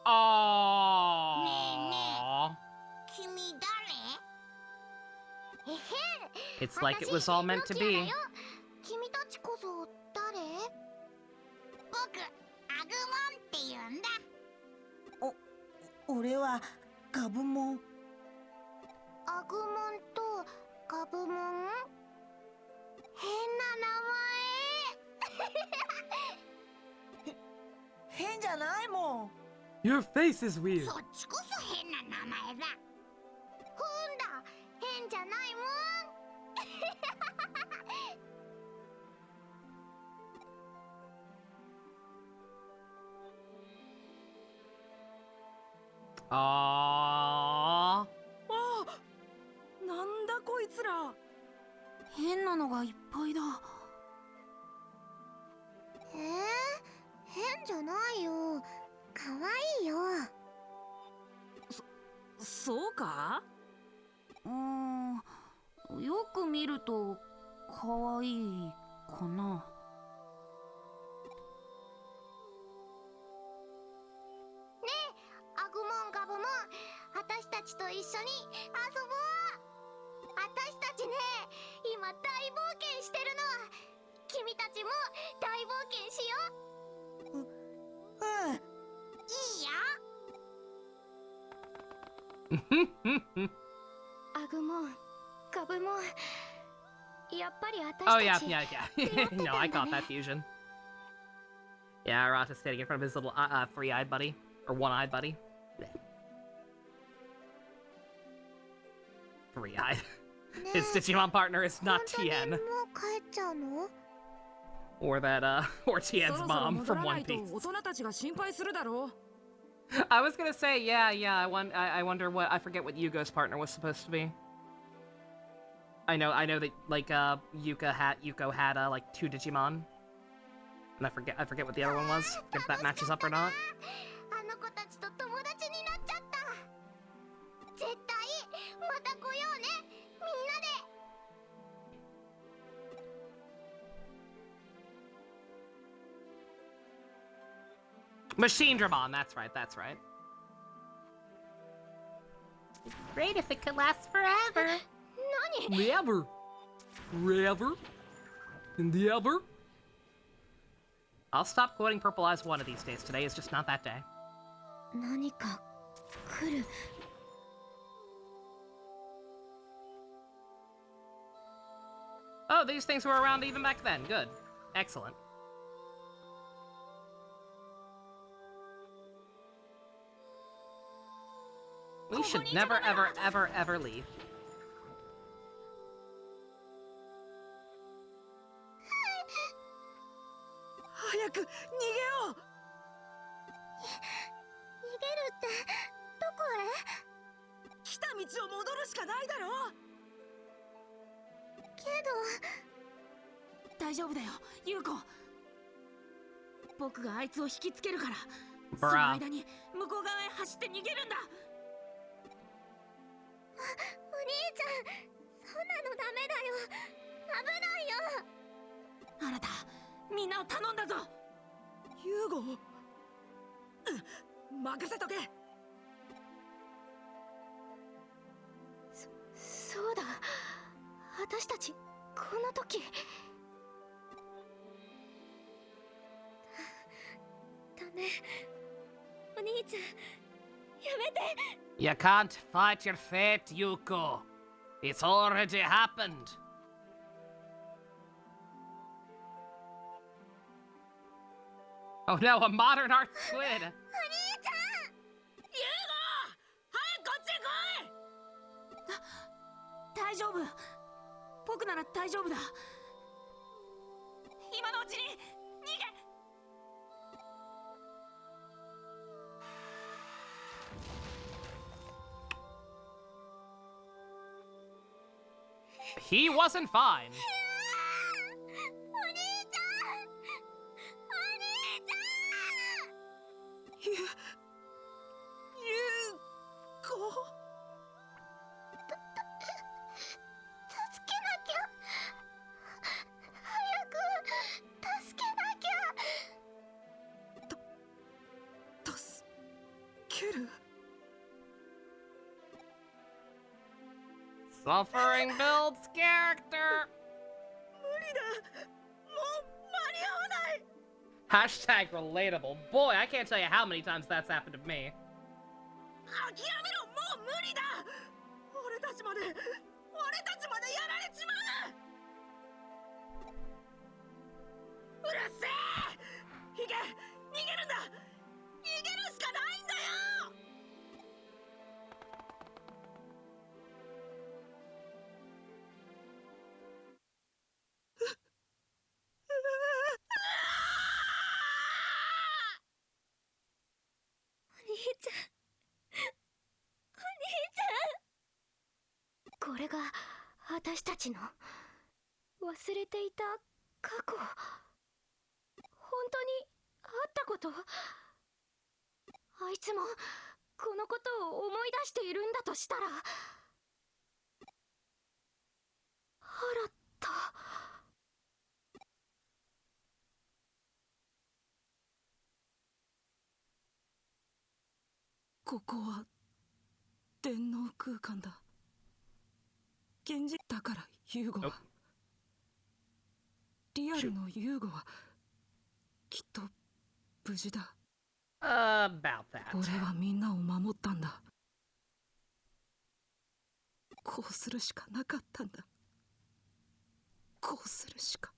Aww. 君誰？えへん。 It's like it was all meant to be. 君たちこそ誰？僕、アグモンって言うんだ。俺はガブモン。アグモンとガブモン？変な名前。変じゃないもん。 Your face is weird. そっちこそ変な名前だ。ほんだ、変じゃないもん。Aww. あ、なんだこいつら。変なのがいっぱいだ。変じゃないよ。かわいいよ。そうか？よく見るとかわいいかな。ねえ、アグモンガブモン、私たちと一緒に遊ぼう。私たちね、今大アグモン、ガブモン、やっぱり Oh 私 yeah, たち yeah. No, I caught that fusion. Yeah, Arata's standing in front of his little three-eyed buddy. Or one-eyed buddy. Three-eyed. His Digimon partner is not 本当に Tien. もう帰っちゃうの？ Or or Tien's そろそろ mom 戻 from らな One いと Piece. 大人たちが心配するだろう。I was gonna say, yeah. I wonder what, I forget what Yugo's partner was supposed to be. I know that, like, Yuko had, like, 2 Digimon. And I forget what the other one was. If that matches up or not. あの子たちと友達になっちゃった。絶対また来ようね、みんなで。Machine Dramon, that's right. Great if it could last forever. 何？ Ever. In the ever. I'll stop quoting Purple Eyes one of these days. Today is just not that day. 何か来る。 Oh, these things were around even back then. Good. Excellent. We should never, ever leave. 早く逃げよう。逃げるってどこへ？来た道を戻るしかないだろう。けど大丈夫だよ、ユウコ。僕があいつを引きつけるから。ブラその間に向こう側へ走って逃げるんだ。お兄ちゃん、そんなのダメだよ。危ないよ。あなた、みんなを頼んだぞ。ユーゴ、任せとけ。そうだ、私たちこの時。ダメ、お兄ちゃん、やめて。 You can't fight your fate, Yuko. It's already happened. Oh no, a modern art squid. お兄ちゃん。ユウゴ、早くこっちへ来い。大丈夫。僕なら大丈夫だ。今のうちに逃げ。 He wasn't fine. お兄ちゃん。お兄ちゃん。ユーゴ。助けなきゃ。早く助けなきゃ。助ける。 Suffering builds character. 無理だ。もう間に合わない。 Hashtag relatable. Boy, I can't tell you how many times that's happened to me. 諦めろ、もう無理だ。俺たちまでやられちまう。うるせえ。行け、逃げるんだ。逃げるしかないんだよ。 お兄ちゃん、お兄ちゃん。これが私たちの忘れていた過去。本当にあったこと。あいつもこのことを思い出しているんだとしたら、腹った。ここは電脳空間だ。現実だからユーゴは、リアルのユーゴはきっと無事だ。About that. 俺はみんなを守ったんだ。こうするしかなかったんだ。こうするしか。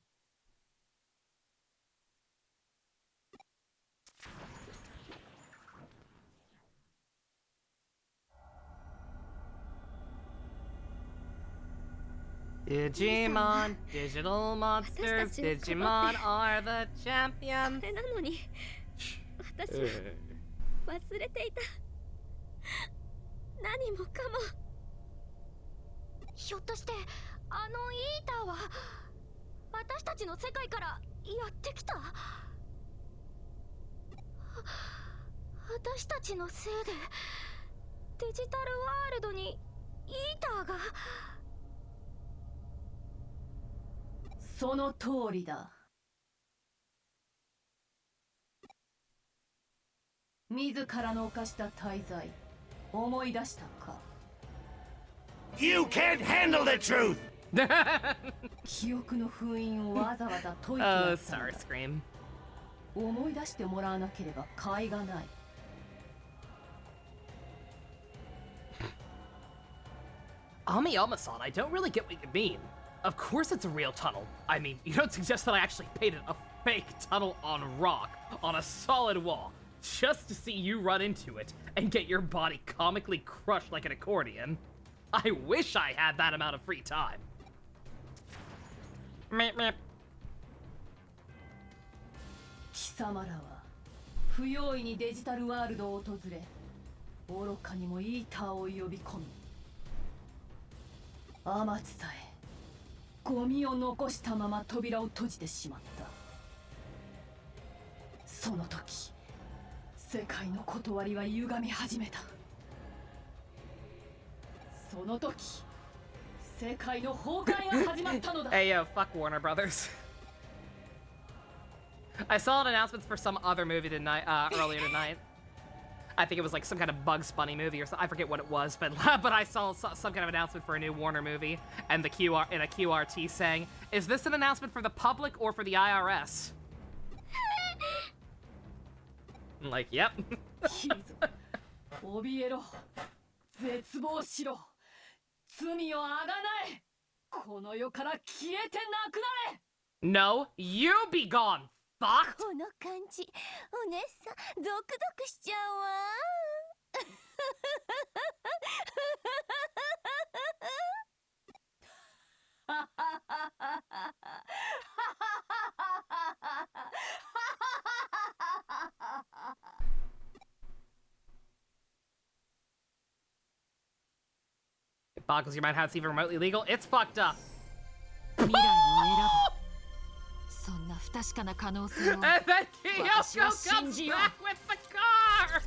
Digimon, digital monsters, Digimon are the そ champions. れなのに私は忘れていた。何もかも。ひょっとしてあのイーターは私たちの世界からやってきた？私たちのせいでデジタルワールドにイーターが。その通りだ。自らの犯した大罪、思い出したか？ You can't handle the truth! 記憶の封印をわざわざ解いてや Oh, ったんだ。 Starscream. 思い出してもらわなければ甲斐がない。Amiyama-san, I don't really get what you mean. Of course it's a real tunnel. I mean, you don't suggest that I actually painted a fake tunnel on rock, on a solid wall, just to see you run into it and get your body comically crushed like an accordion. I wish I had that amount of free time. Meep meep. 貴様らは不用意にデジタルワールドを訪れ、愚かにもイーターを呼び込み、天地さえゴミを残したまま扉を閉じてしまった。その時、世界の断りは歪み始めた。その時、世界の崩壊が始まったのだ。Hey, yo, fuck Warner Brothers. I saw an announcement for some other movie tonight, earlier tonight. I think it was like some kind of Bugs Bunny movie or something. I forget what it was, but I saw some kind of announcement for a new Warner movie, and the QRT saying, "Is this an announcement for the public or for the IRS?" I'm like, yep. いいぞ。怯えろ。絶望しろ。罪をあがない。この世から消えてなくなれ。 No, you be gone, thought. この感じ、お姉さんゾクゾクしちゃうわ。It boggles your mind how it's even remotely legal. It's fucked up. 未来を選ぶ。そんな不確かな可能性を And then Kyoko は comes 信じよう。 back with the car.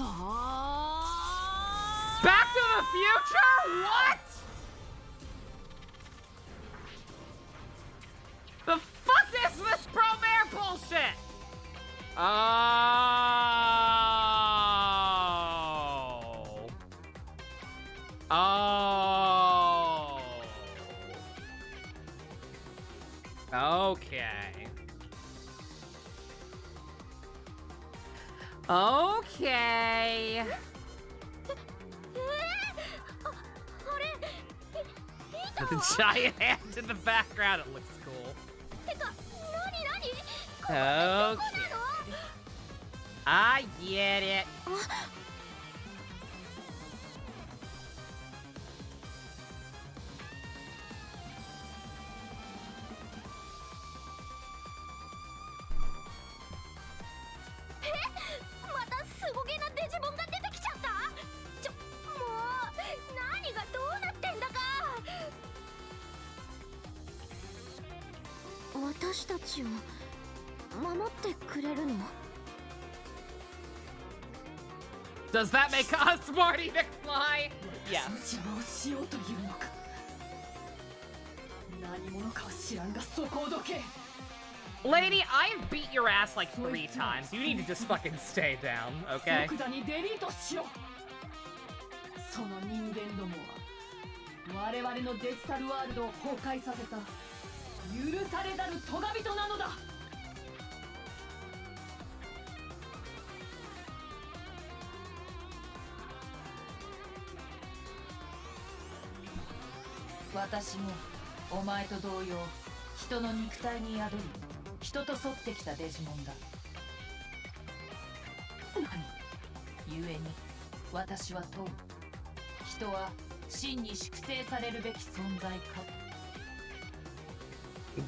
は Back to the future? What? The fuck is this promare bullshit? Oh. Oh. Okay. Okay. The giant hand in the background, it looks cool. Okay. I get it. Does that make us Marty McFly? Yes. 邪魔をしようというのか。何者かは知らんがそこをどけ。 Lady, I've beat your ass like 3 times. You need to just fucking stay down, okay? 即座にデリートしろ。その人間どもは我々のデジタルワールドを崩壊させた許されざる咎人なのだ。私もお前と同様人の肉体に宿り人と沿ってきたデジモンだ。何？故に私は問う。人は真に粛清されるべき存在か。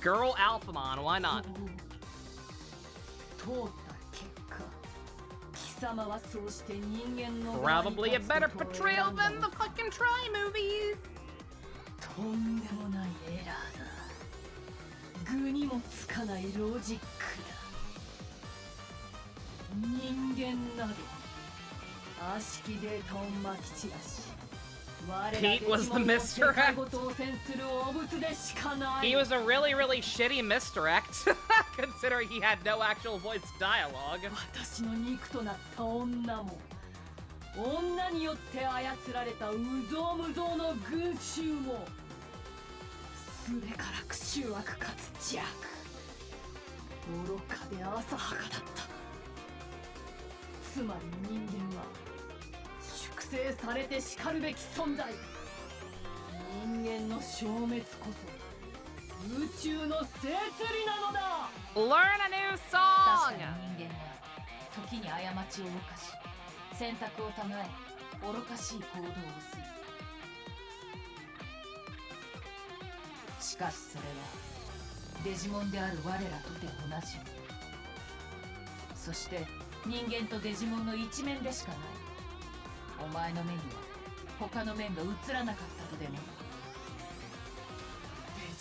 Girl Alphamon, why not? 通った結果、貴様はそうして人間の Probably a better portrayal than the fucking Try movies. とんでもないエラーだ。具にもつかないロジックだ。人間など悪しきデータをまき散らし、Pete was the misdirect. He was a really, really shitty misdirect, considering he had no actual voice dialogue. 私の肉となった女も、女によって操られたうぞうむぞうの群衆も、すべからく醜悪かつ邪悪、愚かで浅はかだった。つまり人間は粛清されてしかるべき存在。人間の消滅こそ宇宙の摂理なのだ。 Learn a new 確か song! に人間は時に過ちを犯し、選択を唱え愚かしい行動をする。しかしそれはデジモンである我らとて同じ。そして人間とデジモンの一面でしかない。お前の目には他の面が映らなかったとでも。デ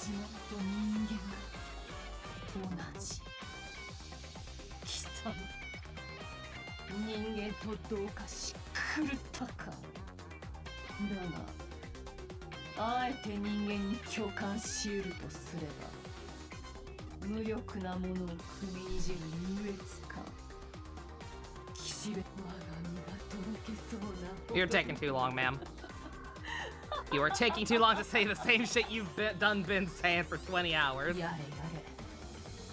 ジモンと人間が同じ。貴様、人間とどうかし狂ったか。だがあえて人間に共感しうるとすれば、無力なものを踏みにじる優越感。岸辺我が身がとろけそうな。 You're taking too long, ma'am. You are taking too long to say the same shit you've been saying for 20 hours. やれやれ、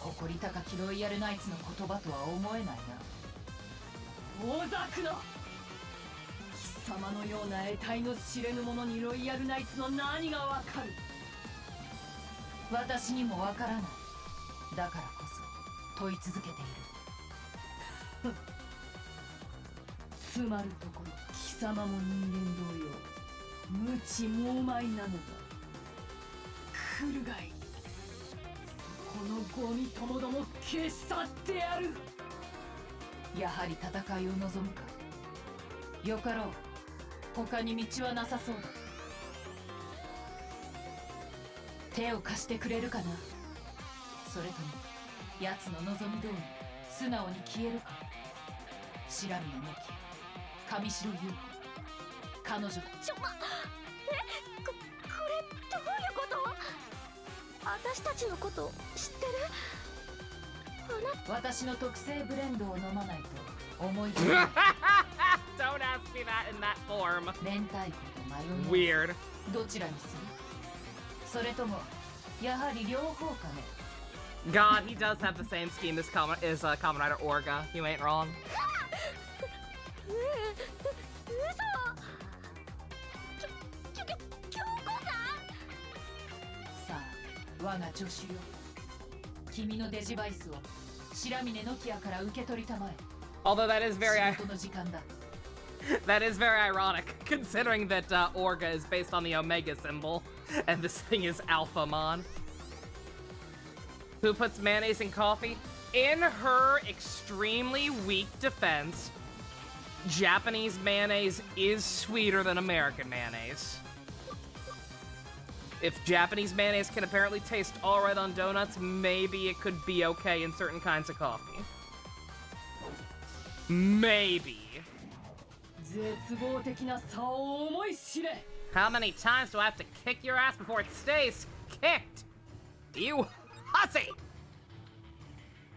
誇り高きロイヤルナイツの言葉とは思えないな。大ざくな。貴様のような得体の知れぬ者にロイヤルナイツの何がわかる。私にもわからない。だからこそ問い続けている。つまるところ貴様も人間同様、無知猛昧なのだ。来るがいい。このゴミともども消し去ってやる。やはり戦いを望むか。よかろう。他に道はなさそうだ。手を貸してくれるかな。それとも奴の望み通り素直に消えるか。白峰の木、上白優子、彼女だ。これどういうこと？私たちのこと知ってる？私の特製ブレンドを飲まないと思い出ない。 Don't ask me that in that form. 明太子とマヨネーズ。 Weird. どちらにする？それともやはり両方かね。 God, he does have the same scheme as Kamen Rider Orga. You ain't wrong. さあ、我が助手よ。君のデジバイスを白峰ノキアから受け取りたまえ。 Although that is very 仕事の時間だ。that is very ironic, considering that Orga is based on the Omega symbol, and this thing is Alphamon. Who puts mayonnaise in coffee? In her extremely weak defense, Japanese mayonnaise is sweeter than American mayonnaise. If Japanese mayonnaise can apparently taste alright on donuts, maybe it could be okay in certain kinds of coffee. Maybe. 絶望的な差を思い知れ。 How many times do I have to kick your ass before it stays kicked? You hussy!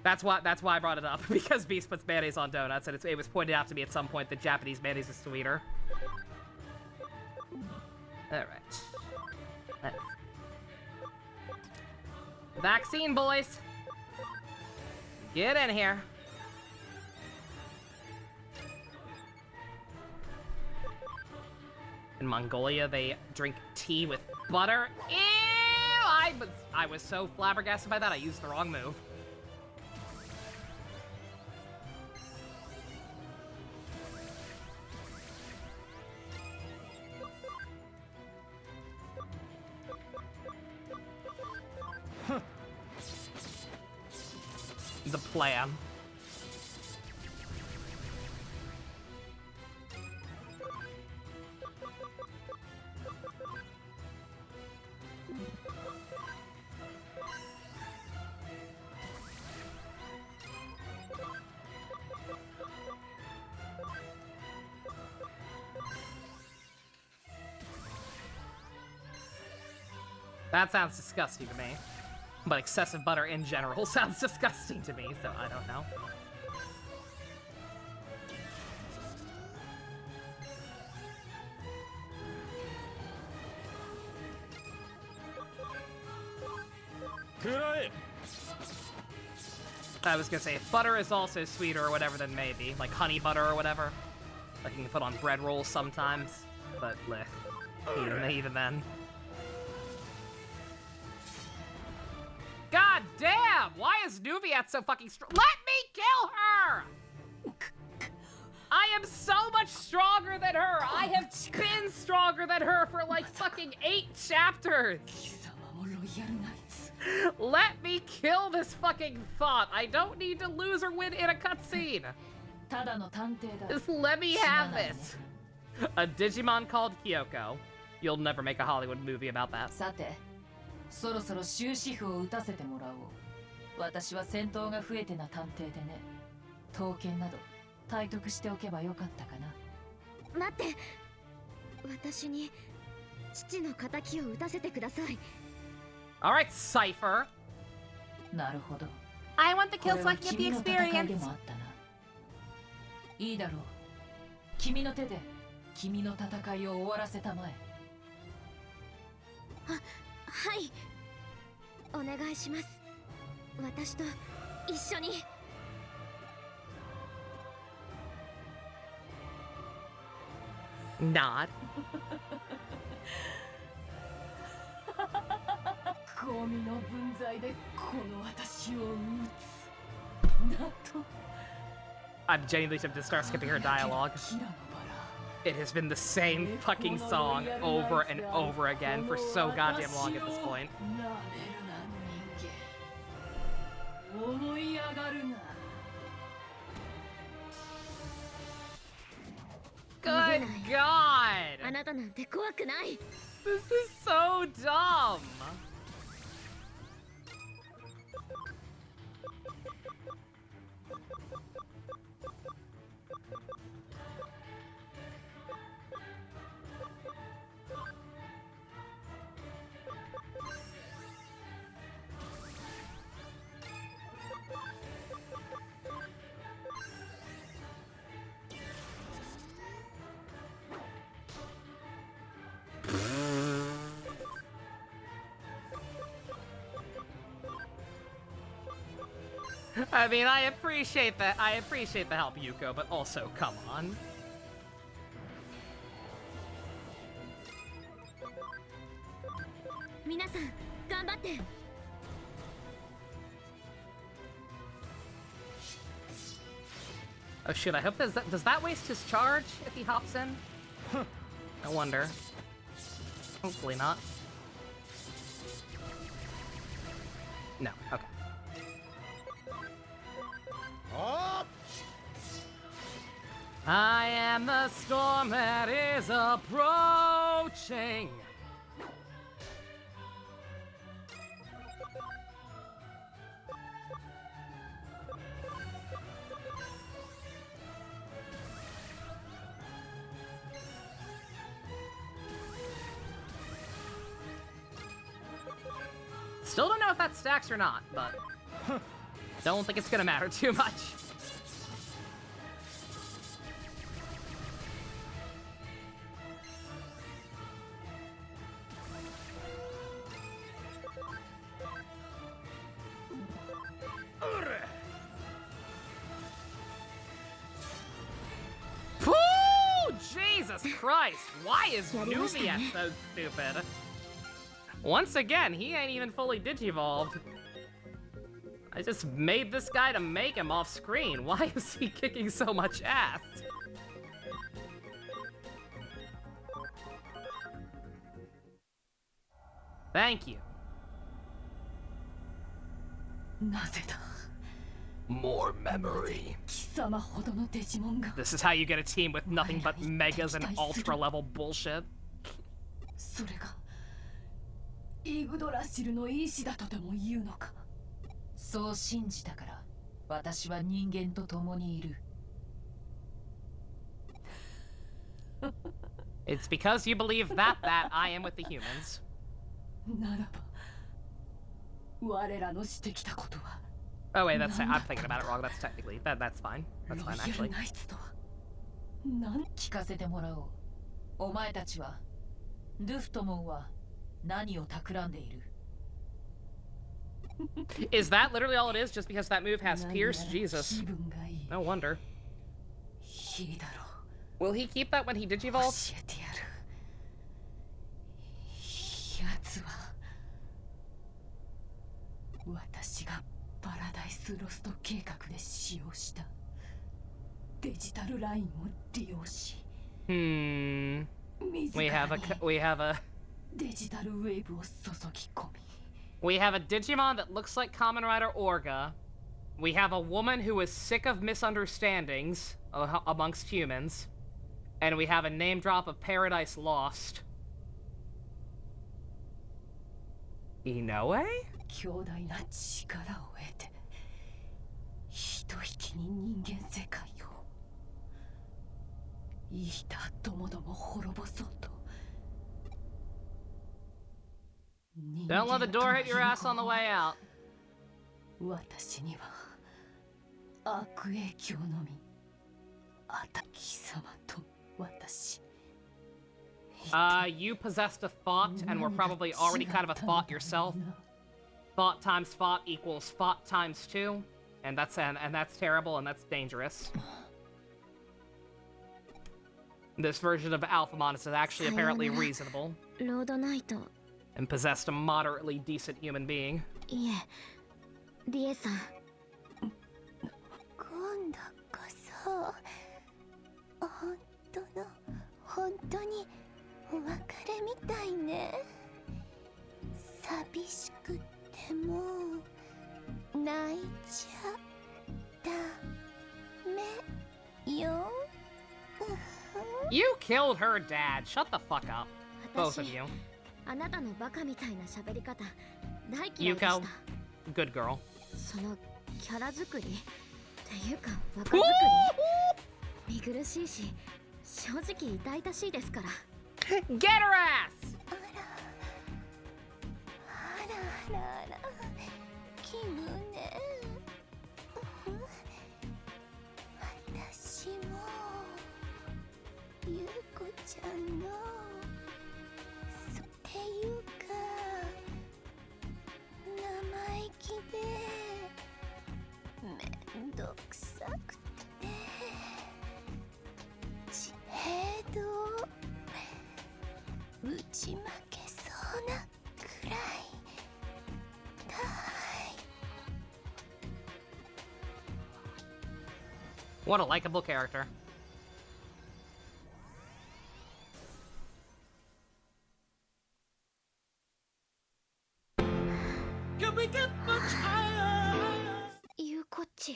That's why I brought it up, because Beast puts mayonnaise on donuts, and it was pointed out to me at some point that Japanese mayonnaise is sweeter. Alright. Vaccine, boys! Get in here. In Mongolia, they drink tea with Butter? Ew! I was so flabbergasted by that, I used the wrong move. The plan. That sounds disgusting to me. But excessive butter in general sounds disgusting to me, so I don't know. I was gonna say, if butter is also sweeter or whatever, then maybe. Like honey butter or whatever. Like you can put on bread rolls sometimes. But, bleh. Even then. God damn! Why is Nuviat so fucking strong? Let me kill her! I am so much stronger than her! I have been stronger than her for like fucking 8 chapters! Let me kill this fucking thought! I don't need to lose or win in a cutscene! Just let me have this! A Digimon called Kyoko. You'll never make a Hollywood movie about that. そろそろ終止符を打たせてもらおう。私は戦闘が増えてな探偵でね。刀剣など体得しておけばよかったかな。待って。私に父の仇を打たせてください。Alright, Cypher. なるほど。I want the kill so I can get the experience. いいだろう。君の手で君の戦いを終わらせたまえ。はい。お願いします。私と一緒に。Nod. ゴミの分際でこの私を撃つ。なと。I'm genuinely tempted to start skipping her dialogue. It has been the same fucking song over and over again for so goddamn long at this point. Good God! あなたなんて怖くない。 This is so dumb! I mean, I appreciate that. I appreciate the help, Yuko, but also, come on. Oh shit, I hope does that waste his charge if he hops in? I wonder. Hopefully not. No, okay. Up! I am the storm that is approaching. Still don't know if that stacks or not, but don't think it's gonna matter too much. Jesus Christ! Why is Nuviat so stupid? Once again, he ain't even fully digivolved. I just made this guy to make him off screen. Why is he kicking so much ass? Thank you. More memory. This is how you get a team with nothing but megas and ultra level bullshit. それがイグドラシルの意志だとでも言うのか。そう信じたから私は人間と共にいる。It's because you believe that I am with the humans. ならば我らのしてきたことは。 Oh wait, that's I'm thinking about it wrong. That's technically that's fine. That's fine actually. 聞かせてもらおう。お前たちはルフトモンは何を企んでいる？ Is that literally all it is? Just because that move has Pierce? Jesus. No wonder. Will he keep that when he digivolves? 私がパラダイスロスト計画で使用したデジタルラインを利用し、We have a digital wave を注ぎ込み。 We have a Digimon that looks like Kamen Rider Orga. We have a woman who is sick of misunderstandings amongst humans. And we have a name drop of Paradise Lost. Inoue? 強大な力を得て一息に人間世界を生きた友ども滅ぼそうと。 Don't let the door hit your ass on the way out. 私には悪影響のみ。あた貴様と私。You possessed a thought, and were probably already kind of a thought yourself. Thought times thought equals thought times 2, and that's terrible and that's dangerous. This version of Alphamon is actually apparently reasonable. And possessed a moderately decent human being. いえ、リエさん。今度こそ本当にお別れみたいね。寂しくても泣いちゃダメよ。You killed her dad. Shut the fuck up, both of you. あなたのバカみたいな喋り方大嫌いでした。 Yuko, good girl. そのキャラ作りっていうか若作り見苦しいし正直痛々しいですから。 Get her ass! あらキムね。私もゆうこちゃんのっていうか生意気でめんどくさくて知恵度打ち負けそうなくらいだい。 What a likable character. Can we get much higher? ゆうこっち。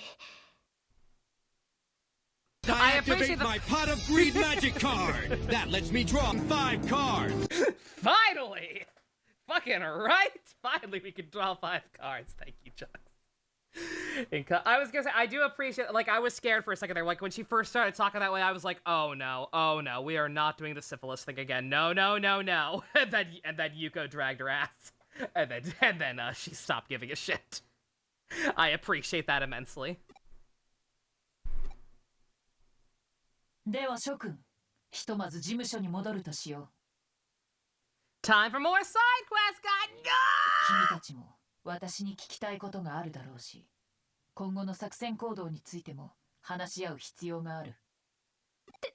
I I appreciate activate the- my pot of greed magic card. That lets me draw 5 cards. Finally! Fucking right! Finally, we can draw 5 cards. Thank you, Chuck. I was gonna say, I do appreciate, like, I was scared for a second there. Like, when she first started talking that way, I was like, oh no, we are not doing the syphilis thing again. No. And then Yuko dragged her ass. And then she stopped giving a shit. I appreciate that immensely. では諸君、ひとまず事務所に戻るとしよう。 Time for more side quests, God! 君たちも私に聞きたいことがあるだろうし、今後の作戦行動についても話し合う必要がある。て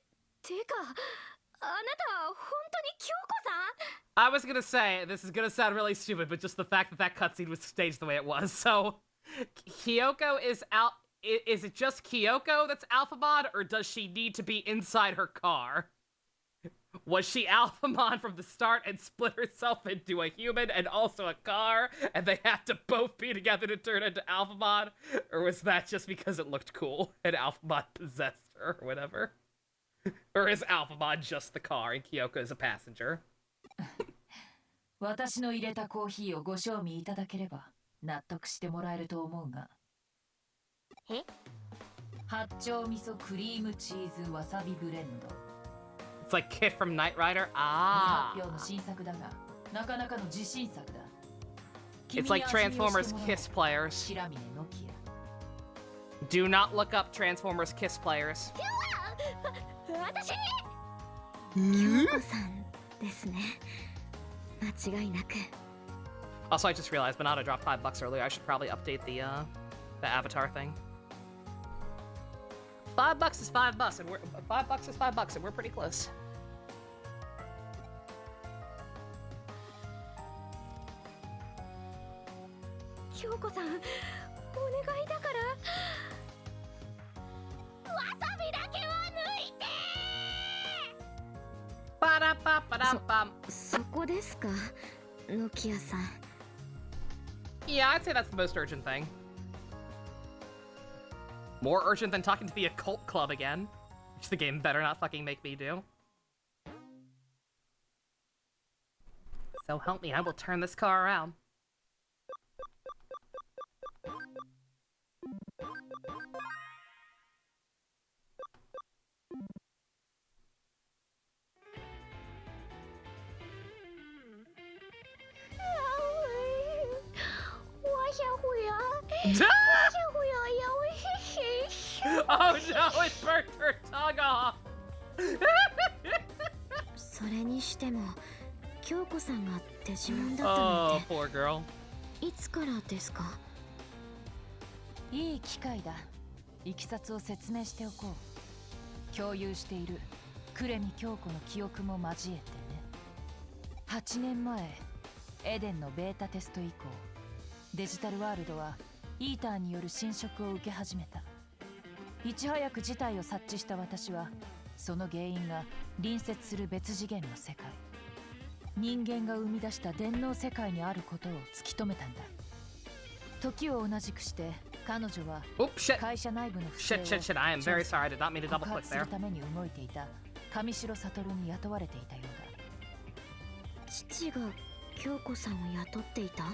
か、あなたは本当に京子さん？ I was gonna say, this is gonna sound really stupid, but just the fact that that cutscene was staged the way it was. So, Kyoko is out. Is it just Kyoko that's Alphamon, or does she need to be inside her car? Was she Alphamon from the start and split herself into a human and also a car, and they had to both be together to turn into Alphamon? Or was that just because it looked cool and Alphamon possessed her or whatever? Or is Alphamon just the car and Kyoko is a passenger? 私の入れたコーヒーをご賞味いただければ納得してもらえると思うが。え？八丁味噌クリームチーズわさびブレンド。It's like Kit from Knight Rider. 未発表の新作だが、なかなかの自信作だ。 It's like Transformers Kiss players. Do not look up Transformers Kiss players. 私京子さんですね。間違いなく。 Also, I just realized Banana dropped $5 earlier. I should probably update the avatar thing. $5 is $5, and we're $5 is $5, and we're pretty close. 京子さん、お願いだから。わさびだけは抜いて。Ba da ba ba da bum. そこですか、ノキアさん。 Yeah, I'd say that's the most urgent thing. More urgent than talking to the occult club again, which the game better not fucking make me do. So help me, I will turn this car around. Oh no, it burnt her tongue off! それにしても、京子さんがデジモンだった Oh, なんて。 poor girl. いつからですか？いい機会だ。いきさつを説明しておこう。共有している呉見京子の記憶も交えてね。8年前、エデンのベータテスト以降、デジタルワールドはイーターによる侵食を受け始めた。いち早く事態を察知した私は、その原因が隣接する別次元の世界、人間が生み出した電脳世界にあることを突き止めたんだ。時を同じくして彼女は会社内部の不正を Shit, I am very sorry. I did not mean to double 告 click 発する there. ために動いていた上白悟に雇われていたようだ。父が京子さんを雇っていた？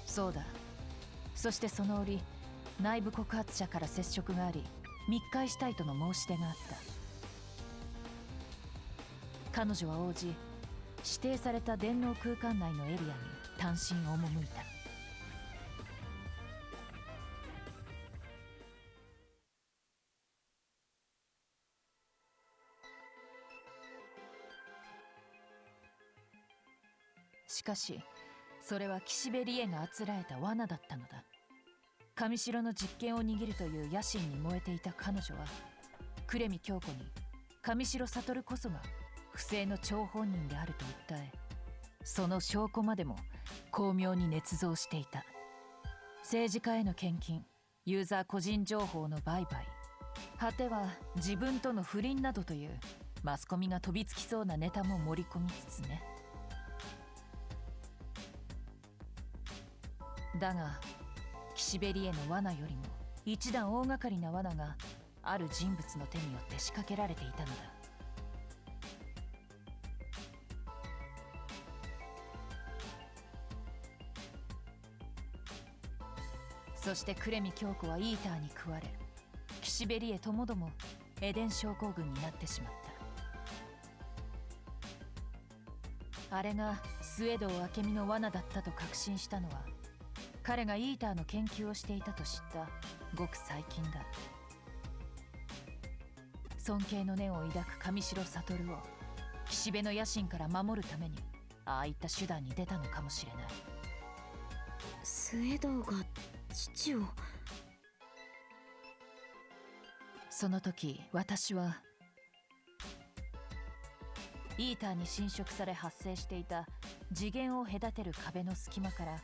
そうだ。そしてその折、内部告発者から接触があり、密会したいとの申し出があった。彼女は応じ、指定された電脳空間内のエリアに単身赴いた。しかし、それは岸辺理恵があつらえた罠だったのだ。上白の実権を握るという野心に燃えていた彼女は、呉見京子に上白悟こそが不正の張本人であると訴え、その証拠までも巧妙に捏造していた。政治家への献金、ユーザー個人情報の売買、果ては自分との不倫などというマスコミが飛びつきそうなネタも盛り込みつつね。だが岸辺理恵の罠よりも一段大掛かりな罠がある人物の手によって仕掛けられていたのだ。そして呉見京子はイーターに食われ、岸辺理恵ともどもエデン症候群になってしまった。あれがスウェード明美の罠だったと確信したのは、彼がイーターの研究をしていたと知ったごく最近だ。尊敬の念を抱く上白悟を岸辺の野心から守るために、ああいった手段に出たのかもしれない。スウェドが父を。その時私はイーターに侵食され発生していた次元を隔てる壁の隙間から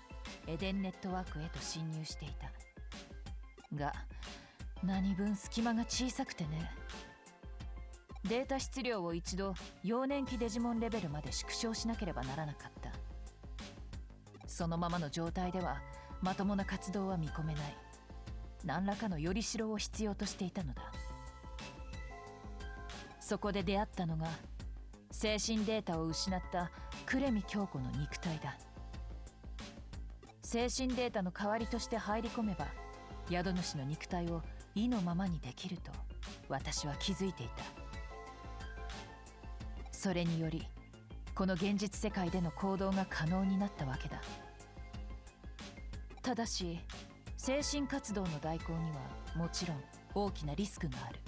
エデンネットワークへと侵入していたが、何分隙間が小さくてね。データ質量を一度幼年期デジモンレベルまで縮小しなければならなかった。そのままの状態ではまともな活動は見込めない。何らかのよりしろを必要としていたのだ。そこで出会ったのが精神データを失った呉見京子の肉体だ。精神データの代わりとして入り込めば宿主の肉体を意のままにできると私は気づいていた。それによりこの現実世界での行動が可能になったわけだ。ただし精神活動の代行にはもちろん大きなリスクがある。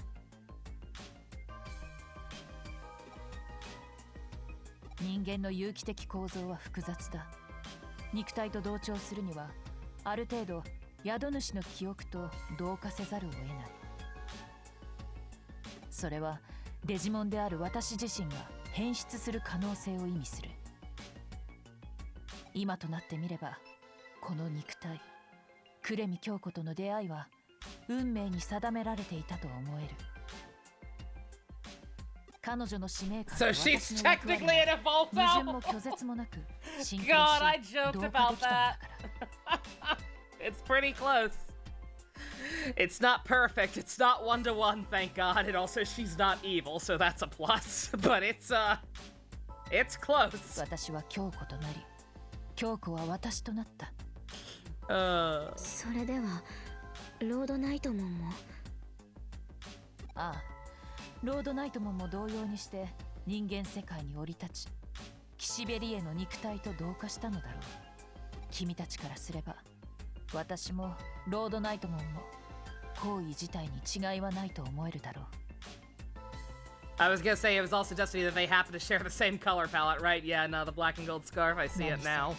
人間の有機的構造は複雑だ。肉体と同調するにはある程度宿主の記憶と同化せざるを得ない。それはデジモンである私自身が変質する可能性を意味する。今となってみればこの肉体呉見京子との出会いは運命に定められていたと思える。彼女の使命感と So 私 she's の役割 technically は an evolved 矛盾も owl. 拒絶もなく進行し God, I 同 joked 化で about きたのだ that. から。It's pretty close. It's not perfect. It's not 1-to-1, thank God. And also, she's not evil, so that's a plus. But it's close. 私は京子となり、京子は私となった。それではロードナイトモンも。ああ、ロードナイトモンも同様にして人間世界に降り立ち、岸辺理恵の肉体と同化したのだろう。君たちからすれば私もロードナイトモンも行為自体に違いはないと思えるだろう。 I was gonna say it was also Destiny that they happen to share the same color palette, right? Yeah, no, the black and gold scarf. I see it now.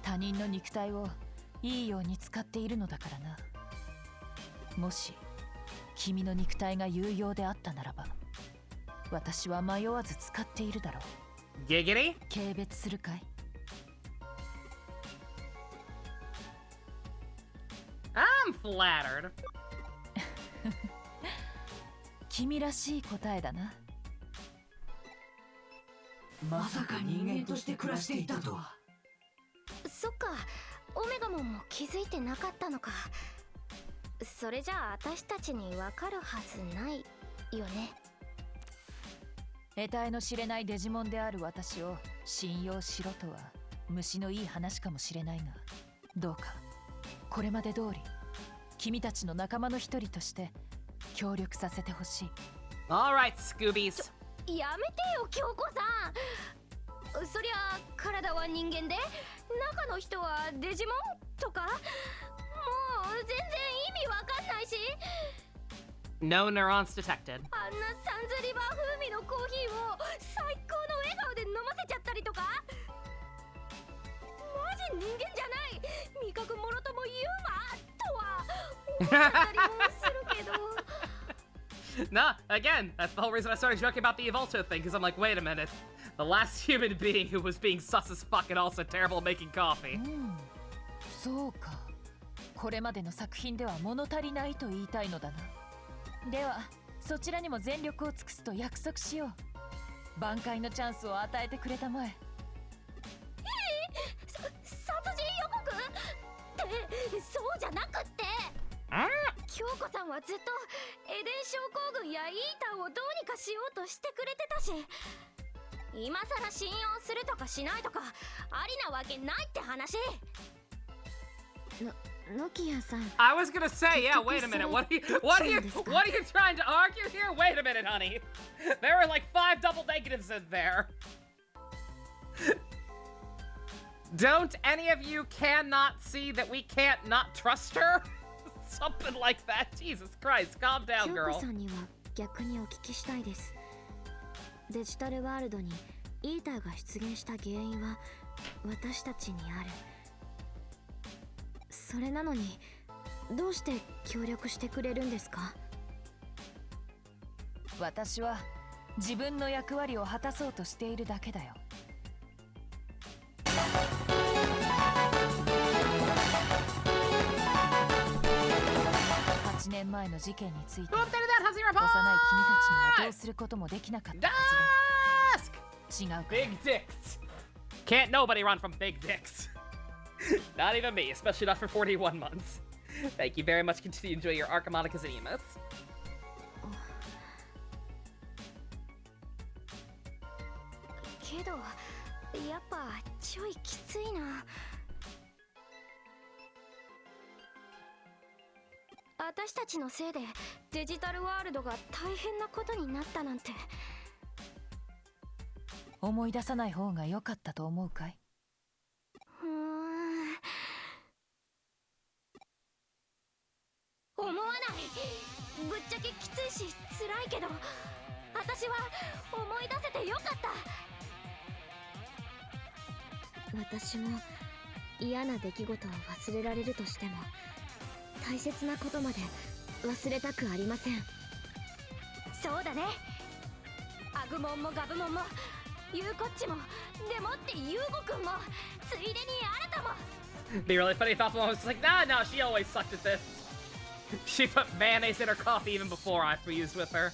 他人の肉体をいいように使っているのだからな。もし君の肉体が有用であったならば私は迷わず使っているだろう。 Giggity? 軽蔑するかい？ I'm flattered. 君らしい答えだな。まさか人間として暮らしていたとは。そっか、オメガモンも気づいてなかったのか。それじゃあ私たちにわかるはずないよね。得体の知れないデジモンである私を信用しろとは虫のいい話かもしれないが、どうかこれまで通り君たちの仲間の一人として協力させてほしい。 Alright, Scoobies. やめてよ京子さん。そりゃ体は人間で中の人はデジモンとか、もう全然意味わかんないし。 No neurons detected. あんなサンズリバー風味のコーヒーを最高の笑顔で飲ませちゃったりとか。マジ人間じゃない味覚もろともユーマとは思ったりもするけど。Nah, again, that's the whole reason I started joking about the Evolto thing, because I'm like, wait a minute. The last human being who was being sus as fuck and also terrible at making coffee. そうか。これまでの作品では物足りないと言いたいのだな。ではそちらにも全力を尽くすと約束しよう。挽回のチャンスを与えてくれたまえ。殺人予告ってそうじゃなくって。京子さんはずっとエデン症候群やイーターをどうにかしようとしてくれてたし、今さら信用するとかしないとかありなわけないって話。ノキアさん。 I was gonna say, yeah, wait a minute. What are you trying to argue here? Wait a minute, honey. There are like 5 double negatives in there. Don't any of you cannot see that we can't not trust her? Something like that. Jesus Christ, calm down, 京 girl. 子さんには逆にお聞きしたいです。デジタルワールドにイーターが出現した原因は私たちにある。それなのにどうして協力してくれるんですか？私は自分の役割を果たそうとしているだけだよ。8年前の事件について幼い君たちにはどうすることもできなかったはずだ。違うか。 Big dicks. Can't nobody run from big dicks. Not even me, especially not for 41 months. Thank you very much. Continue to enjoy your Archimonicas and emotes. けどやっぱちょいきついな。私たちのせいでデジタルワールドが大変なことになったなんて。思い出さない方が良かったと思うかい？思わない。ぶっちゃけきついし辛いけど、私は思い出せてよかった。私も嫌な出来事を忘れられるとしても、大切なことまで忘れたくありません。そうだね。アグモンもガブモンもユウコッチも、でもってユウゴくんも、ついでにアラタも。 Be really funny if Alpha was just like, nah, no, she always sucked at this. She put mayonnaise in her coffee even before I fused with her.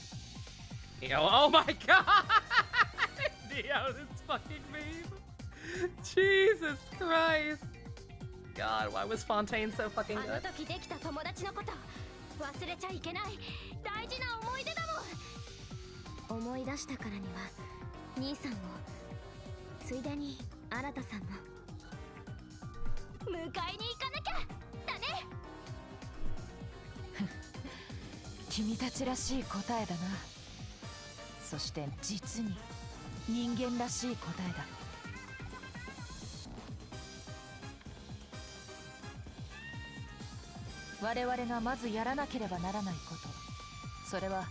You know, oh my god! Dio, this fucking meme. Jesus Christ. God, why was Fontaine so fucking good? あの時できた友達のこと忘れちゃいけない大事な思い出だもん。思い出したからには兄さんを、ついでに新さんも迎えに行かなきゃだね。君たちらしい答えだな。そして実に人間らしい答えだ。我々がまずやらなければならないこと、それは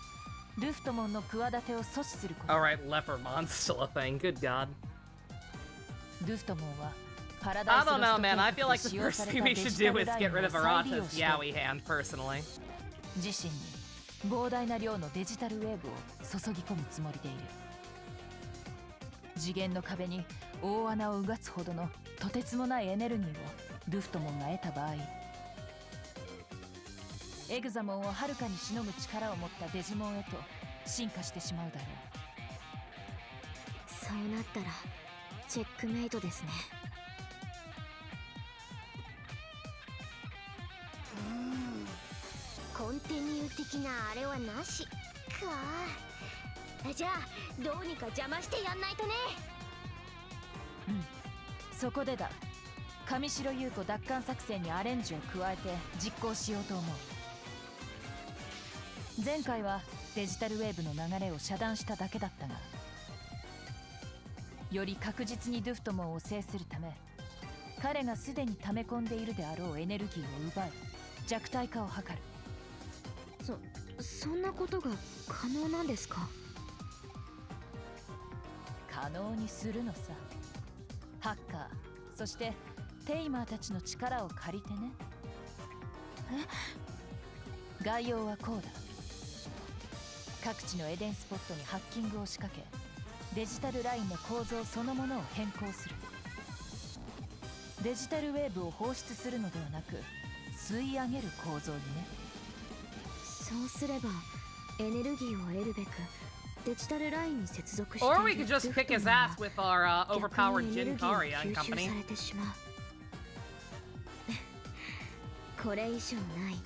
ルフトモンの企てを阻止すること。 Alright, Lepermon's still a thing, good god. ルフトモンはパラダイ I スロ don't ス know, ト man. I 計 feel 画 like で the 使用 first され thing た we デ should ジタ do ル is ライン get rid を of 再利用 Arata's して Yowie hand, personally. 自身に膨大な量のデジタルウェーブを注ぎ込むつもりでいる。次元の壁に大穴をうがつほどのとてつもないエネルギーをルフトモンが得た場合、エグザモンをはるかにしのぐ力を持ったデジモンへと進化してしまうだろう。そうなったらチェックメイトですね。コンティニュー的なあれはなしか。じゃあどうにか邪魔してやんないとね。うん、そこでだ。上白優子奪還作戦にアレンジを加えて実行しようと思う。前回はデジタルウェーブの流れを遮断しただけだったが、より確実にドゥフトモンを制するため、彼がすでに溜め込んでいるであろうエネルギーを奪い弱体化を図る。そんなことが可能なんですか？可能にするのさ。ハッカー、そしてテイマーたちの力を借りてね。概要はこうだ。各地のエデンスポットにハッキングを仕掛け、デジタルラインの構造そのものを変更する。デジタルウェーブを放出するのではなく、吸い上げる構造にね。そうすればエネルギーを得るべくデジタルラインに接続している Or we could just kick his ass with our overpowered Jin Karia and 逆にエネルギーを吸収 company. されてしまう。これ以上ない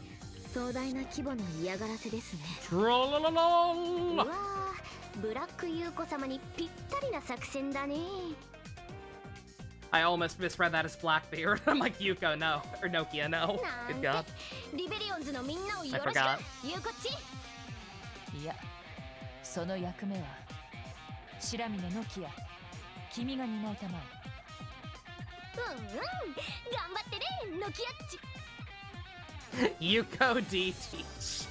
壮大な規模の嫌がらせですね。うわー、ブラック優子様にぴったりな作戦だね。I almost misread that as Blackbeard. I'm like, Yuko, no. Or Nokia, no. なん Good て god. リベリオンズのみんなをよ I ろしく forgot. 優子っち。いや、その役目は白峰ノキア、君が担いたまえ。頑張ってね、ノキアっち。Yuko D teach.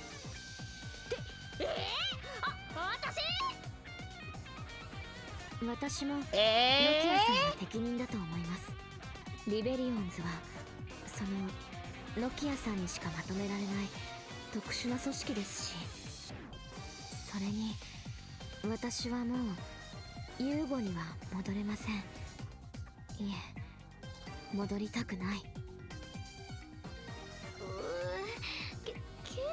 私もノキアさんが適任だと思います。リベリオンズはそのノキアさんにしかまとめられない特殊な組織ですし、それに私はもうユーゴには戻れません。いえ、戻りたくない。け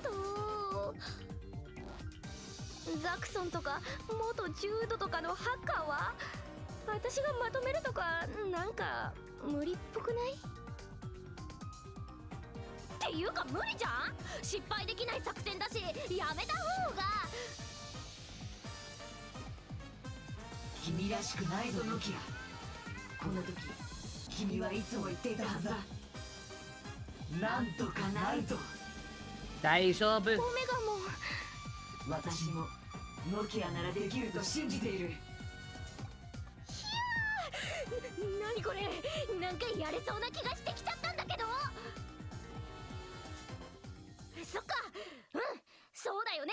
どザクソンとか元ジュードとかのハッカーは私がまとめるとかなんか無理っぽくない？っていうか無理じゃん。失敗できない作戦だしやめた方が。君らしくないぞノキア。この時君はいつも言っていたはずだ。なんとかなると。大丈夫。オメガも。私もノキアならできると信じている。何これ、なんかやれそうな気がしてきちゃったんだけど。そっか、うん、そうだよね。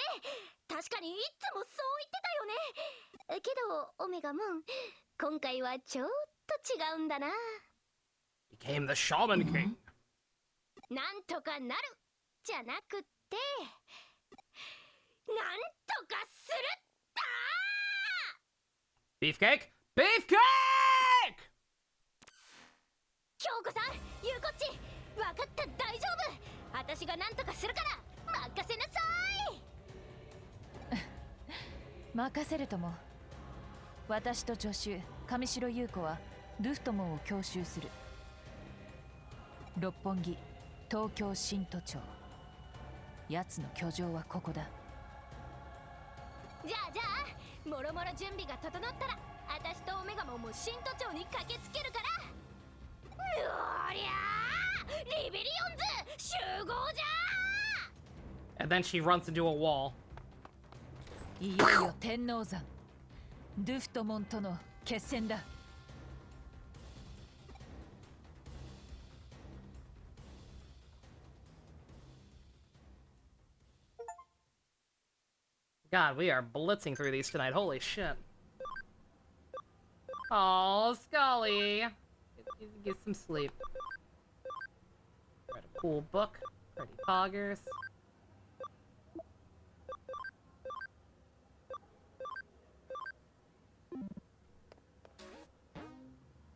確かにいつもそう言ってたよね。けどオメガモン、今回はちょっと違うんだな。 Became the Shaman King. なんとかなるじゃなくってなんとかするったー。 Beefcake? Beefcake! 京子さん、ゆうこっち、分かった、大丈夫。私がなんとかするから任せなさい。任せるとも。私と助手上白優子はルフトモンを強襲する。六本木、東京新都庁。奴の居城はここだ。じゃあもろもろ準備が整ったら私とオメガモンも新都庁に駆けつけるから。おりゃー、リベリオンズ集合じゃー。 And then she runs into a wall. いよいよ天王山ルフトモンとの決戦だ。God, we are blitzing through these tonight. Holy shit. Oh, Scully. Get some sleep. Read a cool book. Pretty poggers.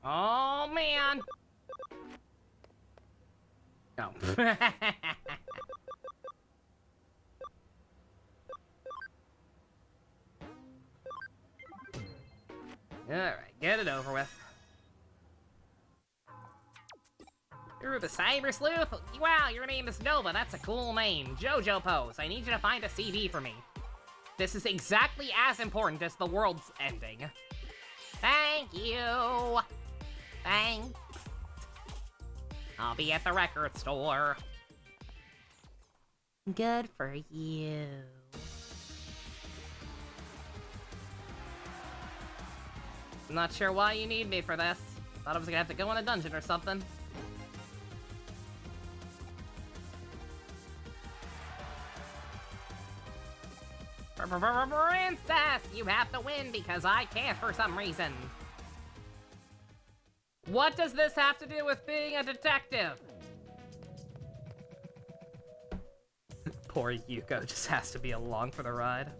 Oh, man. No. Alright, get it over with. You're the Cyber Sleuth? Wow, your name is Nova. That's a cool name. JoJo Pose, I need you to find a CD for me. This is exactly as important as the world's ending. Thank you. Thanks. I'll be at the record store. Good for you. I'm not sure why you need me for this. Thought I was gonna have to go in a dungeon or something. Princess, you have to win because I can't for some reason. What does this have to do with being a detective? Poor Yuko just has to be along for the ride.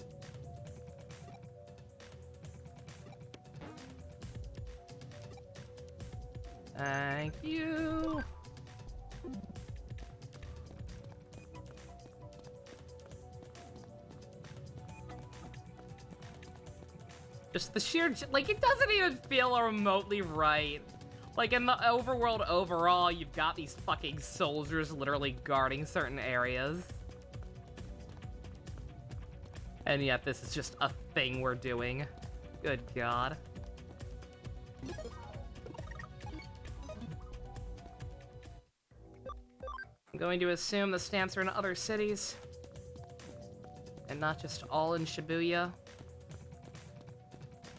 Thank you. Just the sheer, like, it doesn't even feel remotely right. Like, in the overworld overall, you've got these fucking soldiers literally guarding certain areas. And yet this is just a thing we're doing. Good God. I'm going to assume the stamps are in other cities. And not just all in Shibuya.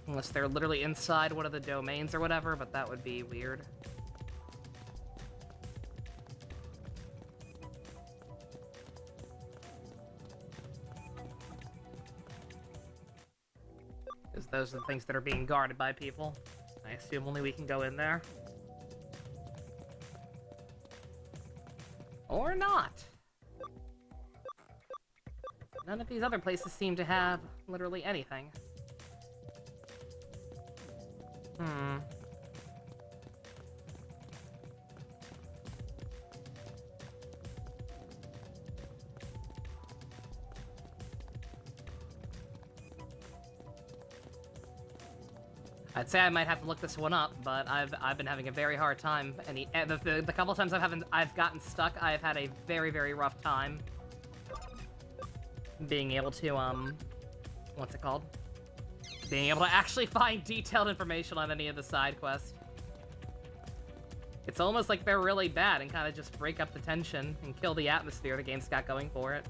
Unless they're literally inside one of the domains or whatever, but that would be weird. Because those are the things that are being guarded by people. I assume only we can go in there. Or not. None of these other places seem to have literally anything. Hmm. I'd say I might have to look this one up, but I've been having a very hard time. And the couple times I've gotten stuck, I've had a very, very rough time being able to what's it called? Being able to actually find detailed information on any of the side quests. It's almost like they're really bad and kind of just break up the tension and kill the atmosphere the game's got going for it.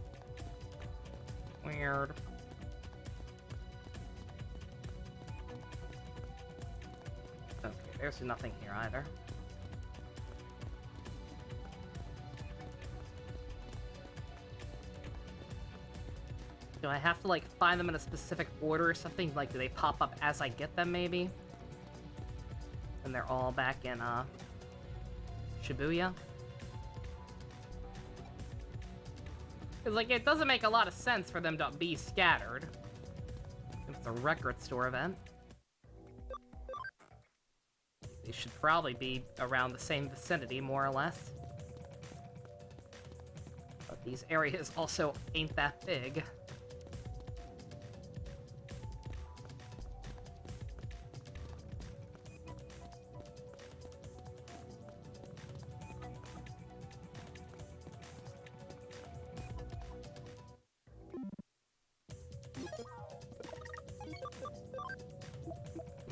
Weird. Okay, there's nothing here either. Do I have to, like, find them in a specific order or something? Like, do they pop up as I get them, maybe? And they're all back in, Shibuya? Because, like, it doesn't make a lot of sense for them to be scattered. It's a record store event. They should probably be around the same vicinity, more or less. But these areas also ain't that big.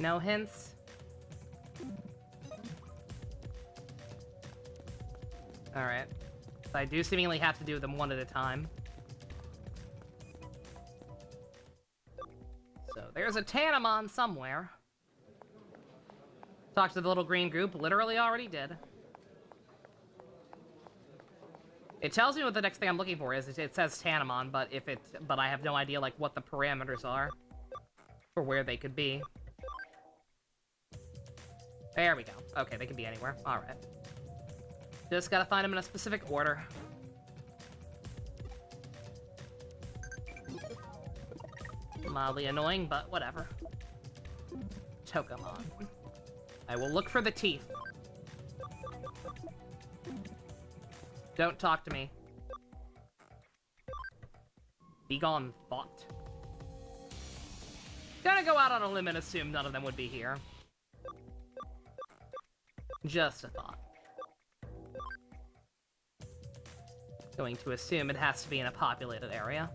No hints? Alright. I do seemingly have to do them one at a time. So there's a Tanamon somewhere. Talk to the little green group, literally already did. It tells me what the next thing I'm looking for is. It says Tanamon, but but I have no idea like what the parameters are for where they could be. There we go. Okay, they can be anywhere. Alright. Just gotta find them in a specific order. Mildly annoying, but whatever. Tokamon. I will look for the teeth. Don't talk to me. Be gone, thought. Gonna go out on a limb and assume none of them would be here. Just a thought. Going to assume it has to be in a populated area.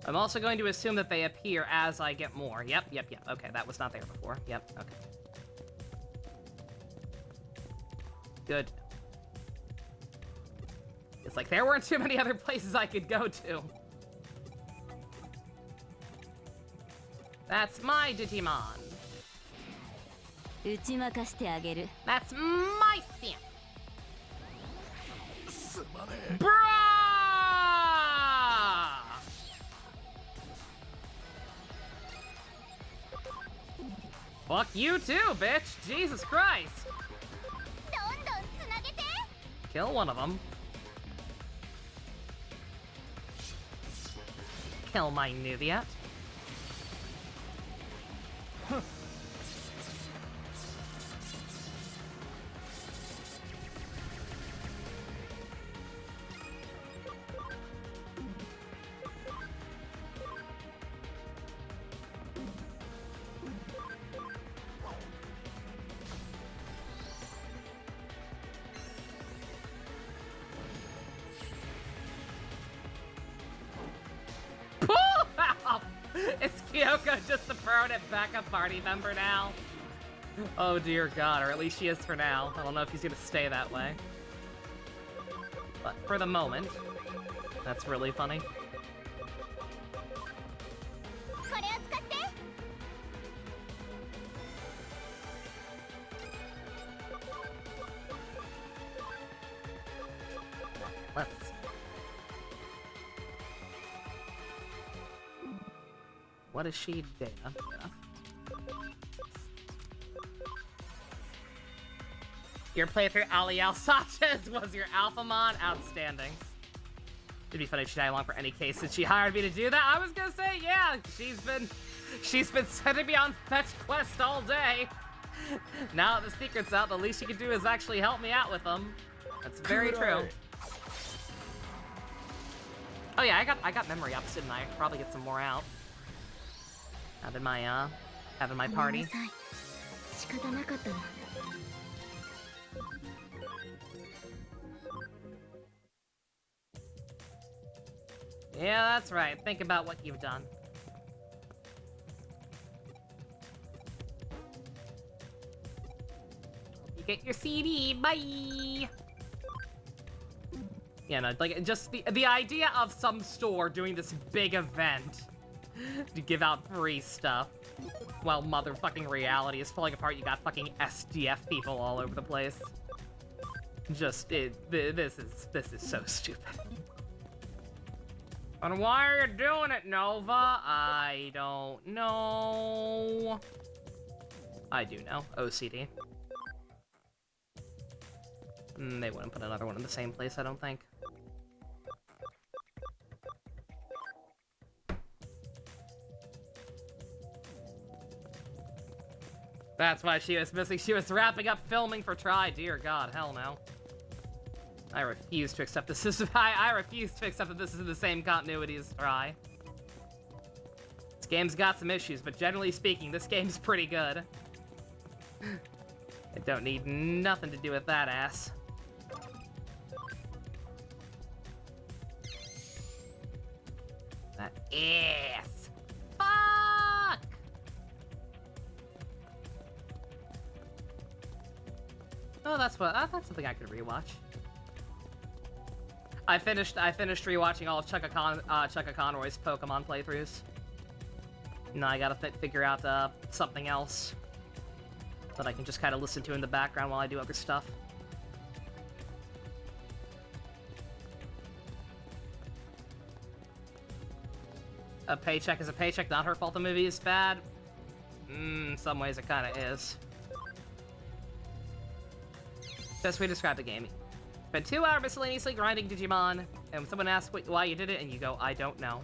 I'm also going to assume that they appear as I get more. Yep. Okay, that was not there before. Yep, okay. Good. It's like there weren't too many other places I could go to. That's my Digimon. That's my Sam. Bruh! Fuck you too, bitch! Jesus Christ! Kill one of them. Kill my Nuvia. It's Kyoko just a permanent backup party member now? Oh dear god, or at least she is for now. I don't know if he's gonna stay that way. But for the moment, that's really funny. Let's see. What is she doing? Yeah. Your playthrough Ali Al Sanchez was your Alphamon? Outstanding. It'd be funny if she died along for any case since she hired me to do that. I was gonna say, yeah, she's been sending me on fetch quest all day. Now that the secret's out, the least she can do is actually help me out with them. That's very true. Oh yeah, I got memory ups, didn't I? Probably get some more out. Having my party. Yeah, that's right. Think about what you've done. You get your CD. Bye. Yeah, no, like, just the idea of some store doing this big event to give out free stuff while motherfucking reality is falling apart. You got fucking SDF people all over the place. Just, this is so stupid. And why are you doing it, Nova? I don't know. I do know. OCD. They wouldn't put another one in the same place, I don't think. That's why she was missing. She was wrapping up filming for Try. Dear God, hell no. I refuse to accept this. I refuse to accept that this is in the same continuity as Try. This game's got some issues, but generally speaking, this game's pretty good. I don't need nothing to do with that ass. That ass. Fuck! Oh, that's something I could rewatch. I finished rewatching all of Chukka Conroy's Pokemon playthroughs. Now I gotta figure out something else that I can just kind of listen to in the background while I do other stuff. A paycheck is a paycheck, not her fault the movie is bad. In some ways it kinda is. Best way to describe the game. Spend 2 hours miscellaneously grinding Digimon, and someone asks why you did it, and you go, I don't know.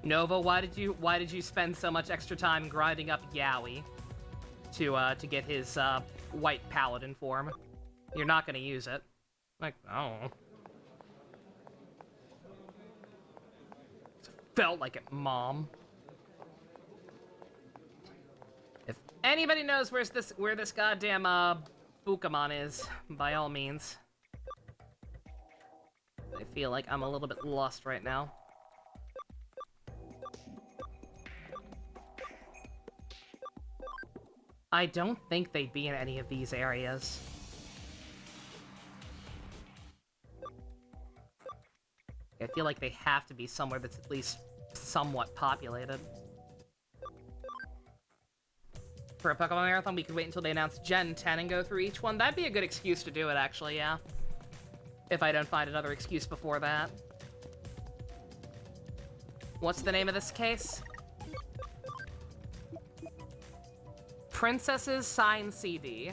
Nova, why did you spend so much extra time grinding up Yowie to get his white paladin form? You're not gonna use it. Like, oh. Felt like it, Mom. If anybody knows where this goddamn Pokemon is, by all means. I feel like I'm a little bit lost right now. I don't think they'd be in any of these areas. I feel like they have to be somewhere that's at least somewhat populated. For a Pokemon Marathon, we could wait until they announce Gen 10 and go through each one. That'd be a good excuse to do it, actually, yeah. If I don't find another excuse before that. What's the name of this case? Princess's Sign CD.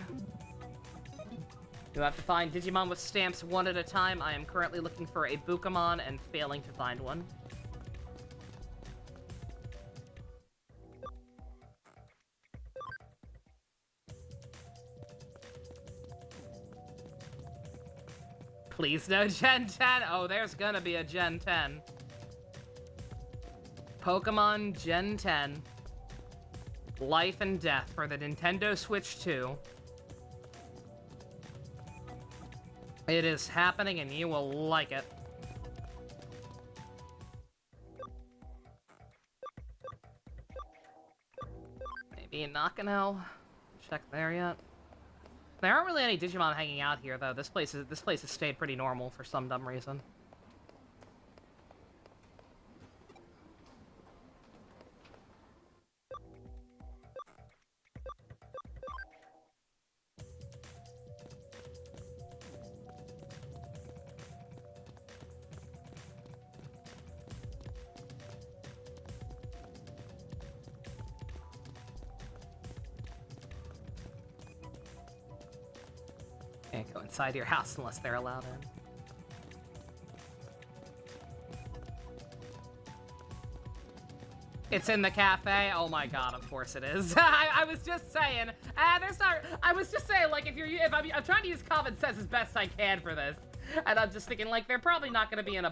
You have to find Digimon with stamps one at a time. I am currently looking for a Bukamon and failing to find one. Please no Gen 10. Oh, there's gonna be a Gen 10. Pokemon Gen 10. Life and Death for the Nintendo Switch 2. It is happening and you will like it. Maybe in Nakano? Check there yet? There aren't really any Digimon hanging out here though. This place has stayed pretty normal for some dumb reason. Can't go inside your house unless they're allowed in. It's in the cafe? Oh my god, of course it is. I was just saying, there's not, I was just saying, like, I'm trying to use common sense as best I can for this. And I'm just thinking, like, they're probably not gonna be in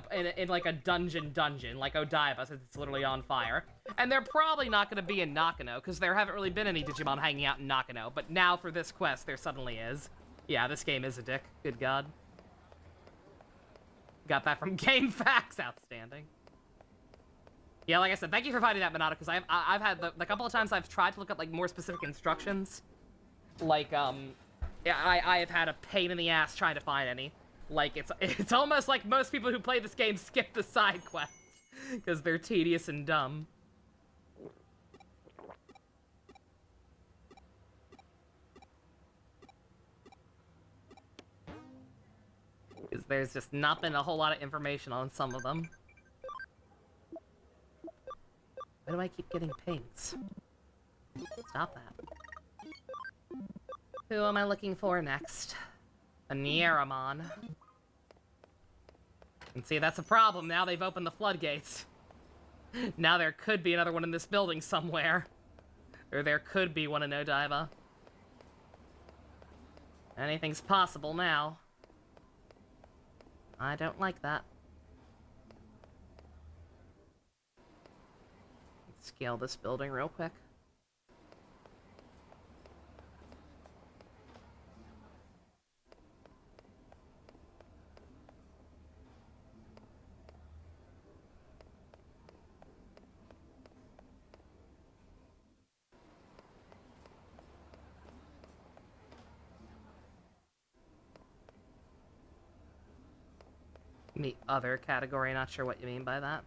like a dungeon, like Odaiba, since it's literally on fire. And they're probably not gonna be in Nakano, because there haven't really been any Digimon hanging out in Nakano. But now for this quest, there suddenly is. Yeah, this game is a dick. Good god. Got that from Game Facts. Outstanding. Yeah, like I said, thank you for finding that, Monata, because I've had the couple of times I've tried to look up, like, more specific instructions. Like, yeah, I have had a pain in the ass trying to find any. Like, it's almost like most people who play this game skip the side quests, because they're tedious and dumb. Because there's just not been a whole lot of information on some of them. Why do I keep getting pings? Stop that. Who am I looking for next? A Nieramon. And see, that's a problem. Now they've opened the floodgates. Now there could be another one in this building somewhere. Or there could be one in Odaiba. Anything's possible now. I don't like that. Let's scale this building real quick. The other category, not sure what you mean by that.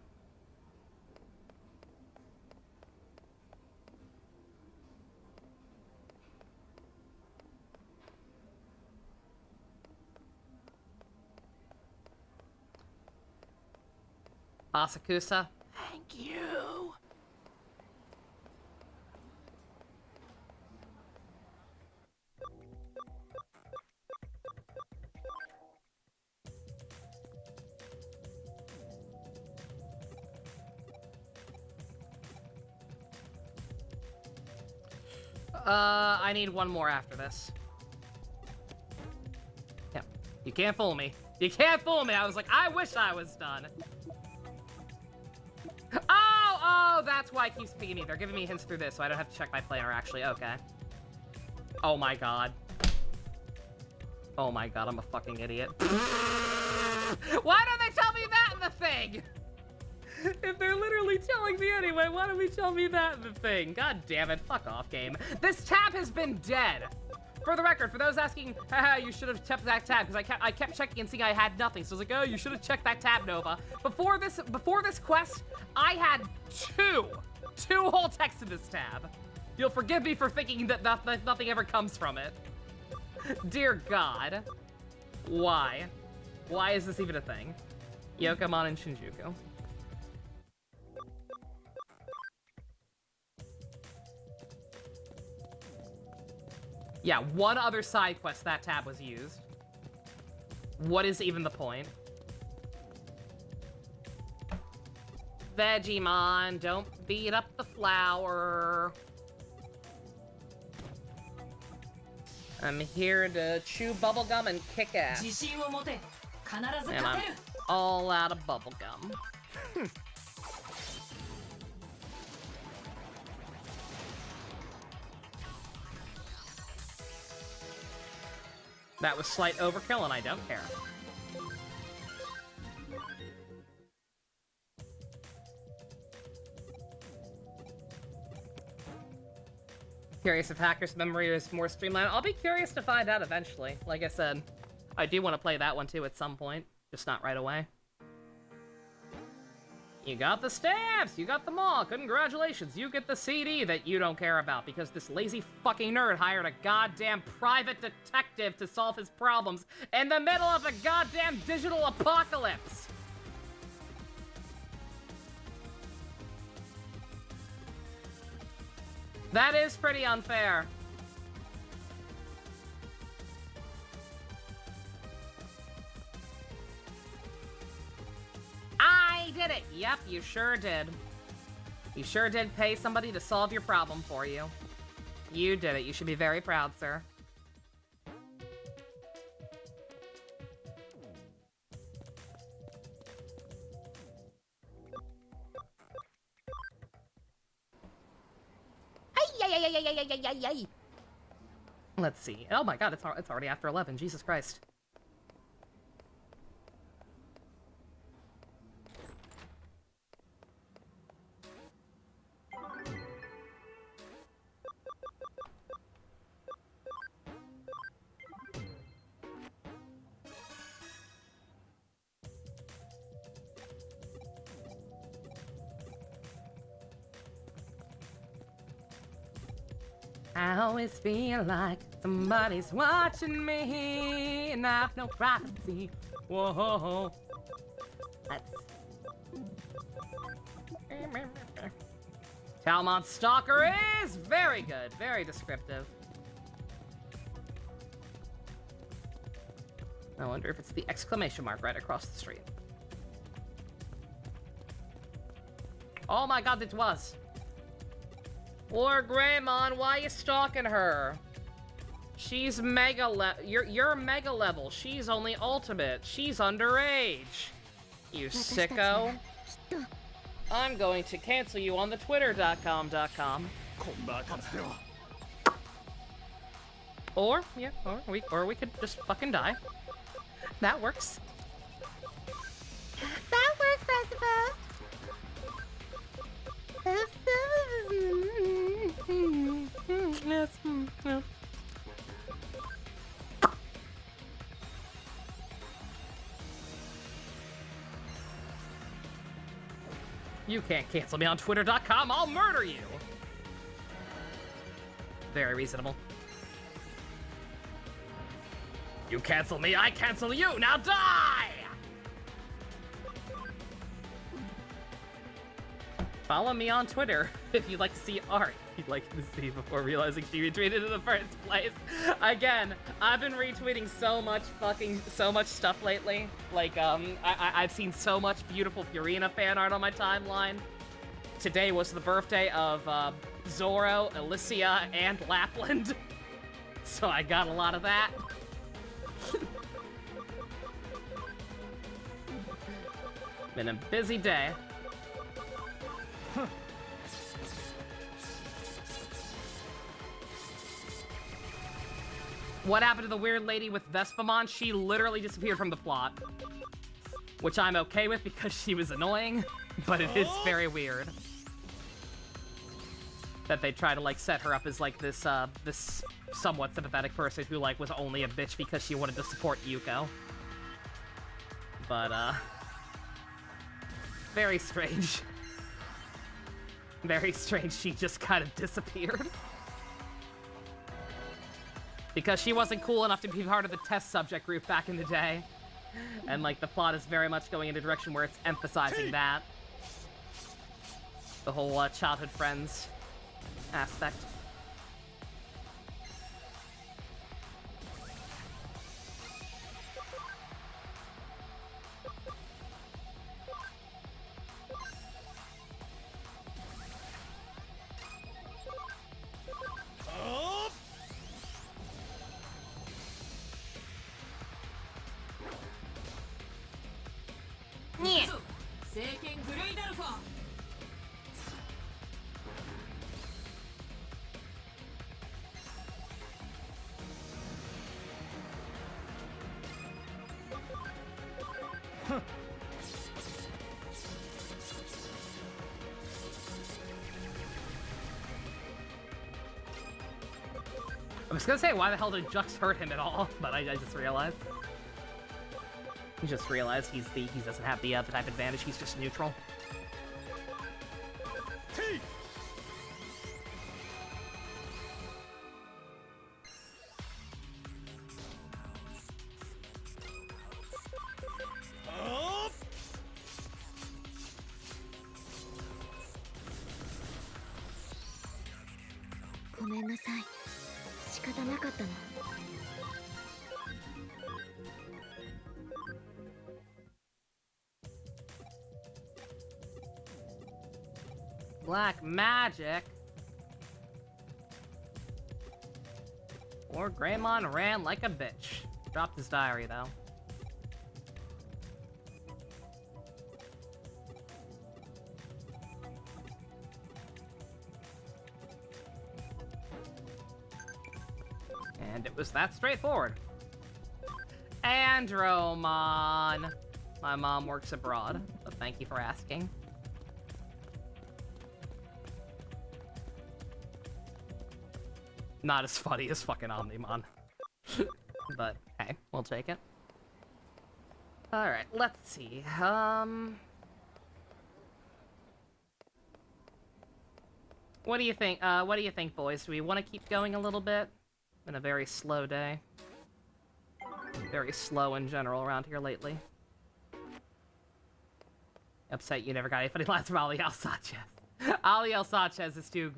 Asakusa? Thank you! I need one more after this. Yeah, you can't fool me. You can't fool me! I was like, I wish I was done. Oh, that's why it keeps pinging me. They're giving me hints through this, so I don't have to check my planner, actually. Okay. Oh my god. Oh my god, I'm a fucking idiot. Why don't they tell me that in the thing? If they're literally telling me anyway, why don't we tell me that in the thing? God damn it, fuck off, game. This tab has been dead. For the record, for those asking, haha, you should have checked that tab, because I kept checking and seeing I had nothing. So I was like, oh, you should have checked that tab, Nova. Before this quest, I had two whole texts in this tab. You'll forgive me for thinking that nothing ever comes from it. Dear God. Why? Why is this even a thing? Yokomon and Shinjuku. Yeah, one other side quest that tab was used. What is even the point? Digimon, don't beat up the flower. I'm here to chew bubblegum and kick ass. And I'm all out of bubblegum. That was slight overkill, and I don't care. Curious if Hacker's Memory is more streamlined. I'll be curious to find out eventually. Like I said, I do want to play that one too at some point, just not right away. You got the stamps! You got them all! Congratulations! You get the CD that you don't care about because this lazy fucking nerd hired a goddamn private detective to solve his problems in the middle of a goddamn digital apocalypse! That is pretty unfair. I did it! Yep, you sure did. You sure did pay somebody to solve your problem for you. You did it. You should be very proud, sir. Let's see. Oh my god, it's already after 11. Jesus Christ. I always feel like somebody's watching me, and I have no privacy. Whoa. Let's. Talmon Stalker is very good, very descriptive. I wonder if it's the exclamation mark right across the street. Oh my god, it was. Lord Greymon, why are you stalking her? She's you're mega level. She's only ultimate. She's underage. You sicko. I'm going to cancel you on the twitter.com. Or we could just fucking die. That works. That works, I suppose. You can't cancel me on twitter.com. I'll murder you. Very reasonable. You cancel me, I cancel you. Now die! Follow me on Twitter if you'd like to see art you'd like to see before realizing she retweeted in the first place. Again, I've been retweeting so much stuff lately. Like, I've seen so much beautiful Purina fan art on my timeline. Today was the birthday of Zoro, Alicia, and Lapland. So I got a lot of that. Been a busy day. What happened to the weird lady with Vespamon? She literally disappeared from the plot. Which I'm okay with because she was annoying, but it is very weird. That they try to, like, set her up as, like, this somewhat sympathetic person who, like, was only a bitch because she wanted to support Yuko. But, very strange. Very strange she just kind of disappeared. Because she wasn't cool enough to be part of the test subject group back in the day. And, like, the plot is very much going in a direction where it's emphasizing that. The whole, childhood friends aspect. Yeah. I was gonna say, why the hell did Jux hurt him at all? But I just realized. He just realized he doesn't have the type advantage. He's just neutral. Black magic. Or Greymon ran like a bitch. Dropped his diary, though. And it was that straightforward. Andromon. My mom works abroad, so thank you for asking. Not as funny as fucking Omnimon. But, hey, we'll take it. Alright, let's see. What do you think? What do you think, boys? Do we want to keep going a little bit? Been a very slow day. Very slow in general around here lately. Upset you never got any funny lines from Aliel Sanchez. Aliel Sanchez is too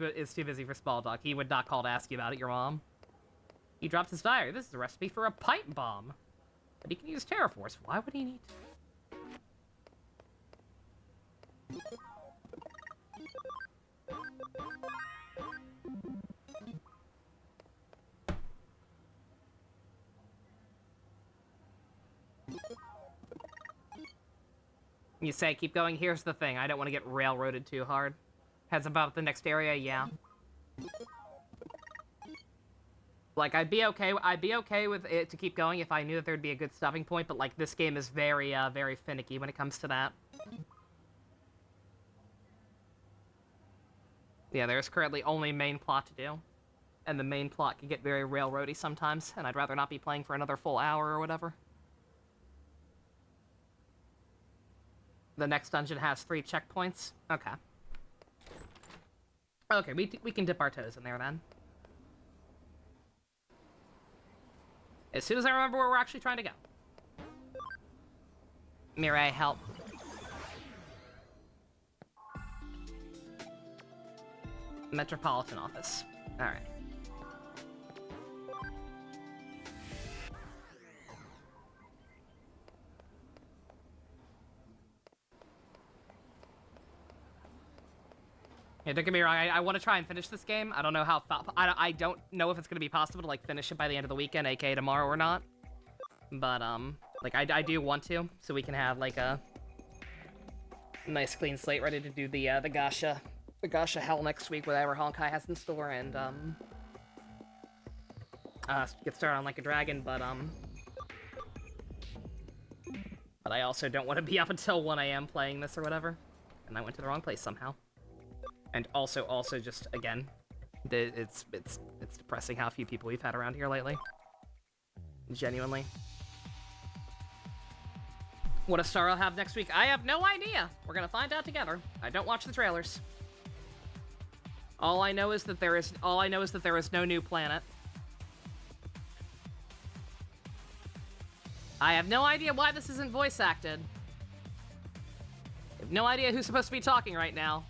busy for small talk. He would not call to ask you about it, your mom. He dropped his diary. This is a recipe for a pipe bomb. But he can use Terraforce. Why would he need to? You say keep going. Here's the thing. I don't want to get railroaded too hard. Heads about the next area, yeah. Like, I'd be okay with it to keep going if I knew that there'd be a good stopping point, but like, this game is very, very finicky when it comes to that. Yeah, there's currently only main plot to do. And the main plot can get very railroady sometimes, and I'd rather not be playing for another full hour or whatever. The next dungeon has 3 checkpoints? Okay. Okay, we can dip our toes in there then. As soon as I remember where we're actually trying to go. Mirai, help. Metropolitan office. Alright. Yeah, don't get me wrong, I want to try and finish this game. I don't know how... I don't know if it's going to be possible to, like, finish it by the end of the weekend, aka tomorrow or not. But, like, I do want to, so we can have, like, a nice clean slate ready to do the Gasha hell next week, whatever Honkai has in store, and, get started on Like a Dragon, but I also don't want to be up until 1 AM playing this or whatever. And I went to the wrong place somehow. And also just, again, it's depressing how few people we've had around here lately. Genuinely. What does Starro have next week? I have no idea. We're gonna find out together. I don't watch the trailers. All I know is that there is no new planet. I have no idea why this isn't voice acted. I have no idea who's supposed to be talking right now.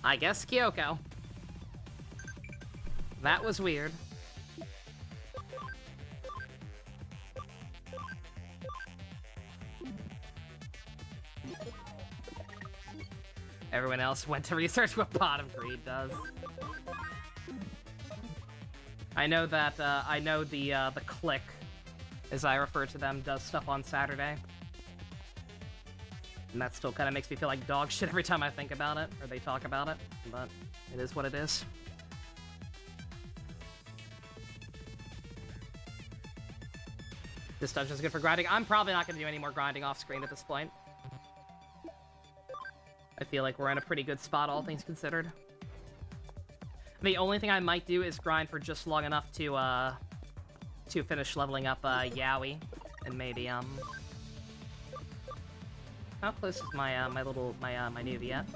I guess Kyoko. That was weird. Everyone else went to research what Pot of Greed does. I know that, the Click, as I refer to them, does stuff on Saturday. And that still kind of makes me feel like dog shit every time I think about it, or they talk about it, but it is what it is. This dungeon's good for grinding. I'm probably not going to do any more grinding off screen at this point. I feel like we're in a pretty good spot, all things considered. The only thing I might do is grind for just long enough to finish leveling up Yaoi, and maybe how close is my my newbie at?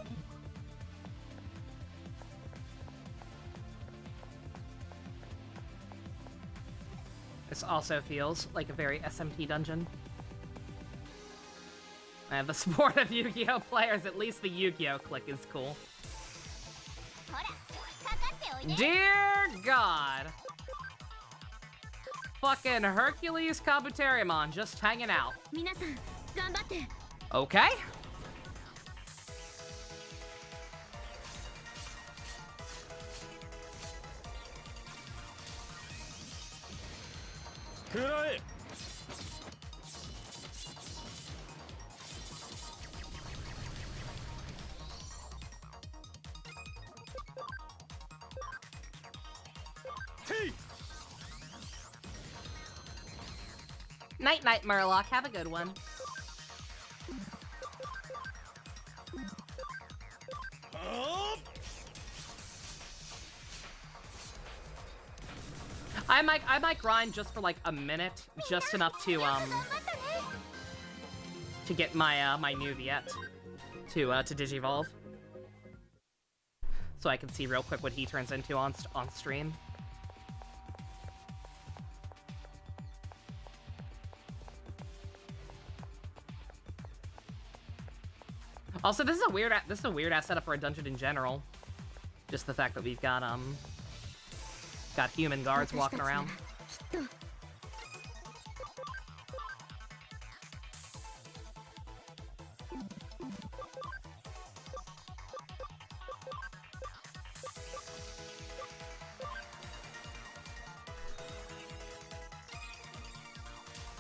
This also feels like a very SMT dungeon. I have the support of Yu-Gi-Oh players. At least the Yu-Gi-Oh click is cool. Dear God. Fucking Hercules Kabuterimon just hanging out. 頑張って。 Okay. Night night, Murloc. Have a good one. I might grind just for like a minute, just enough to get my my new Viet to Digivolve, so I can see real quick what he turns into on stream. Also, this is a weird ass setup for a dungeon in general. Just the fact that we've got human guards walking around.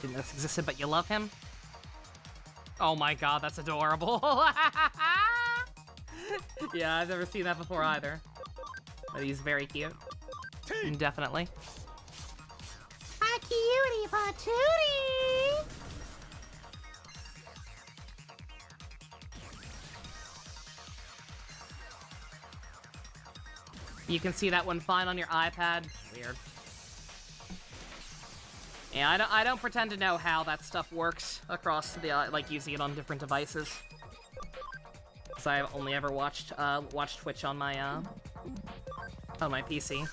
Didn't know this existed, but you love him? Oh my god, that's adorable. Yeah, I've never seen that before either. But he's very cute. Definitely. A cutie patootie! You can see that one fine on your iPad. Weird. Yeah, I don't pretend to know how that stuff works across the like using it on different devices. Because I've only ever watched Twitch on my PC.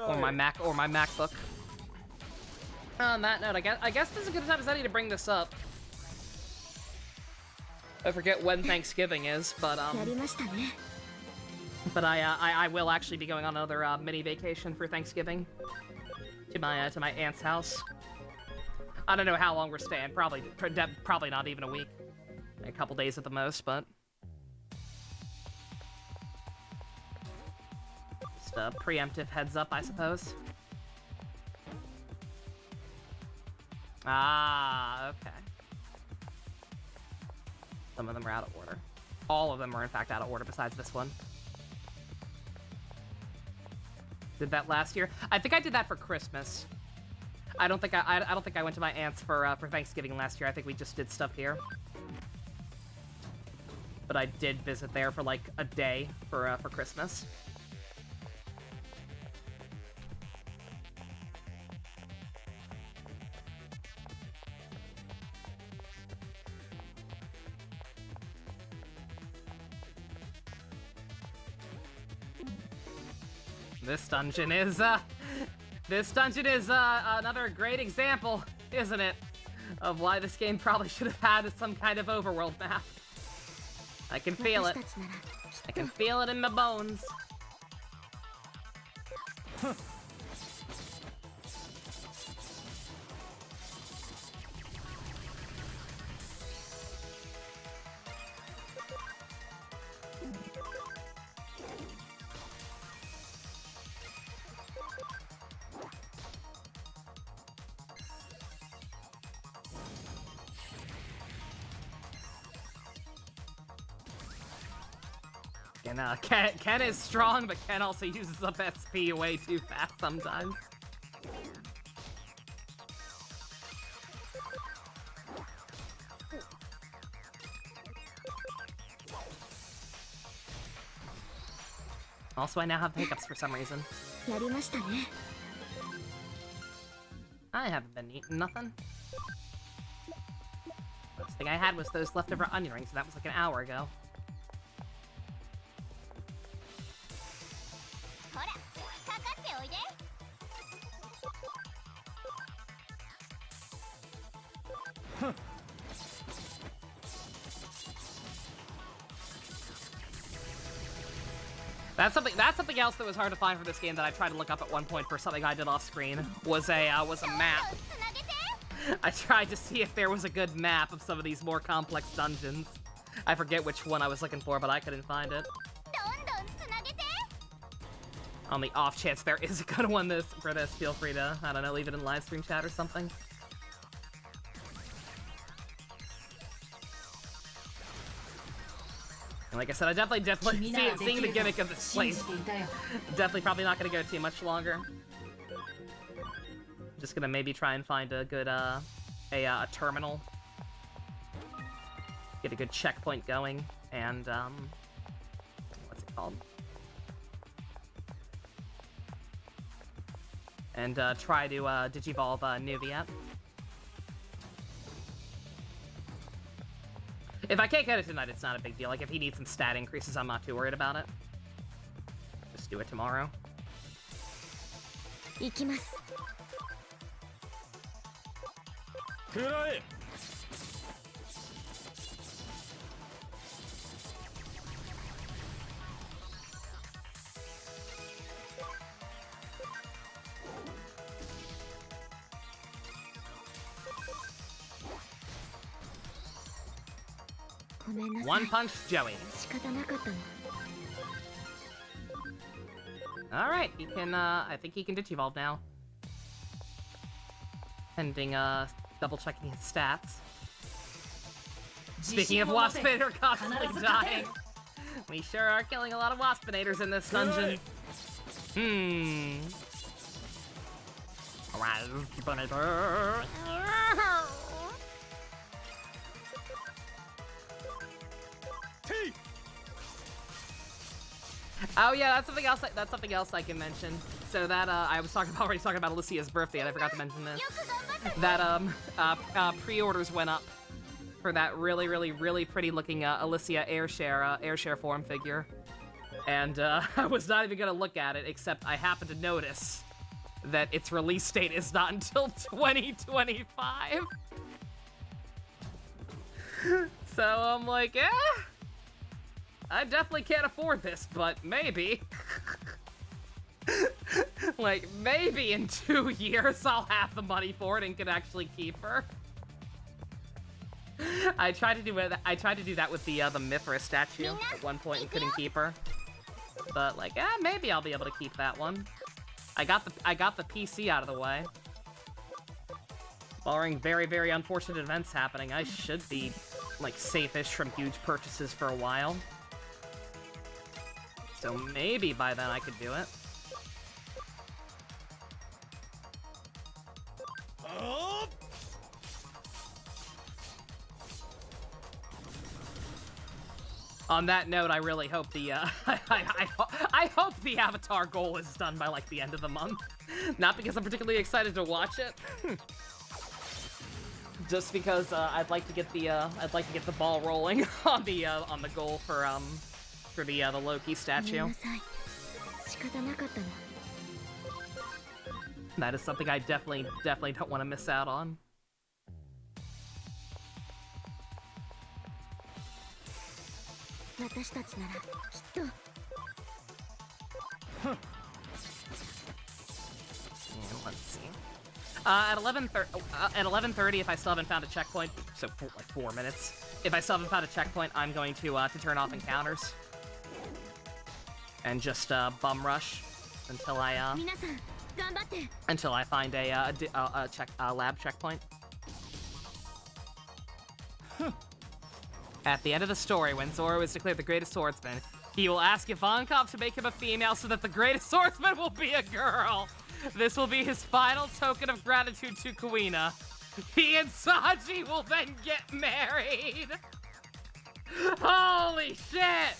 Or my MacBook. On that note, I guess this is a good time as any to bring this up. I forget when Thanksgiving is, but I will actually be going on another mini vacation for Thanksgiving to my aunt's house. I don't know how long we're staying. Probably not even a week. A couple days at the most, but just a preemptive heads up, I suppose. Ah, okay. Some of them are out of order. All of them are in fact out of order besides this one. Did that last year? I think I did that for Christmas. I don't think I went to my aunt's for Thanksgiving last year. I think we just did stuff here. But I did visit there for like a day for Christmas. This dungeon is another great example, isn't it, of why this game probably should have had some kind of overworld map. I can feel it. I can feel it in my bones. And Ken is strong, but Ken also uses up SP way too fast sometimes. Also, I now have hiccups for some reason. I haven't been eating nothing. Last thing I had was those leftover onion rings, and that was like an hour ago. That's something else that was hard to find for this game that I tried to look up at one point for something I did off screen was a map. I tried to see if there was a good map of some of these more complex dungeons. I forget which one I was looking for, but I couldn't find it. On the off chance there is a good one for this, feel free to, I don't know, leave it in live stream chat or something. And like I said, I definitely seeing the gimmick of this place. Definitely probably not gonna go too much longer. Just gonna maybe try and find a good, a terminal. Get a good checkpoint going, and, what's it called? And, try to, Digivolve, Nuvia. If I can't get it tonight, it's not a big deal. Like, if he needs some stat increases, I'm not too worried about it. Just do it tomorrow. 行きます。くらえ。ごめんなさい。 One Punch Joey. 仕方なかったの。 Alright, he can, I think he can Digivolve now. Pending, double checking his stats. Speaking of Waspinator constantly dying, we sure are killing a lot of Waspinators in this dungeon. Waspinator. Oh yeah, that's something else I can mention. So that I was already talking about Alicia's birthday, and I forgot to mention this. That pre-orders went up for that really pretty looking Alicia Airshare form figure. And I was not even gonna look at it, except I happened to notice that its release date is not until 2025. So I'm like, I definitely can't afford this, but maybe. Like, maybe in 2 years I'll have the money for it and can actually keep her. I tried to do that with the Mithra statue at one point and couldn't keep her. But like, maybe I'll be able to keep that one. I got the PC out of the way. Barring very unfortunate events happening, I should be like safe-ish from huge purchases for a while. So maybe by then I could do it. On that note, I really hope the I hope the Avatar goal is done by like the end of the month. Not because I'm particularly excited to watch it, just because I'd like to get the ball rolling on the goal for the Loki statue. That is something I definitely don't want to miss out on. Let's see. At 11:30, if I still haven't found a checkpoint, so for like 4 minutes. If I still haven't found a checkpoint, I'm going to turn off encounters and just bum rush until I find a lab checkpoint. At the end of the story, when Zoro is declared the greatest swordsman, he will ask Ivankov to make him a female so that the greatest swordsman will be a girl. This will be his final token of gratitude to Kuina. He and Saji will then get married. Holy shit!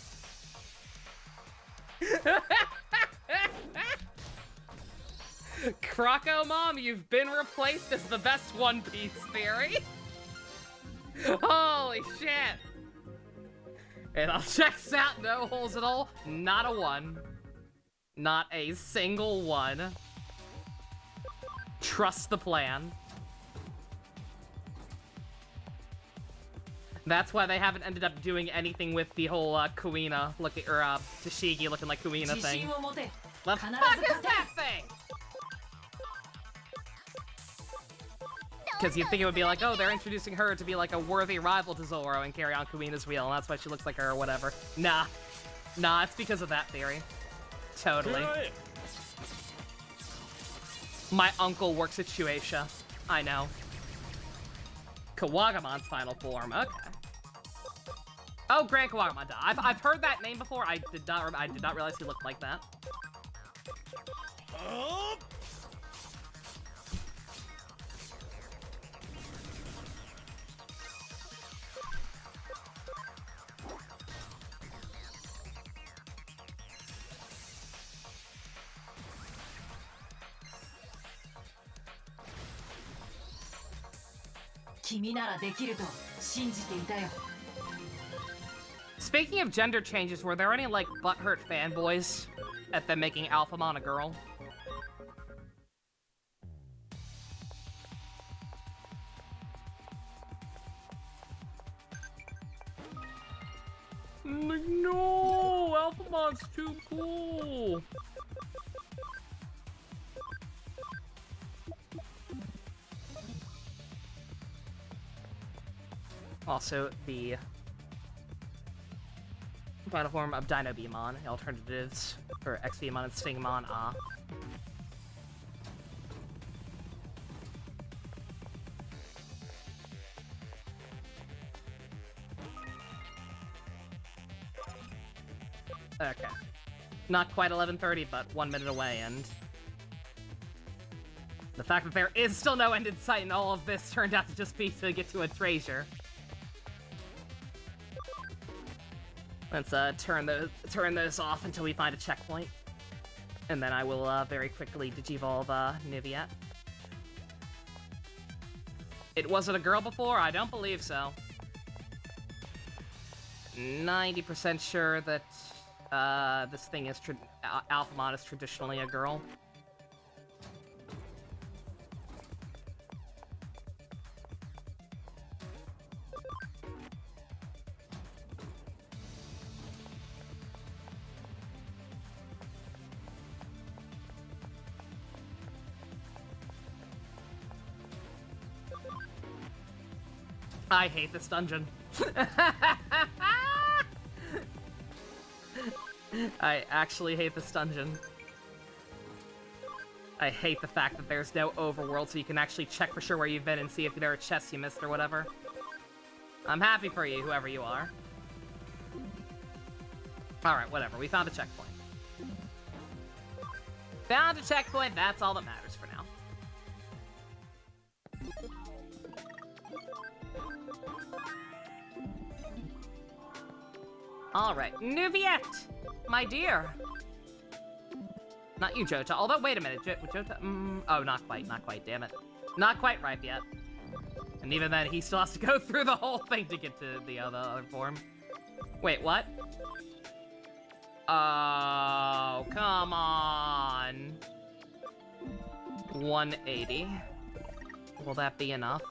Croco Mom, you've been replaced as the best One Piece theory. Holy shit! And I'll check out, no holes at all. Not a one. Not a single one. Trust the plan. That's why they haven't ended up doing anything with the whole Kuina looking, or Tashigi looking like Kuina thing. What the fuck is that thing? Because you'd think it would be like, oh, they're introducing her to be like a worthy rival to Zoro and carry on Kuina's wheel, and that's why she looks like her or whatever. Nah. Nah, it's because of that theory. Totally. My uncle works at Shueisha. I know. Kawagamon's final form. Okay. Oh, Grand Kawagamon. I've heard that name before. I did not realize he looked like that. Speaking of gender changes, were there any, like, butthurt fanboys at them making Alphamon a girl? No! Alphamon's too cool! Also, the final form of Dino Beamon, the alternatives for X Beamon and Stingmon, Okay. Not quite 11:30, but 1 minute away, and the fact that there is still no end in sight in all of this turned out to just be to get to a treasure. Let's turn those off until we find a checkpoint. And then I will very quickly digivolve Niviette. It wasn't a girl before? I don't believe so. 90% sure that this thing is Alphamon is traditionally a girl. I hate this dungeon. I actually hate this dungeon. I hate the fact that there's no overworld, so you can actually check for sure where you've been and see if there are chests you missed or whatever. I'm happy for you, whoever you are. Alright, whatever. We found a checkpoint. Found a checkpoint, that's all that matters for now. Alright, Nuviette, my dear. Not you, Jota. Although, wait a minute, Jota, oh, not quite, damn it. Not quite ripe yet. And even then, he still has to go through the whole thing to get to the other form. Wait, what? Oh, come on. 180. Will that be enough?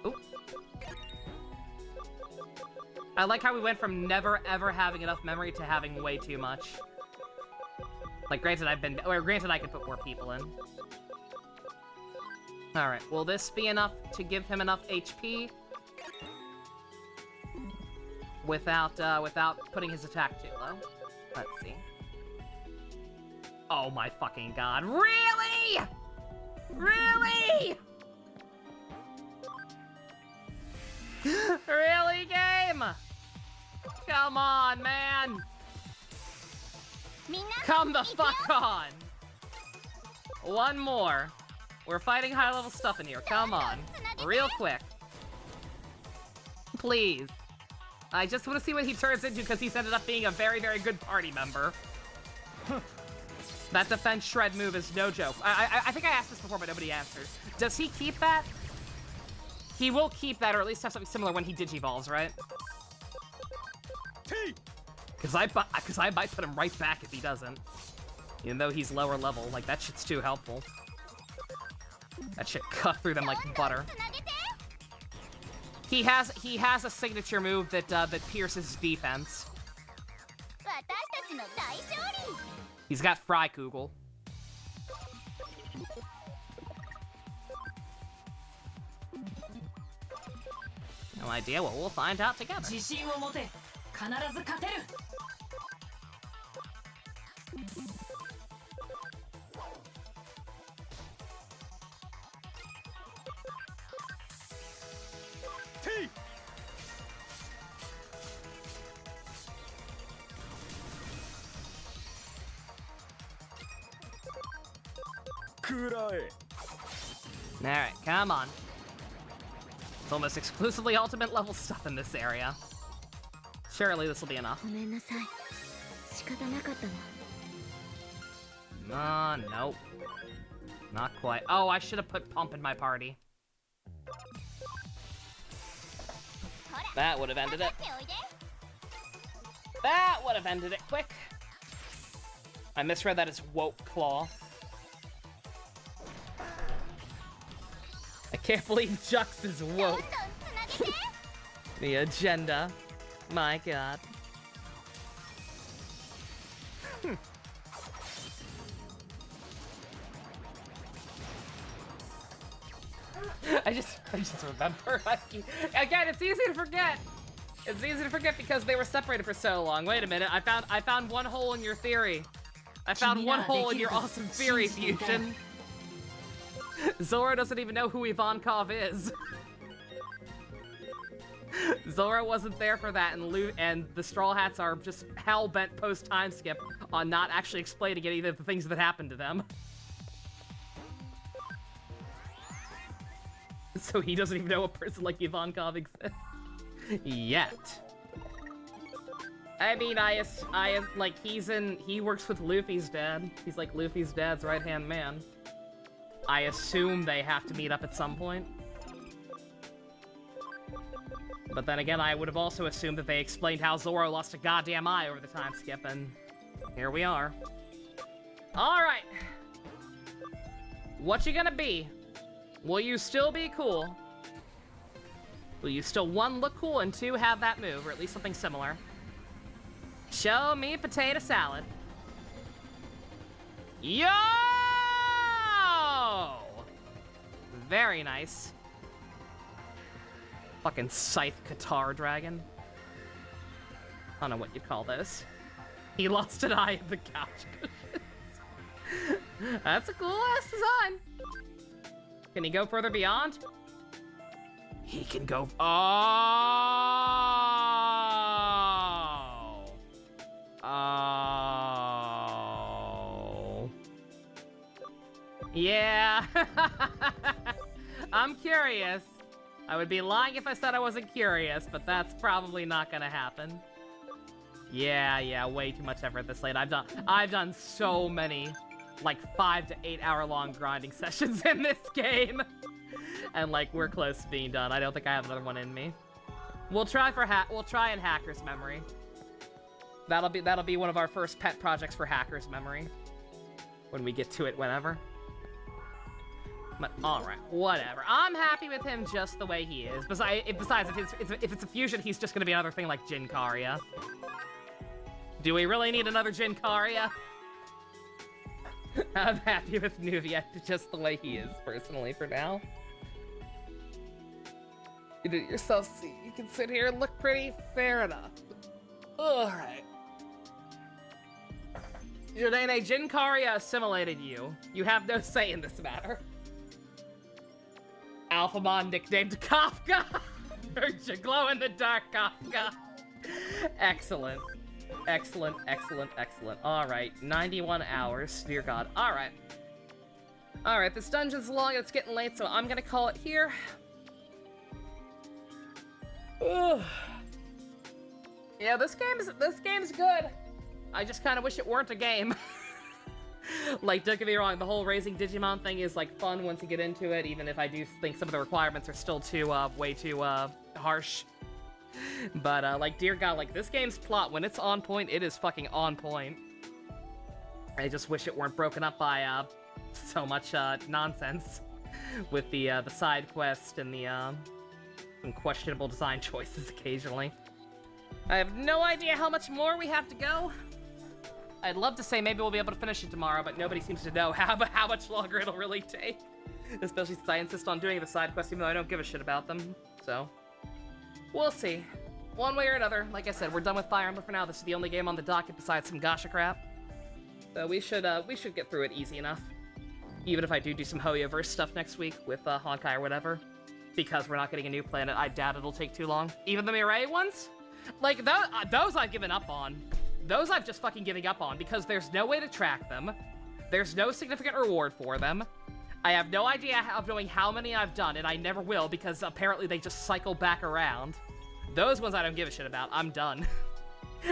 Oop. I like how we went from never ever having enough memory to having way too much. Like, granted I could put more people in. Alright, will this be enough to give him enough HP? Without putting his attack too low? Let's see. Oh my fucking god. Really?! Really?! Really, game? Come on, man! Come the fuck on! One more. We're fighting high-level stuff in here. Come on. Real quick. Please. I just want to see what he turns into because he's ended up being a very, very good party member. That defense shred move is no joke. I think I asked this before, but nobody answered. Does he keep that? He will keep that, or at least have something similar when he digivolves, right? Because I might put him right back if he doesn't. Even though he's lower level, like, that shit's too helpful. That shit cut through them like butter. He has a signature move that pierces defense. He's got Freikugel. No idea what we'll find out together. T! くらえ Alright, come on. It's almost exclusively ultimate level stuff in this area. Surely this will be enough. ごめんなさい。仕方なかったの。 Nope. Not quite. Oh, I should have put Pump in my party. That would have ended it. That would have ended it quick. I misread that as Woke Claw. I can't believe Jux is woke. The agenda. My god. I just remember. Again, it's easy to forget. It's easy to forget because they were separated for so long. Wait a minute, I found one hole in your theory. I found one hole in your awesome theory, Fusion. Zora doesn't even know who Ivankov is. Zora wasn't there for that, and the Straw Hats are just hell-bent post-time skip on not actually explaining any of the things that happened to them. So he doesn't even know a person like Ivankov exists. Yet. I mean, he works with Luffy's dad. He's like Luffy's dad's right-hand man. I assume they have to meet up at some point. But then again, I would have also assumed that they explained how Zoro lost a goddamn eye over the time skip, and here we are. Alright. What you gonna be? Will you still be cool? Will you still, 1, look cool, and 2, have that move, or at least something similar? Show me potato salad. Yo! Very nice. Fucking Scythe Qatar Dragon. I don't know what you'd call those. He lost an eye in the couch cushions. That's a cool ass design. Can he go further beyond? He can go. Oh. Oh. Yeah. I'm curious. I would be lying if I said I wasn't curious, but that's probably not gonna happen. Yeah, way too much effort this late. I've done so many, like 5 to 8 hour long grinding sessions in this game. And like, we're close to being done. I don't think I have another one in me. We'll try in Hacker's Memory. That'll be one of our first pet projects for Hacker's Memory. When we get to it, whenever. But alright, whatever. I'm happy with him just the way he is. Besides, if it's a fusion, he's just gonna be another thing like Jinkaria. Do we really need another Jinkaria? I'm happy with Nuvia just the way he is, personally, for now. You did it yourself, see. You can sit here and look pretty, fair enough. Alright. Jordane, Jinkaria assimilated you. You have no say in this matter. Alphamon nicknamed Kafka! Heard you glow in the dark, Kafka! Excellent. Excellent. Alright, 91 hours, dear god. Alright. Alright, this dungeon's long and it's getting late, so I'm gonna call it here. Ugh. Yeah, this game's good. I just kind of wish it weren't a game. Like, don't get me wrong, the whole raising Digimon thing is, like, fun once you get into it, even if I do think some of the requirements are still too, way too, harsh. But, like, dear god, like, this game's plot, when it's on point, it is fucking on point. I just wish it weren't broken up by so much nonsense with the side quest and the some questionable design choices occasionally. I have no idea how much more we have to go. I'd love to say maybe we'll be able to finish it tomorrow, but nobody seems to know how much longer it'll really take. Especially since I insist on doing the side quests, even though I don't give a shit about them. So, we'll see. One way or another, like I said, we're done with Fire Emblem for now. This is the only game on the docket besides some gacha crap. So we should get through it easy enough. Even if I do some Hoyoverse stuff next week with Honkai or whatever. Because we're not getting a new planet, I doubt it'll take too long. Even the Mirai ones? Like, those I've given up on. Those I've just fucking giving up on because there's no way to track them. There's no significant reward for them. I have no idea of knowing how many I've done, and I never will because apparently they just cycle back around. Those ones I don't give a shit about. I'm done.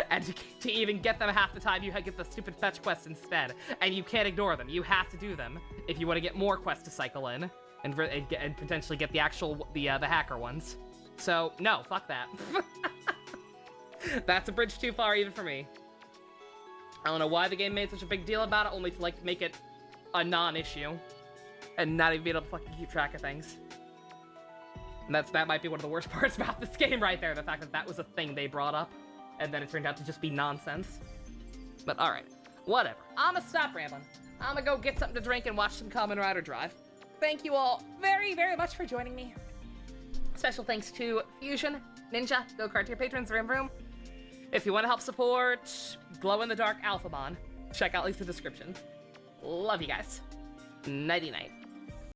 And to even get them half the time, you get the stupid fetch quests instead. And you can't ignore them. You have to do them if you want to get more quests to cycle in and potentially get the actual, the hacker ones. So, no, fuck that. That's a bridge too far even for me. I don't know why the game made such a big deal about it, only to, like, make it a non-issue. And not even be able to fucking keep track of things. And that might be one of the worst parts about this game right there, the fact that that was a thing they brought up. And then it turned out to just be nonsense. But alright, whatever. I'ma stop rambling. I'ma go get something to drink and watch some Kamen Rider Drive. Thank you all very, very much for joining me. Special thanks to Fusion, Ninja, Go-Kart tier patrons, Vroom Vroom. If you want to help support Glow-in-the-Dark Alphamon, check out links in the description. Love you guys. Nighty-night.